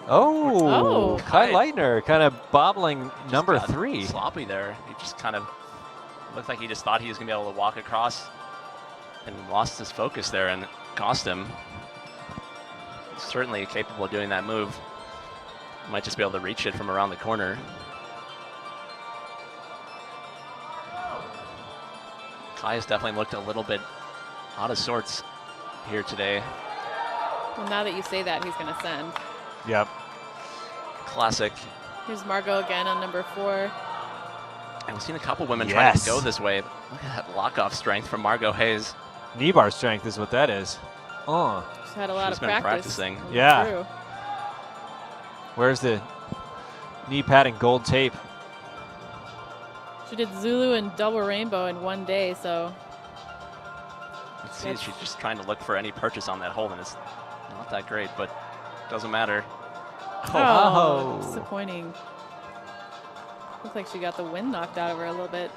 Oh, Kai Leitner kind of bobbling number 3. Sloppy there. He just kind of looked like he just thought he was going to be able to walk across and lost his focus there and cost him. Certainly capable of doing that move. Might just be able to reach it from around the corner. Kai has definitely looked a little bit out of sorts here today. Well, now that you say that, he's going to send. Yep. Classic. Here's Margot again on number 4. And we've seen a couple women trying to go this way. Look at that lock-off strength from Margot Hayes. Knee bar strength is what that is. Oh. She's had a lot of practicing. Yeah. True. Where's the knee pad and gold tape? She did Zulu and double rainbow in one day, so. Let's see, she's just trying to look for any purchase on that hole, and it's not that great, but doesn't matter. Oh, disappointing. Looks like she got the wind knocked out of her a little bit.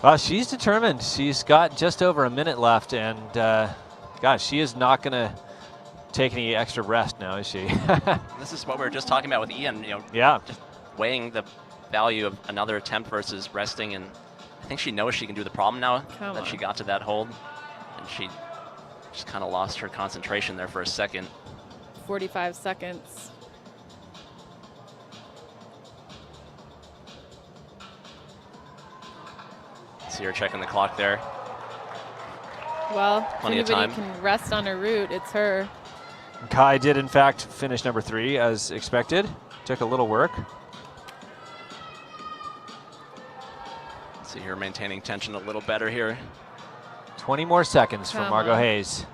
Well, she's determined. She's got just over a minute left, and gosh, she is not going to take any extra rest now, is she? This is what we were just talking about with Ian. Just weighing the value of another attempt versus resting, and I think she knows she can do the problem now that she got to that hold, and she just kind of lost her concentration there for a second. 45 seconds. See her checking the clock there. Well, plenty if of anybody time. can rest on her route, it's her. Kai did, in fact, finish number 3 as expected. Took a little work. See her maintaining tension a little better here. 20 more seconds for Margot Hayes.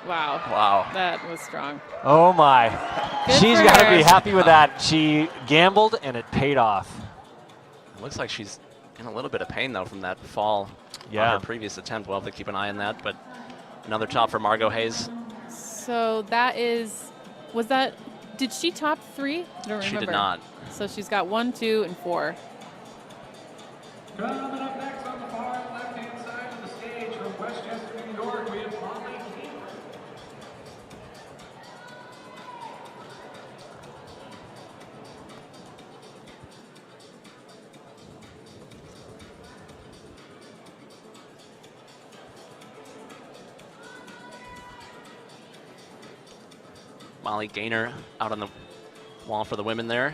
Wow. Wow. That was strong. Oh my. Good She's for got to her. be happy with that. She gambled and it paid off. It looks like she's in a little bit of pain though from that fall on her previous attempt. We'll have to keep an eye on that, but another top for Margot Hayes. So that is, did she top 3? I don't remember. She did not. So she's got 1, 2, and 4. Coming up next on the far left-hand side of the stage from Westchester, New York, we have Molly Gaynor. Molly Gaynor out on the wall for the women there.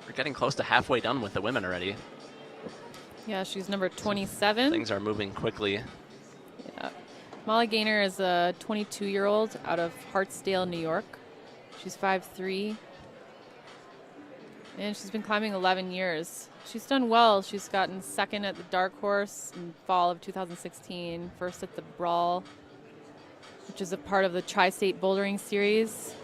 We're getting close to halfway done with the women already. Yeah, she's number 27. Things are moving quickly. Yeah. Molly Gaynor is a 22-year-old out of Hartsdale, New York. She's 5'3", and she's been climbing 11 years. She's done well. She's gotten second at the Dark Horse in fall of 2016, first at the Brawl, which is a part of the Tri-State Bouldering Series.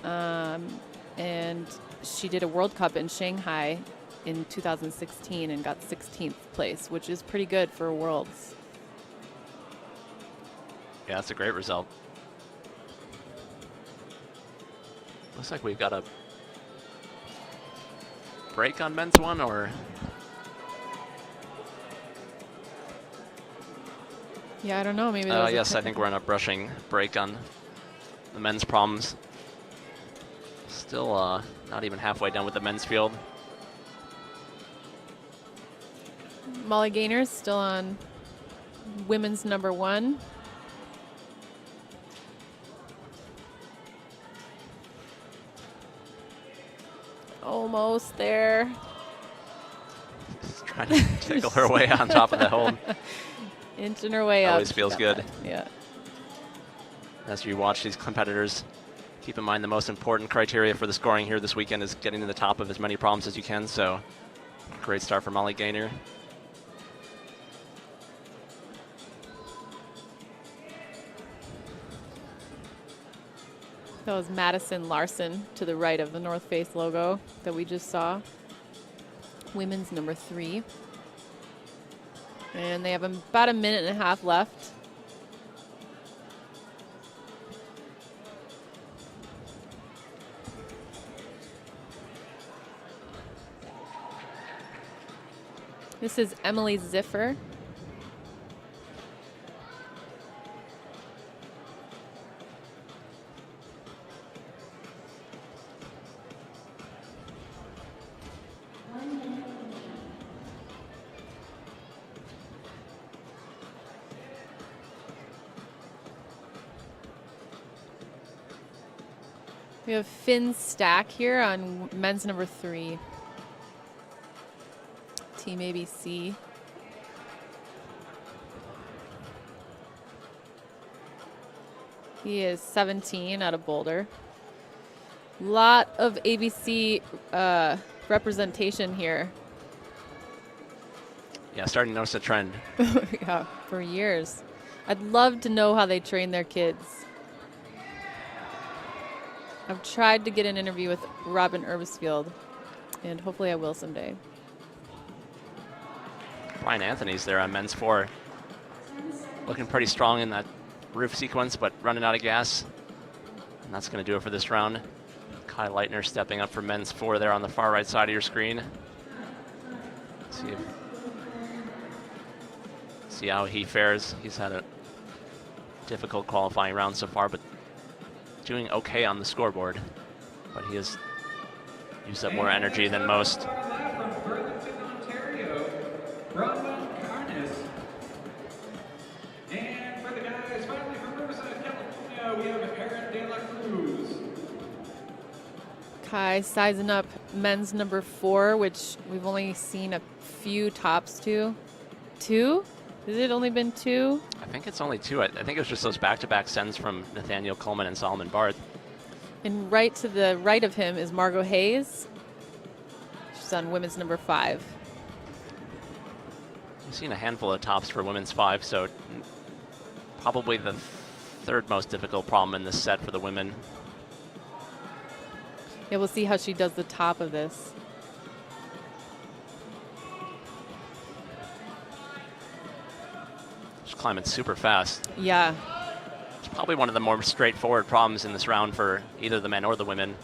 And she did a World Cup in Shanghai in 2016 and got 16th place, which is pretty good for Worlds. Yeah, that's a great result. Looks like we've got a break on men's one, or? Yeah, I don't know. Maybe. Yes, I think we're on a brushing break on the men's problems. Still not even halfway done with the men's field. Molly Gaynor's still on women's number 1. Almost there. Just trying to tickle her way on top of the hold. Inching her way up. Always feels good. Yeah. As you watch these competitors, keep in mind the most important criteria for the scoring here this weekend is getting to the top of as many problems as you can. So, great start for Molly Gaynor. That was Madison Larson to the right of the North Face logo that we just saw. Women's number 3. And they have about a minute and a half left. This is Emily Ziffer. We have Finn Stack here on men's number 3. Team ABC. He is 17 out of Boulder. Lot of ABC representation here. Yeah, starting to notice a trend. Yeah, for years. I'd love to know how they train their kids. I've tried to get an interview with Robin Erbsfield, and hopefully I will someday. Brian Anthony's there on men's 4. Looking pretty strong in that roof sequence, but running out of gas. And that's going to do it for this round. Kai Leitner stepping up for men's 4 there on the far right side of your screen. See how he fares. He's had a difficult qualifying round so far, but doing okay on the scoreboard. But he has used up more energy than most. Bronwyn Carnes. And for the guys, finally from Riverside, California, we have Aaron De La Cruz. Kai sizing up men's number 4, which we've only seen a few tops to. 2? Has it only been 2? I think it's only 2. I think it was just those back-to-back sends from Nathaniel Coleman and Solomon Barth. And right to the right of him is Margot Hayes. She's on women's number 5. We've seen a handful of tops for women's 5, so probably the 3rd most difficult problem in this set for the women. Yeah, we'll see how she does the top of this. She's climbing super fast. Yeah. It's probably one of the more straightforward problems in this round for either the men or the women.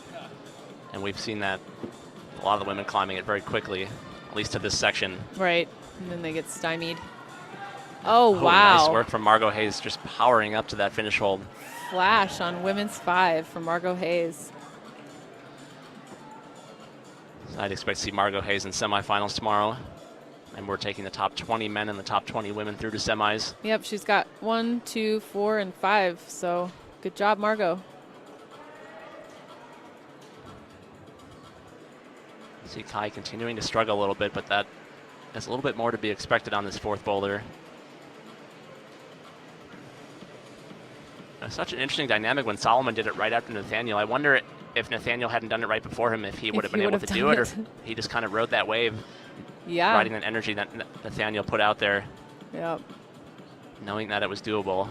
And we've seen that a lot of the women climbing it very quickly, at least to this section. Right. And then they get stymied. Oh, wow. Nice work from Margot Hayes, just powering up to that finish hold. Flash on women's 5 from Margot Hayes. I'd expect to see Margot Hayes in semifinals tomorrow. And we're taking the top 20 men and the top 20 women through to semis. Yep, she's got 1, 2, 4, and 5. So good job, Margot. See Kai continuing to struggle a little bit, but that is a little bit more to be expected on this 4th boulder. Such an interesting dynamic when Solomon did it right after Nathaniel. I wonder if Nathaniel hadn't done it right before him, if he would have been able to do it, or if he just kind of rode that wave, riding that energy that Nathaniel put out there. Yep. Knowing that it was doable.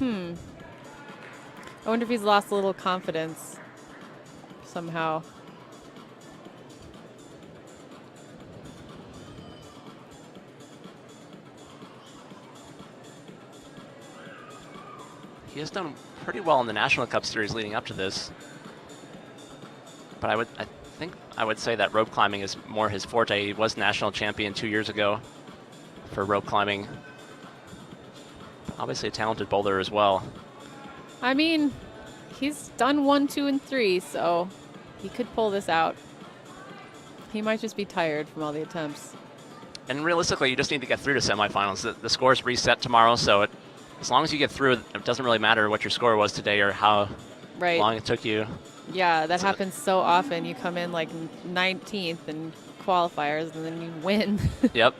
I wonder if he's lost a little confidence somehow. He has done pretty well in the National Cup Series leading up to this. But I think I would say that rope climbing is more his forte. He was national champion 2 years ago for rope climbing. Obviously a talented boulder as well. I mean, he's done 1, 2, and 3, so he could pull this out. He might just be tired from all the attempts. And realistically, you just need to get through to semifinals. The scores reset tomorrow, so as long as you get through, it doesn't really matter what your score was today or how long it took you. Yeah, that happens so often. You come in like 19th in qualifiers, and then you win. Yep.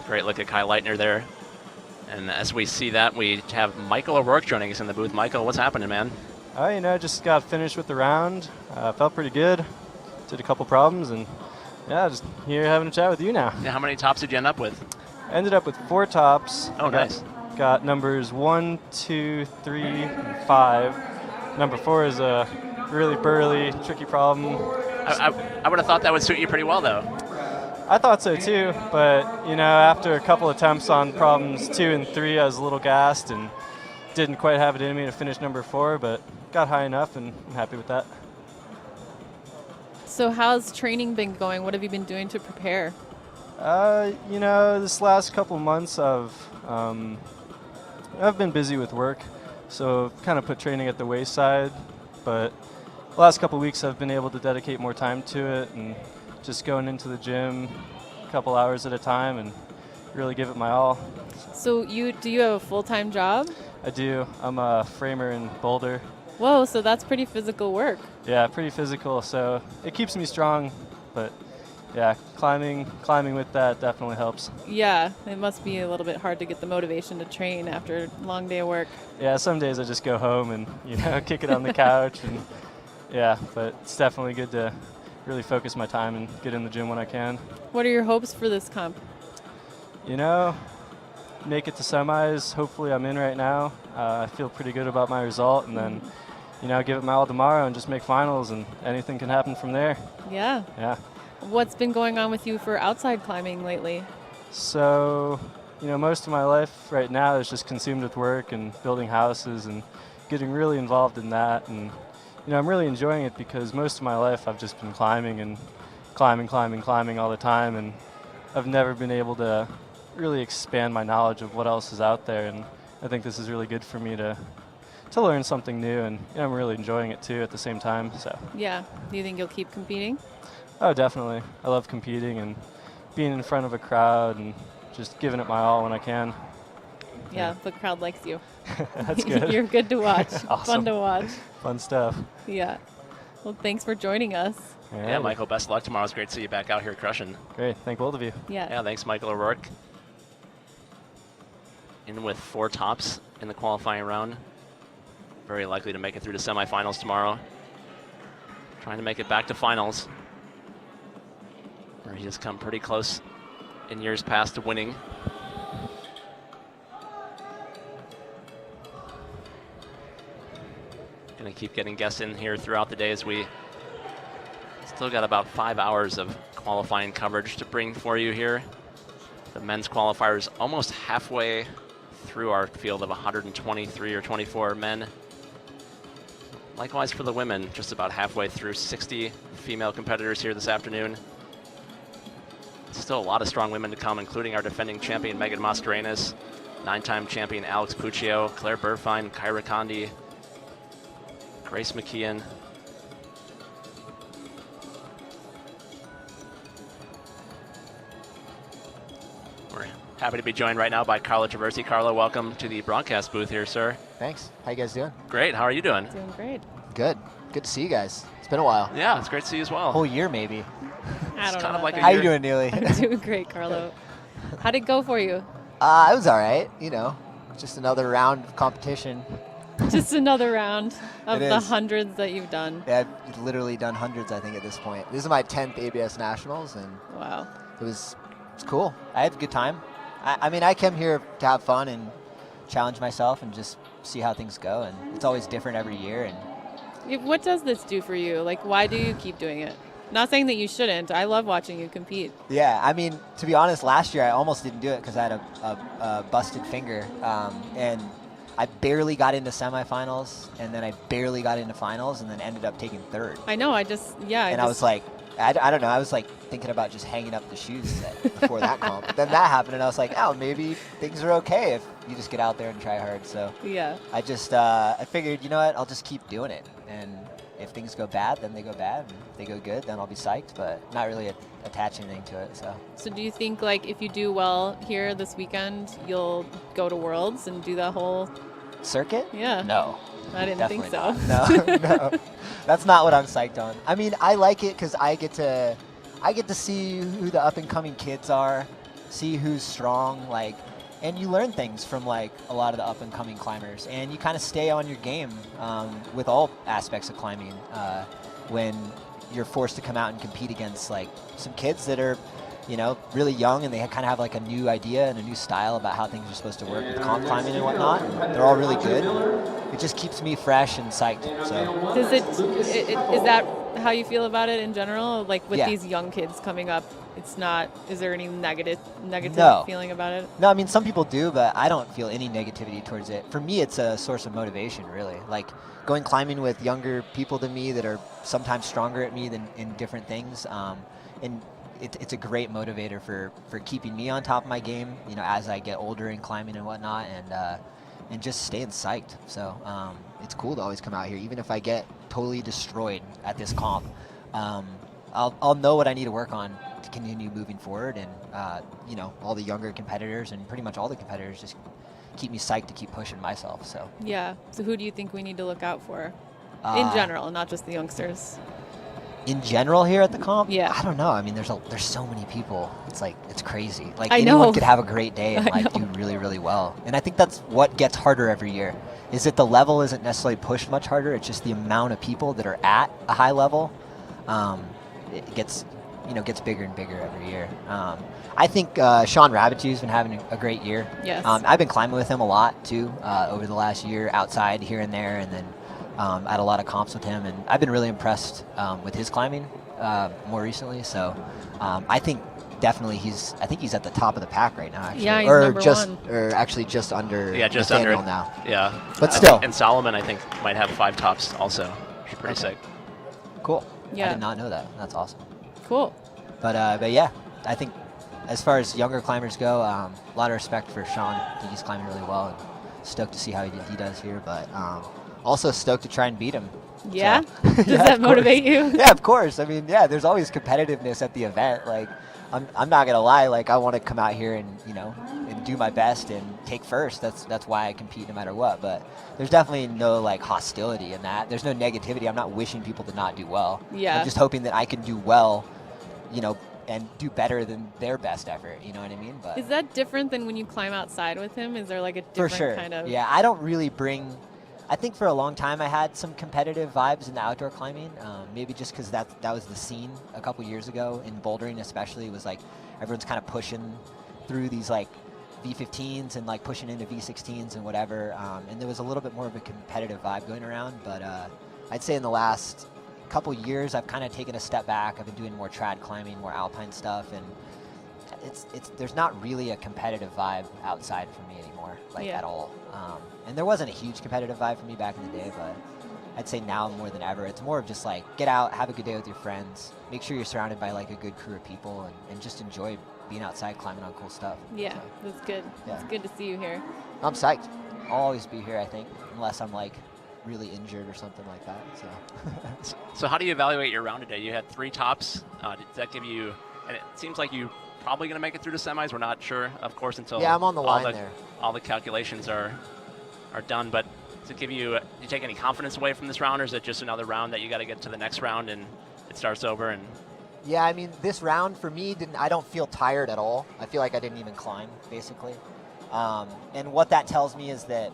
Great look at Kai Leitner there. And as we see that, we have Michael O'Rourke joining us in the booth. Michael, what's happening, man? Just got finished with the round. Felt pretty good. Did a couple problems, and just here having a chat with you now. Yeah, how many tops did you end up with? Ended up with 4 tops. Oh, nice. Got numbers 1, 2, 3, and 5. Number 4 is a really burly, tricky problem. I would have thought that would suit you pretty well, though. I thought so too, but after a couple attempts on problems 2 and 3, I was a little gassed and didn't quite have it in me to finish number 4, but got high enough, and I'm happy with that. So how's training been going? What have you been doing to prepare? This last couple months I've been busy with work, so kind of put training at the wayside, but the last couple weeks I've been able to dedicate more time to it and just going into the gym a couple hours at a time and really give it my all. So do you have a full-time job? I do. I'm a framer in Boulder. Whoa, so that's pretty physical work. Yeah, pretty physical, so it keeps me strong, but yeah, climbing with that definitely helps. Yeah, it must be a little bit hard to get the motivation to train after a long day of work. Yeah, some days I just go home and kick it on the couch, and but it's definitely good to really focus my time and get in the gym when I can. What are your hopes for this comp? Make it to semis. Hopefully I'm in right now. I feel pretty good about my result, and then give it my all tomorrow and just make finals, and anything can happen from there. Yeah. Yeah. What's been going on with you for outside climbing lately? So, most of my life right now is just consumed with work and building houses and getting really involved in that, and I'm really enjoying it because most of my life I've just been climbing all the time, and I've never been able to really expand my knowledge of what else is out there, and I think this is really good for me to learn something new, and I'm really enjoying it too at the same time. So. Yeah. Do you think you'll keep competing? Oh, definitely. I love competing and being in front of a crowd and just giving it my all when I can. Yeah, the crowd likes you. That's good. You're good to watch. Awesome. Fun to watch. Fun stuff. Yeah. Well, thanks for joining us. Yeah, Michael, best of luck tomorrow. It's great to see you back out here crushing. Great. Thank both of you. Yeah, thanks, Michael O'Rourke. In with 4 tops in the qualifying round. Very likely to make it through to semifinals tomorrow. Trying to make it back to finals, where he has come pretty close in years past to winning. Gonna keep getting guests in here throughout the day as we still got about 5 hours of qualifying coverage to bring for you here. The men's qualifiers almost halfway through our field of 123 or 24 men. Likewise for the women, just about halfway through, 60 female competitors here this afternoon. Still a lot of strong women to come, including our defending champion Megan Mascarenas, 9-time champion Alex Puccio, Claire Burfine, Kyra Condi, Grace McKeon. We're happy to be joined right now by Carlo Traversi. Carlo, welcome to the broadcast booth here, sir. Thanks. How you guys doing? Great. How are you doing? Doing great. Good. Good to see you guys. It's been a while. Yeah, it's great to see you as well. A whole year, maybe. I don't kind know of like about a How that. you doing, Neely? I'm doing great, Carlo. How'd it go for you? It was all right. Just another round of competition. Just another round of It the is. hundreds that you've done. Yeah, I've literally done hundreds, I think, at this point. This is my 10th ABS Nationals, and Wow. it's cool. I had a good time. I mean, I came here to have fun and challenge myself and just see how things go, and it's always different every year. And What does this do for you? Like, why do you keep doing it? Not saying that you shouldn't. I love watching you compete. yeah, I mean, to be honest, last year I almost didn't do it because I had a busted finger, and I barely got into semifinals, and then I barely got into finals, and then ended up taking 3rd. I know. I was like, I don't know. I was like thinking about just hanging up the shoes before that comp. But then that happened, and I was like, oh, maybe things are okay if you just get out there and try hard. So yeah. I just I figured, you know what? I'll just keep doing it, and if things go bad, then they go bad. And if they go good, then I'll be psyched. But not really attach anything to it. So do you think, like, if you do well here this weekend, you'll go to Worlds and do that whole circuit? Yeah. No. I didn't think so. Definitely not. No. That's not what I'm psyched on. I mean, I like it because I get to see who the up and coming kids are. see who's strong, like, and you learn things from like a lot of the up and coming climbers, and you kind of stay on your game with all aspects of climbing when you're forced to come out and compete against like some kids that are, you know, really young, and they kind of have like a new idea and a new style about how things are supposed to work with comp climbing and whatnot. And they're all really good. It just keeps me fresh and psyched. So Does is that how you feel about it in general? Like with Yeah. these young kids coming up, it's not. Is there any negative No. feeling about it? No, I mean, some people do, but I don't feel any negativity towards it. For me, it's a source of motivation, really. Like going climbing with younger people than me that are sometimes stronger at me than in different things. And it's a great motivator for keeping me on top of my game, you know, as I get older and climbing and whatnot, and just staying psyched. So it's cool to always come out here, even if I get totally destroyed at this comp. I'll know what I need to work on to continue moving forward, and you know, all the younger competitors and pretty much all the competitors just keep me psyched to keep pushing myself. So Yeah. So who do you think we need to look out for in Uh, general, not just the youngsters? in general here at the comp, Yeah. I don't know. I mean, there's so many people. It's like, it's crazy. Like I anyone know. could have a great day and I like know. do really, really well. And I think that's what gets harder every year. Is that the level isn't necessarily pushed much harder. It's just the amount of people that are at a high level. It gets bigger and bigger every year. I think Sean Rabbitu's been having a great year. Yes. I've been climbing with him a lot too over the last year, outside here and there, and then I had a lot of comps with him, and I've been really impressed with his climbing more recently. So I think definitely he's at the top of the pack right now. Actually. Yeah, he's or number just one. or actually just under Yeah, just Nathaniel under now. Yeah, But still. and Solomon I think might have 5 tops also. Which is pretty Okay. sick. Cool. Yeah. I did not know that. That's awesome. Cool. But yeah, I think as far as younger climbers go, a lot of respect for Sean. I think he's climbing really well, and stoked to see how he does here. But also stoked to try and beat him. Yeah. So- Does Yeah, that of course. motivate you? Yeah, of course. I mean, yeah, there's always competitiveness at the event. Like, I'm not gonna lie. Like, I want to come out here and and do my best and take first. That's why I compete no matter what. But there's definitely no like hostility in that. There's no negativity. I'm not wishing people to not do well. Yeah. I'm just hoping that I can do well, and do better than their best effort. You know what I mean? But Is that different than when you climb outside with him? Is there like a for different sure. kind of? Yeah, I don't really bring. I think for a long time I had some competitive vibes in the outdoor climbing. Maybe just because that was the scene a couple years ago in bouldering, especially. It was like everyone's kind of pushing through these like V15s and like pushing into V16s and whatever. And there was a little bit more of a competitive vibe going around. But I'd say in the last couple years I've kind of taken a step back. I've been doing more trad climbing, more alpine stuff, and there's not really a competitive vibe outside for me anymore, like Yeah. at all. And there wasn't a huge competitive vibe for me back in the day, but I'd say now more than ever, it's more of just like get out, have a good day with your friends, make sure you're surrounded by like a good crew of people, and just enjoy being outside climbing on cool stuff. Yeah, So, that's good. Yeah. It's good to see you here. I'm psyched. I'll always be here, I think, unless I'm like really injured or something like that. So So how do you evaluate your round today? You had 3 tops. Does that give you? And it seems like you probably going to make it through the semis. We're not sure, of course, until yeah, I'm on the line there. all the calculations are done. But does it give you? Do you take any confidence away from this round, or is it just another round that you got to get to the next round and it starts over? And Yeah, I mean, this round for me, I don't feel tired at all. I feel like I didn't even climb, basically. And what that tells me is that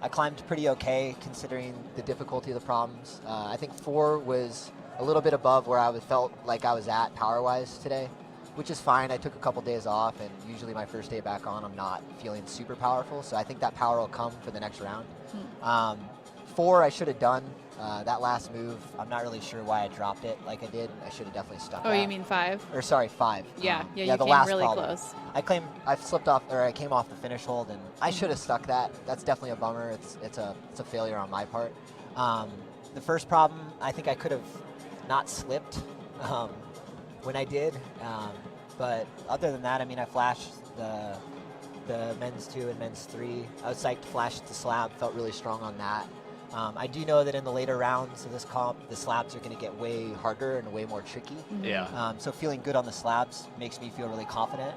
I climbed pretty okay considering the difficulty of the problems. I think 4 was a little bit above where I felt like I was at power-wise today, which is fine. I took a couple days off, and usually my first day back on, I'm not feeling super powerful, so I think that power will come for the next round. 4, I should have done. That last move, I'm not really sure why I dropped it like I did. I should have definitely stuck Oh, that. you mean 5? Or sorry, 5. Yeah, you the came last really problem. close. I slipped off, or I came off the finish hold, and I should have stuck that. That's definitely a bummer. It's a failure on my part. The first problem, I think I could have not slipped when I did, but other than that, I mean, I flashed the men's 2 and men's 3. I was psyched to flash the slab. Felt really strong on that. I do know that in the later rounds of this comp, the slabs are going to get way harder and way more tricky. yeah, So feeling good on the slabs makes me feel really confident.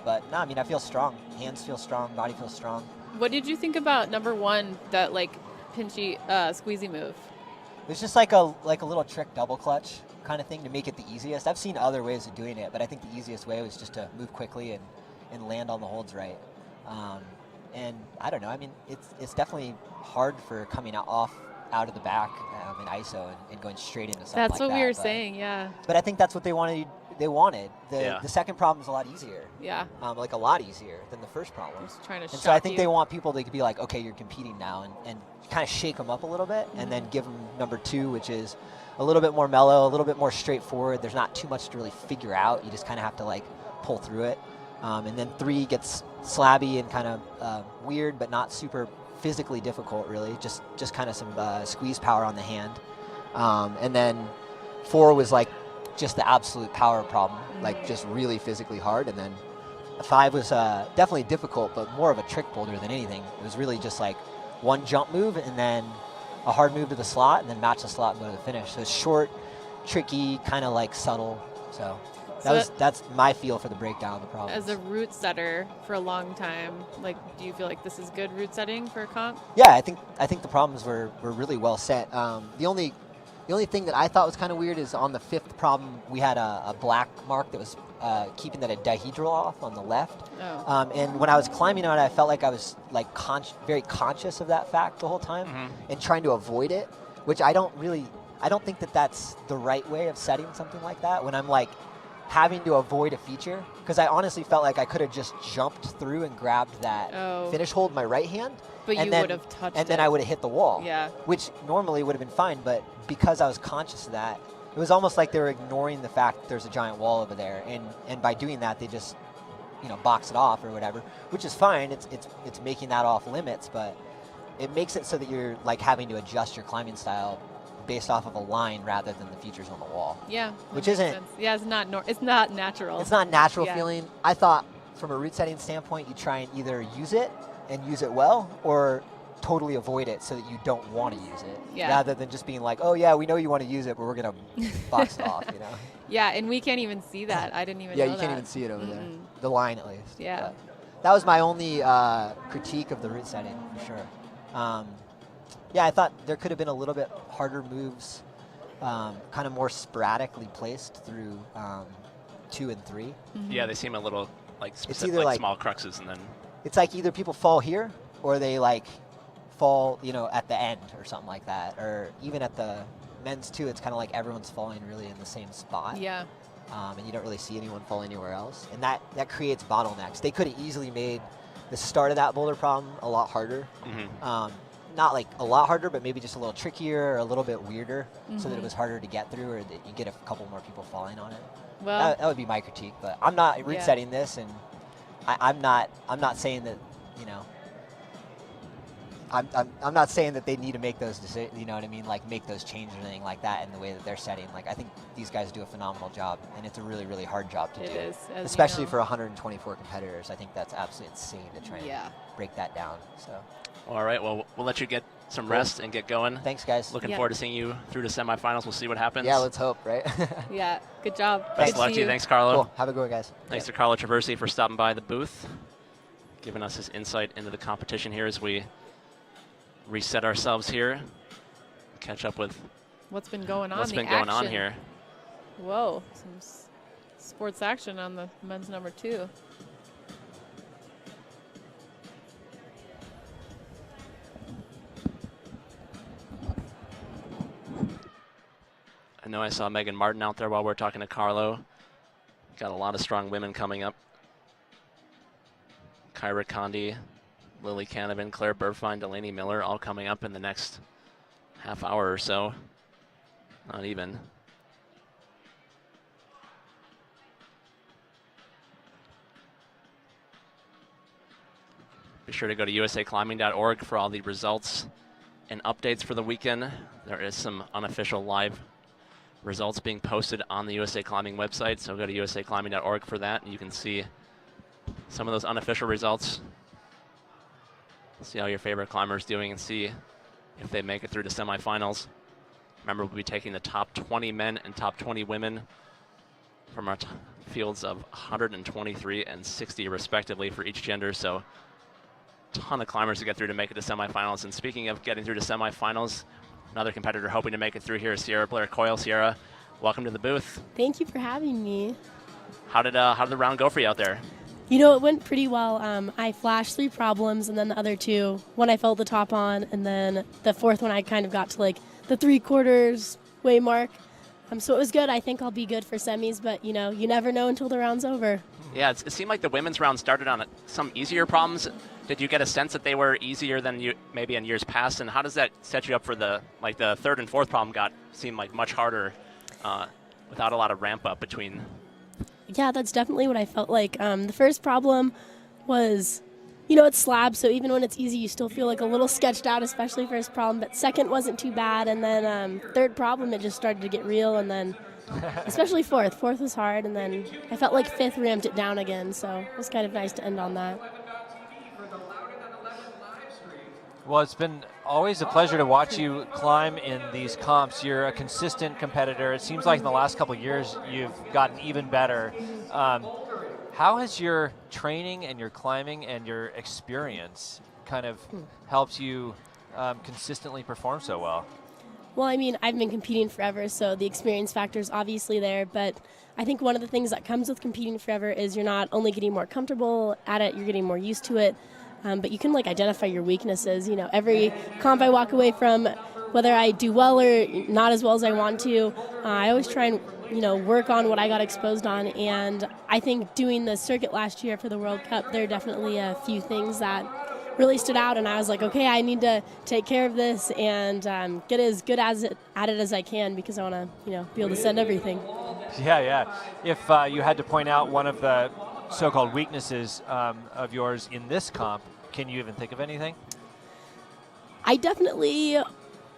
But no, I mean, I feel strong. Hands feel strong. Body feels strong. What did you think about number 1, that like pinchy squeezy move? It was just like a little trick double clutch. kind of thing to make it the easiest. I've seen other ways of doing it, but I think the easiest way was just to move quickly and land on the holds right. And I don't know. I mean, it's definitely hard for coming out of the back in ISO and going straight into something That's like what that. we were saying, yeah. But I think that's what they wanted. Yeah. The second problem is a lot easier. Yeah. Like a lot easier than the first problem. Just trying to And so I think shock they you. want people to be like, okay, you're competing now, and kind of shake them up a little bit, and then give them number 2, which is a little bit more mellow, a little bit more straightforward. There's not too much to really figure out. You just kind of have to like pull through it. And then 3 gets slabby and kind of weird, but not super physically difficult, really. Just kind of some squeeze power on the hand. And then 4 was like just the absolute power problem, like just really physically hard. And then 5 was definitely difficult, but more of a trick boulder than anything. It was really just like one jump move and then a hard move to the slot, and then match the slot and go to the finish. So it's short, tricky, kind of like subtle. So that's my feel for the breakdown of the problem. As a route setter for a long time, like, do you feel like this is good route setting for comp? Yeah, I think the problems were really well set. The only thing that I thought was kind of weird is on the 5th problem, we had a black mark that was keeping that a dihedral off on the left. Oh. And when I was climbing on it, I felt like I was like very conscious of that fact the whole time and trying to avoid it, which I don't think that that's the right way of setting something like that when I'm like having to avoid a feature, because I honestly felt like I could have just jumped through and grabbed that finish hold in my right hand. But and you then, would have touched and it. then I would have hit the wall. Yeah. Which normally would have been fine, but because I was conscious of that, it was almost like they were ignoring the fact that there's a giant wall over there, and by doing that, they just, box it off or whatever, which is fine. It's making that off limits, but it makes it so that you're like having to adjust your climbing style based off of a line rather than the features on the wall. Yeah. Which that makes isn't- sense. Yeah, it's not natural. It's not natural Yeah. feeling. I thought from a route setting standpoint, you try and either use it and use it well, or totally avoid it so that you don't want to use it, Yeah. rather than just being like, oh yeah, we know you want to use it, but we're gonna box it off, Yeah, and we can't even see that. I didn't even know Yeah, that. you can't even see it over there, Mm-mm. the line at least. Yeah. But that was my only critique of the route setting for sure. Yeah, I thought there could have been a little bit harder moves, kind of more sporadically placed through 2 and 3. Yeah, they seem a little like specific, either like like- small cruxes, and then It's like either people fall here or they like fall, at the end or something like that. Or even at the men's too, it's kind of like everyone's falling really in the same spot. Yeah. And you don't really see anyone fall anywhere else. And that creates bottlenecks. They could have easily made the start of that boulder problem a lot harder. Not like a lot harder, but maybe just a little trickier or a little bit weirder, so that it was harder to get through, or that you get a couple more people falling on it. Well, That would be my critique, but I'm not route Yeah. setting this, and I'm not saying that, I'm not saying that they need to make those decisions, you know what I mean, like make those changes or anything like that in the way that they're setting. Like, I think these guys do a phenomenal job, and it's a really, really hard job to it do. is. As Especially you know. for 124 competitors. I think that's absolutely insane to try and Yeah. break that down. So, all right. Well, we'll let you get some Cool. rest and get going. thanks, guys. Looking Yeah. forward to seeing you through the semifinals. We'll see what happens. Yeah, let's hope, right? Yeah. Good job. Best Good of luck see to you. Thanks, Carlo. Cool. Have a good one, guys. Thanks to Carlo Traversi for stopping by the booth, giving us his insight into the competition here as we reset ourselves here, catch up with What's been going on? what's the been going on action. here. Whoa, some sports action on the men's number 2. I know I saw Megan Martin out there while we are talking to Carlo. Got a lot of strong women coming up. Kyra Condi, Lily Canavan, Claire Burfine, Delaney Miller, all coming up in the next half hour or so. Not even. Be sure to go to usaclimbing.org for all the results and updates for the weekend. There is some unofficial live results being posted on the USA Climbing website, so go to usaclimbing.org for that, and you can see some of those unofficial results. See how your favorite climber is doing and see if they make it through to semifinals. Remember, we'll be taking the top 20 men and top 20 women from our fields of 123 and 60 respectively for each gender, so ton of climbers to get through to make it to semifinals. And speaking of getting through to semifinals, another competitor hoping to make it through here is Sierra Blair Coyle. Sierra, Welcome to the booth. Thank you for having me. How did the round go for you out there? You know, it went pretty well. I flashed 3 problems, and then the other 2, one I felt the top on, and then the 4th one I kind of got to like the 3/4 way mark. So it was good. I think I'll be good for semis, but you know, you never know until the round's over. Yeah, it seemed like the women's round started on some easier problems. Did you get a sense that they were easier than you maybe in years past? And how does that set you up for the 3rd and 4th problem seemed like much harder without a lot of ramp up between? Yeah, that's definitely what I felt like. The first problem was, you know, it's slab, so even when it's easy, you still feel like a little sketched out, especially first problem. But second wasn't too bad, and then 3rd problem, it just started to get real, and then especially 4th. 4th was hard, and then I felt like 5th ramped it down again, so it was kind of nice to end on that. Well, it's been always a pleasure to watch you climb in these comps. You're a consistent competitor. It seems like in the last couple of years you've gotten even better. How has your training and your climbing and your experience kind of helped you consistently perform so well? Well, I mean, I've been competing forever, so the experience factor is obviously there, but I think one of the things that comes with competing forever is you're not only getting more comfortable at it, you're getting more used to it. But you can like identify your weaknesses. You know, every comp I walk away from, whether I do well or not as well as I want to, I always try and, you know, work on what I got exposed on. And I think doing the circuit last year for the World Cup, there are definitely a few things that really stood out. And I was like, okay, I need to take care of this and get as good at it as I can, because I want to, you know, be able to send everything. Yeah. If you had to point out one of the so-called weaknesses of yours in this comp, can you even think of anything? I definitely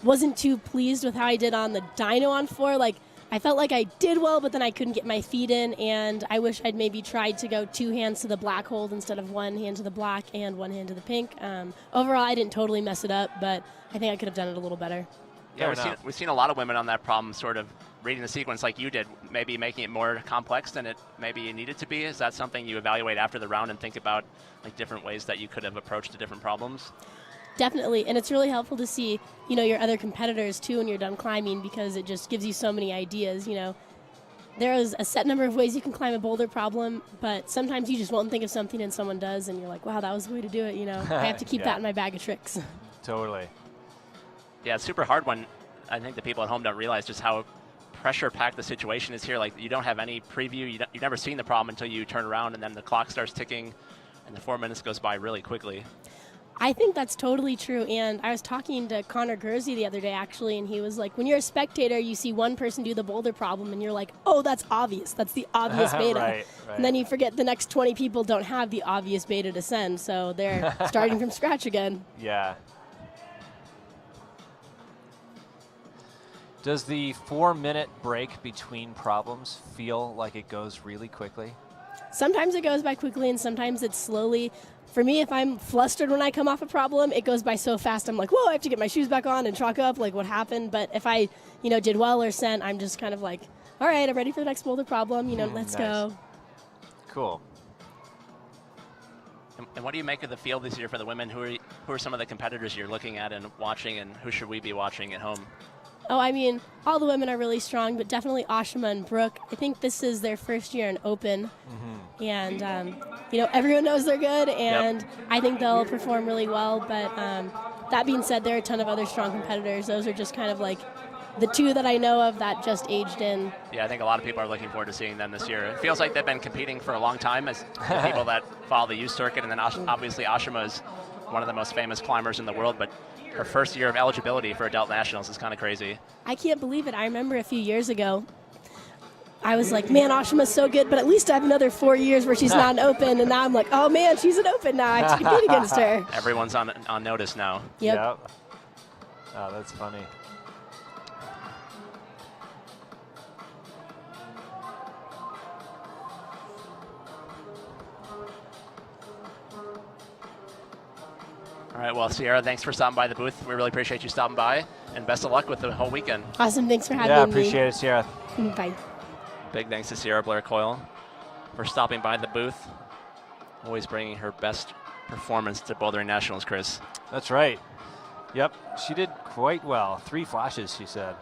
wasn't too pleased with how I did on the dyno on 4. Like, I felt like I did well, but then I couldn't get my feet in, and I wish I'd maybe tried to go 2 hands to the black hold instead of 1 hand to the black and 1 hand to the pink. Overall, I didn't totally mess it up, but I think I could have done it a little better. Yeah, we've seen a lot of women on that problem sort of reading the sequence like you did, maybe making it more complex than it maybe needed to be. Is that something you evaluate after the round and think about like different ways that you could have approached the different problems? Definitely, and it's really helpful to see, you know, your other competitors too when you're done climbing, because it just gives you so many ideas. You know, there is a set number of ways you can climb a boulder problem, but sometimes you just won't think of something and someone does, and you're like, wow, that was the way to do it. You know, I have to keep that in my bag of tricks. Totally. Yeah, it's super hard when I think the people at home don't realize just how pressure-packed the situation is here. Like, you don't have any preview. You've never seen the problem until you turn around, and then the clock starts ticking, and the 4 minutes goes by really quickly. I think that's totally true, and I was talking to Connor Gursey the other day, actually, and he was like, when you're a spectator, you see one person do the boulder problem, and you're like, oh, that's obvious. That's the obvious beta. Right. And then you forget the next 20 people don't have the obvious beta to send, so they're starting from scratch again. Yeah. Does the 4-minute break between problems feel like it goes really quickly? Sometimes it goes by quickly, and sometimes it's slowly. For me, if I'm flustered when I come off a problem, it goes by so fast. I'm like, whoa, I have to get my shoes back on and chalk up, like what happened. But if I, you know, did well or sent, I'm just kind of like, all right, I'm ready for the next boulder problem. You know, let's go. Cool. And what do you make of the field this year for the women? Who are some of the competitors you're looking at and watching, and who should we be watching at home? Oh, I mean, all the women are really strong, but definitely Ashima and Brooke. I think this is their first year in Open. And, you know, everyone knows they're good, and I think they'll perform really well. But that being said, there are a ton of other strong competitors. Those are just kind of like the 2 that I know of that just aged in. Yeah, I think a lot of people are looking forward to seeing them this year. It feels like they've been competing for a long time as the people that follow the youth circuit, and then obviously Ashima is one of the most famous climbers in the world, but her first year of eligibility for adult nationals is kind of crazy. I can't believe it. I remember a few years ago, I was like, man, Ashima's so good, but at least I have another 4 years where she's not an Open, and now I'm like, oh man, she's an Open now. I have to compete against her. Everyone's on notice now. Yep. Oh, that's funny. All right, well, Sierra, thanks for stopping by the booth. We really appreciate you stopping by, and best of luck with the whole weekend. Awesome. Thanks for having me. Yeah, appreciate it, Sierra. Bye. Big thanks to Sierra Blair Coyle for stopping by the booth. Always bringing her best performance to Bouldering Nationals, Chris. That's right. Yep, she did quite well. 3 flashes, she said.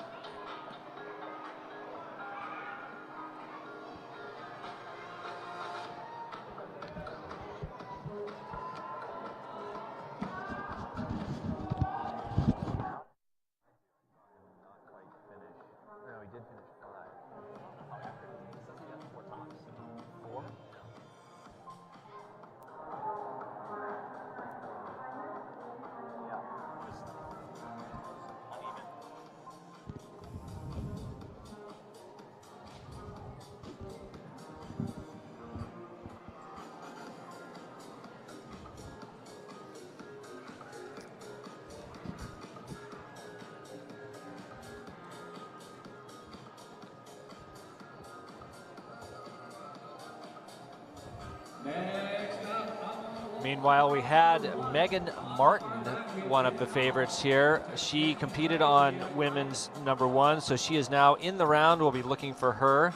Meanwhile, we had Megan Martin, one of the favorites here. She competed on women's number 1, so she is now in the round. We'll be looking for her.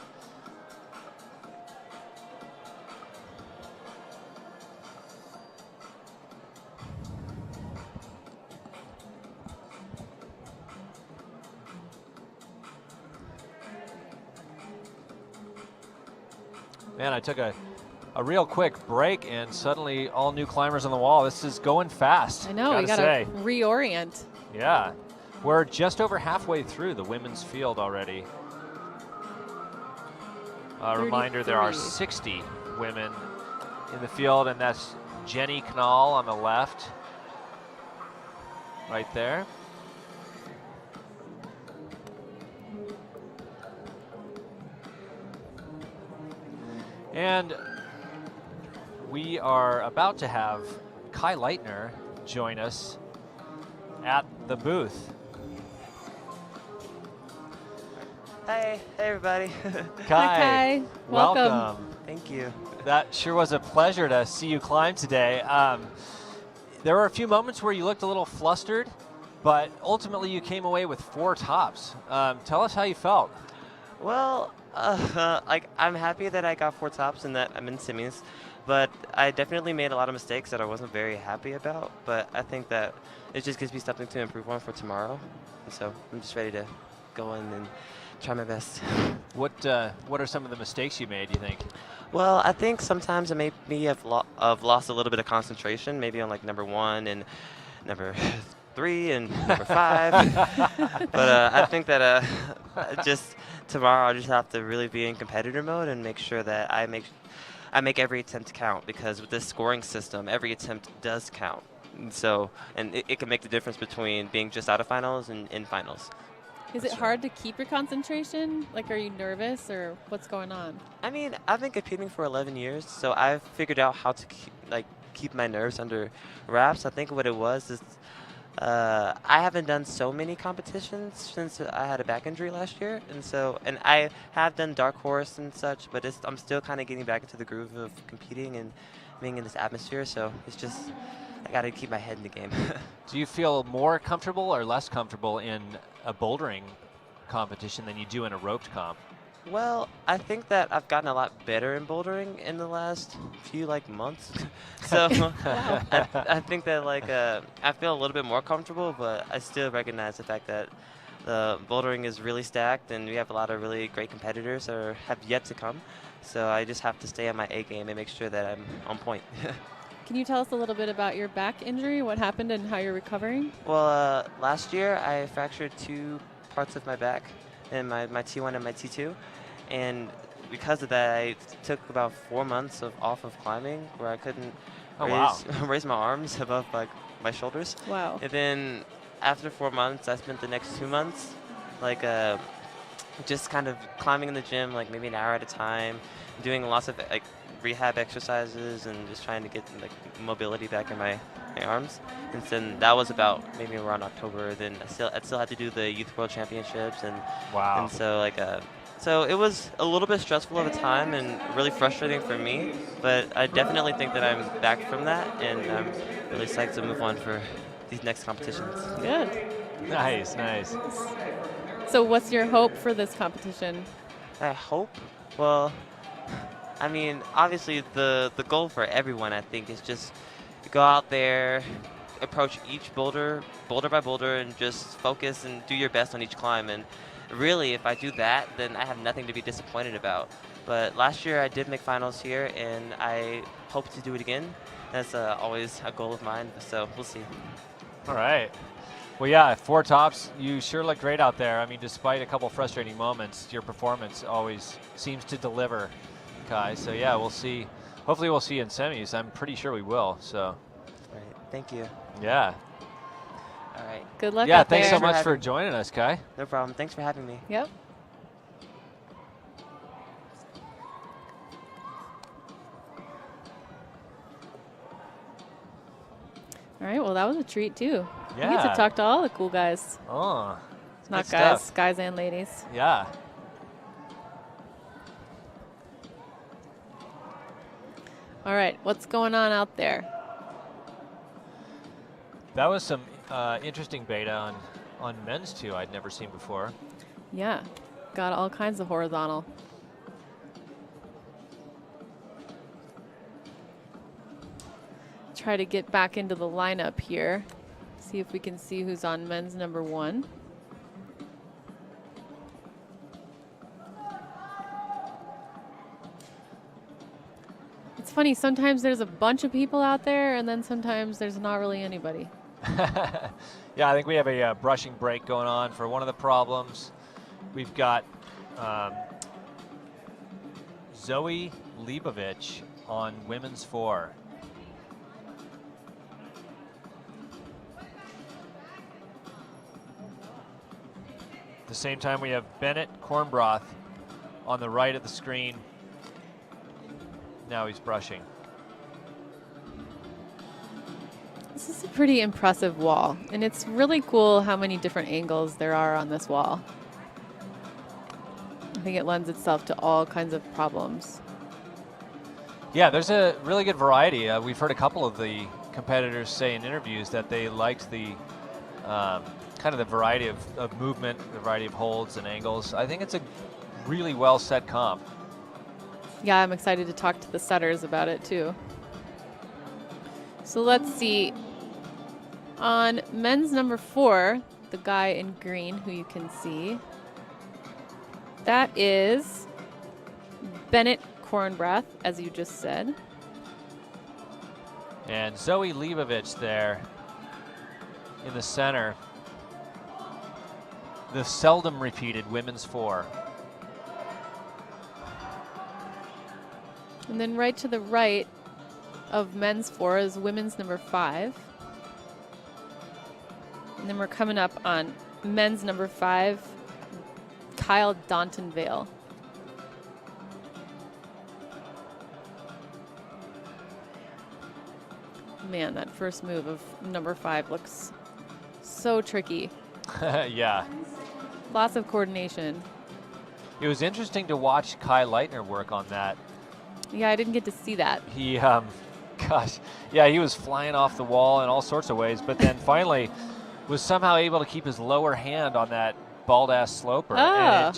Man, I took a real quick break, and suddenly all new climbers on the wall. This is going fast. I know, we gotta reorient. Yeah, we're just over halfway through the women's field already. A reminder, there are 60 women in the field, and that's Jenny Knall on the left, right there. And we are about to have Kai Leitner join us at the booth. Hey everybody. Kai, Hi, Kai. Welcome. Thank you. That sure was a pleasure to see you climb today. There were a few moments where you looked a little flustered, but ultimately you came away with 4 tops. Tell us how you felt. Well, I'm happy that I got 4 tops and that I'm in semis, but I definitely made a lot of mistakes that I wasn't very happy about. But I think that it just gives me something to improve on for tomorrow, and so I'm just ready to go in and try my best. What are some of the mistakes you made, you think? Well, I think sometimes I maybe have lost a little bit of concentration, maybe on like number 1 and number 3 and number 5. But I think that just tomorrow I just have to really be in competitor mode and make sure that I make every attempt count, because with this scoring system, every attempt does count. And it can make the difference between being just out of finals and in finals. Is it hard to keep your concentration? Like, are you nervous, or what's going on? I mean, I've been competing for 11 years, so I've figured out how to keep my nerves under wraps. I think what it was is I haven't done so many competitions since I had a back injury last year, and I have done dark horse and such, but I'm still kind of getting back into the groove of competing and being in this atmosphere. So it's just I got to keep my head in the game. Do you feel more comfortable or less comfortable in a bouldering competition than you do in a roped comp? Well, I think that I've gotten a lot better in bouldering in the last few months. So I think that I feel a little bit more comfortable, but I still recognize the fact that the bouldering is really stacked, and we have a lot of really great competitors that have yet to come. So I just have to stay on my A game and make sure that I'm on point. Can you tell us a little bit about your back injury, what happened and how you're recovering? Well, last year I fractured 2 parts of my back, in my T1 and my T2, and because of that I took about 4 months off of climbing, where I couldn't raise my arms above my shoulders. Wow. And then after 4 months, I spent the next 2 months just kind of climbing in the gym, maybe an hour at a time, doing lots of rehab exercises and just trying to get mobility back in my arms. And then that was about maybe around October. Then I still had to do the Youth World Championships, and wow. And so so it was a little bit stressful of a time and really frustrating for me. But I definitely think that I'm back from that, and I'm really psyched to move on for these next competitions. Good. Nice, nice. So what's your hope for this competition? I hope? Well, I mean, obviously the goal for everyone, I think, is just go out there, approach each boulder by boulder, and just focus and do your best on each climb. And really, if I do that, then I have nothing to be disappointed about. But last year I did make finals here, and I hope to do it again. That's always a goal of mine, so we'll see. All right. Well, yeah, 4 tops. You sure look great out there. I mean, despite a couple frustrating moments, your performance always seems to deliver, Kai. So, yeah, we'll see. Hopefully we'll see you in semis. I'm pretty sure we will. So. All right. Thank you. Yeah. All right. Good luck out there. Yeah, thanks so much for joining us, Kai. No problem. Thanks for having me. Yep. All right, well, that was a treat, too. Yeah. We get to talk to all the cool guys. Oh. Not good guys, stuff. guys and ladies. Yeah. All right, what's going on out there? That was some interesting beta on men's too. I'd never seen before. Yeah, got all kinds of horizontal. Try to get back into the lineup here. See if we can see who's on men's number 1. It's funny, sometimes there's a bunch of people out there and then sometimes there's not really anybody. Yeah, I think we have a brushing break going on for one of the problems. We've got Zoe Leibovich on women's 4. At the same time, we have Bennett Cornbroth on the right of the screen. Now he's brushing. This is a pretty impressive wall, and it's really cool how many different angles there are on this wall. I think it lends itself to all kinds of problems. Yeah, there's a really good variety. We've heard a couple of the competitors say in interviews that they liked the kind of the variety of movement, the variety of holds and angles. I think it's a really well set comp. Yeah, I'm excited to talk to the setters about it too. So let's see. On men's number 4, the guy in green who you can see, that is Bennett Cornbroth, as you just said. And Zoe Leibovich there in the center. The seldom repeated women's 4. And then right to the right of men's 4 is women's number 5. And then we're coming up on men's number 5, Kyle Dontonvale. Man, that first move of number 5 looks so tricky. Yeah. Lots of coordination. It was interesting to watch Kai Leitner work on that. Yeah, I didn't get to see that. He, gosh, yeah, he was flying off the wall in all sorts of ways, but then finally was somehow able to keep his lower hand on that bald-ass sloper. And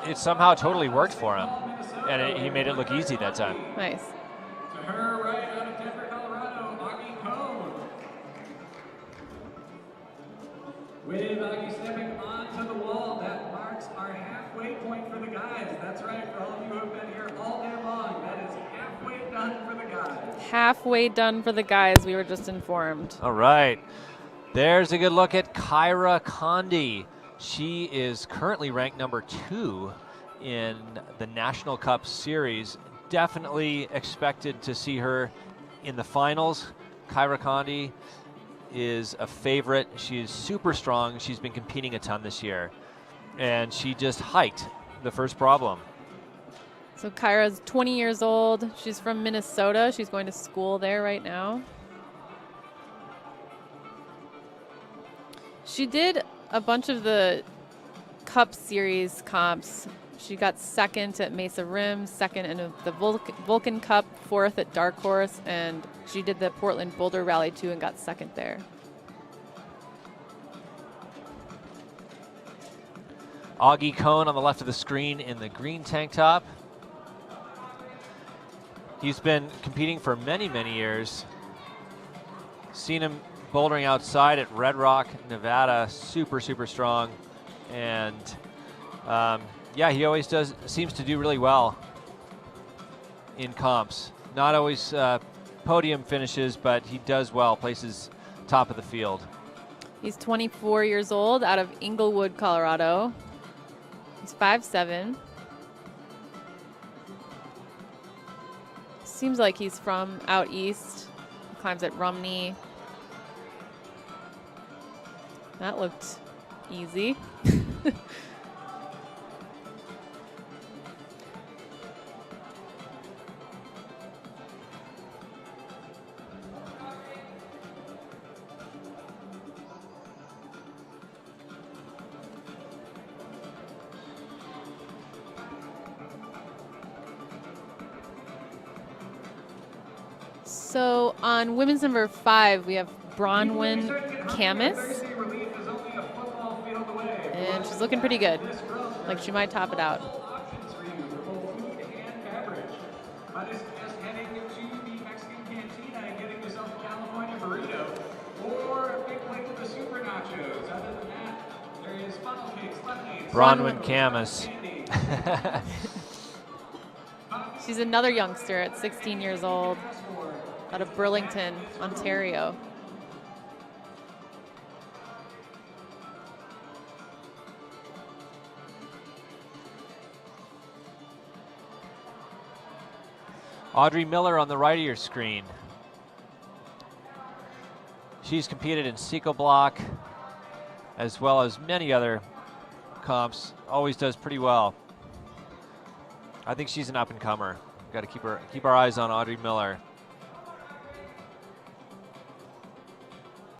it somehow totally worked for him. And he made it look easy that time. Nice. To her right out of Denver, Colorado, Augie Cohn. With Augie stepping onto the wall, that marks our halfway point for the guys. That's right, for all of you who have been here all day long, that is halfway done for the guys. Halfway done for the guys, we were just informed. All right. There's a good look at Kyra Condi. She is currently ranked number 2 in the National Cup Series. Definitely expected to see her in the finals. Kyra Condi is a favorite. She is super strong. She's been competing a ton this year. And she just hiked the first problem. So Kyra's 20 years old. She's from Minnesota. She's going to school there right now. She did a bunch of the Cup Series comps. She got 2nd at Mesa Rim, 2nd in the Vulcan Cup, 4th at Dark Horse, and she did the Portland Boulder Rally too and got 2nd there. Augie Cohn on the left of the screen in the green tank top. He's been competing for many, many years. Seen him bouldering outside at Red Rock, Nevada, super, super strong. And yeah, he always seems to do really well in comps. Not always podium finishes, but he does well, places top of the field. He's 24 years old, out of Inglewood, Colorado. He's 5'7". Seems like he's from out east. He climbs at Rumney. That looked easy. So on women's number 5, we have Bronwyn Camus. And she's looking pretty good. Like she might top it out. Options for you for both food and beverage. Might as just heading to the Mexican cantina and getting yourself a California burrito or a big plate of the super nachos. Other than that, there is funnel cakes, lemonade, Bronwyn Camus. She's another youngster at 16 years old out of Burlington, Ontario. Audrey Miller on the right of your screen. She's competed in Seco Block as well as many other comps. Always does pretty well. I think she's an up and comer. Got to keep our eyes on Audrey Miller.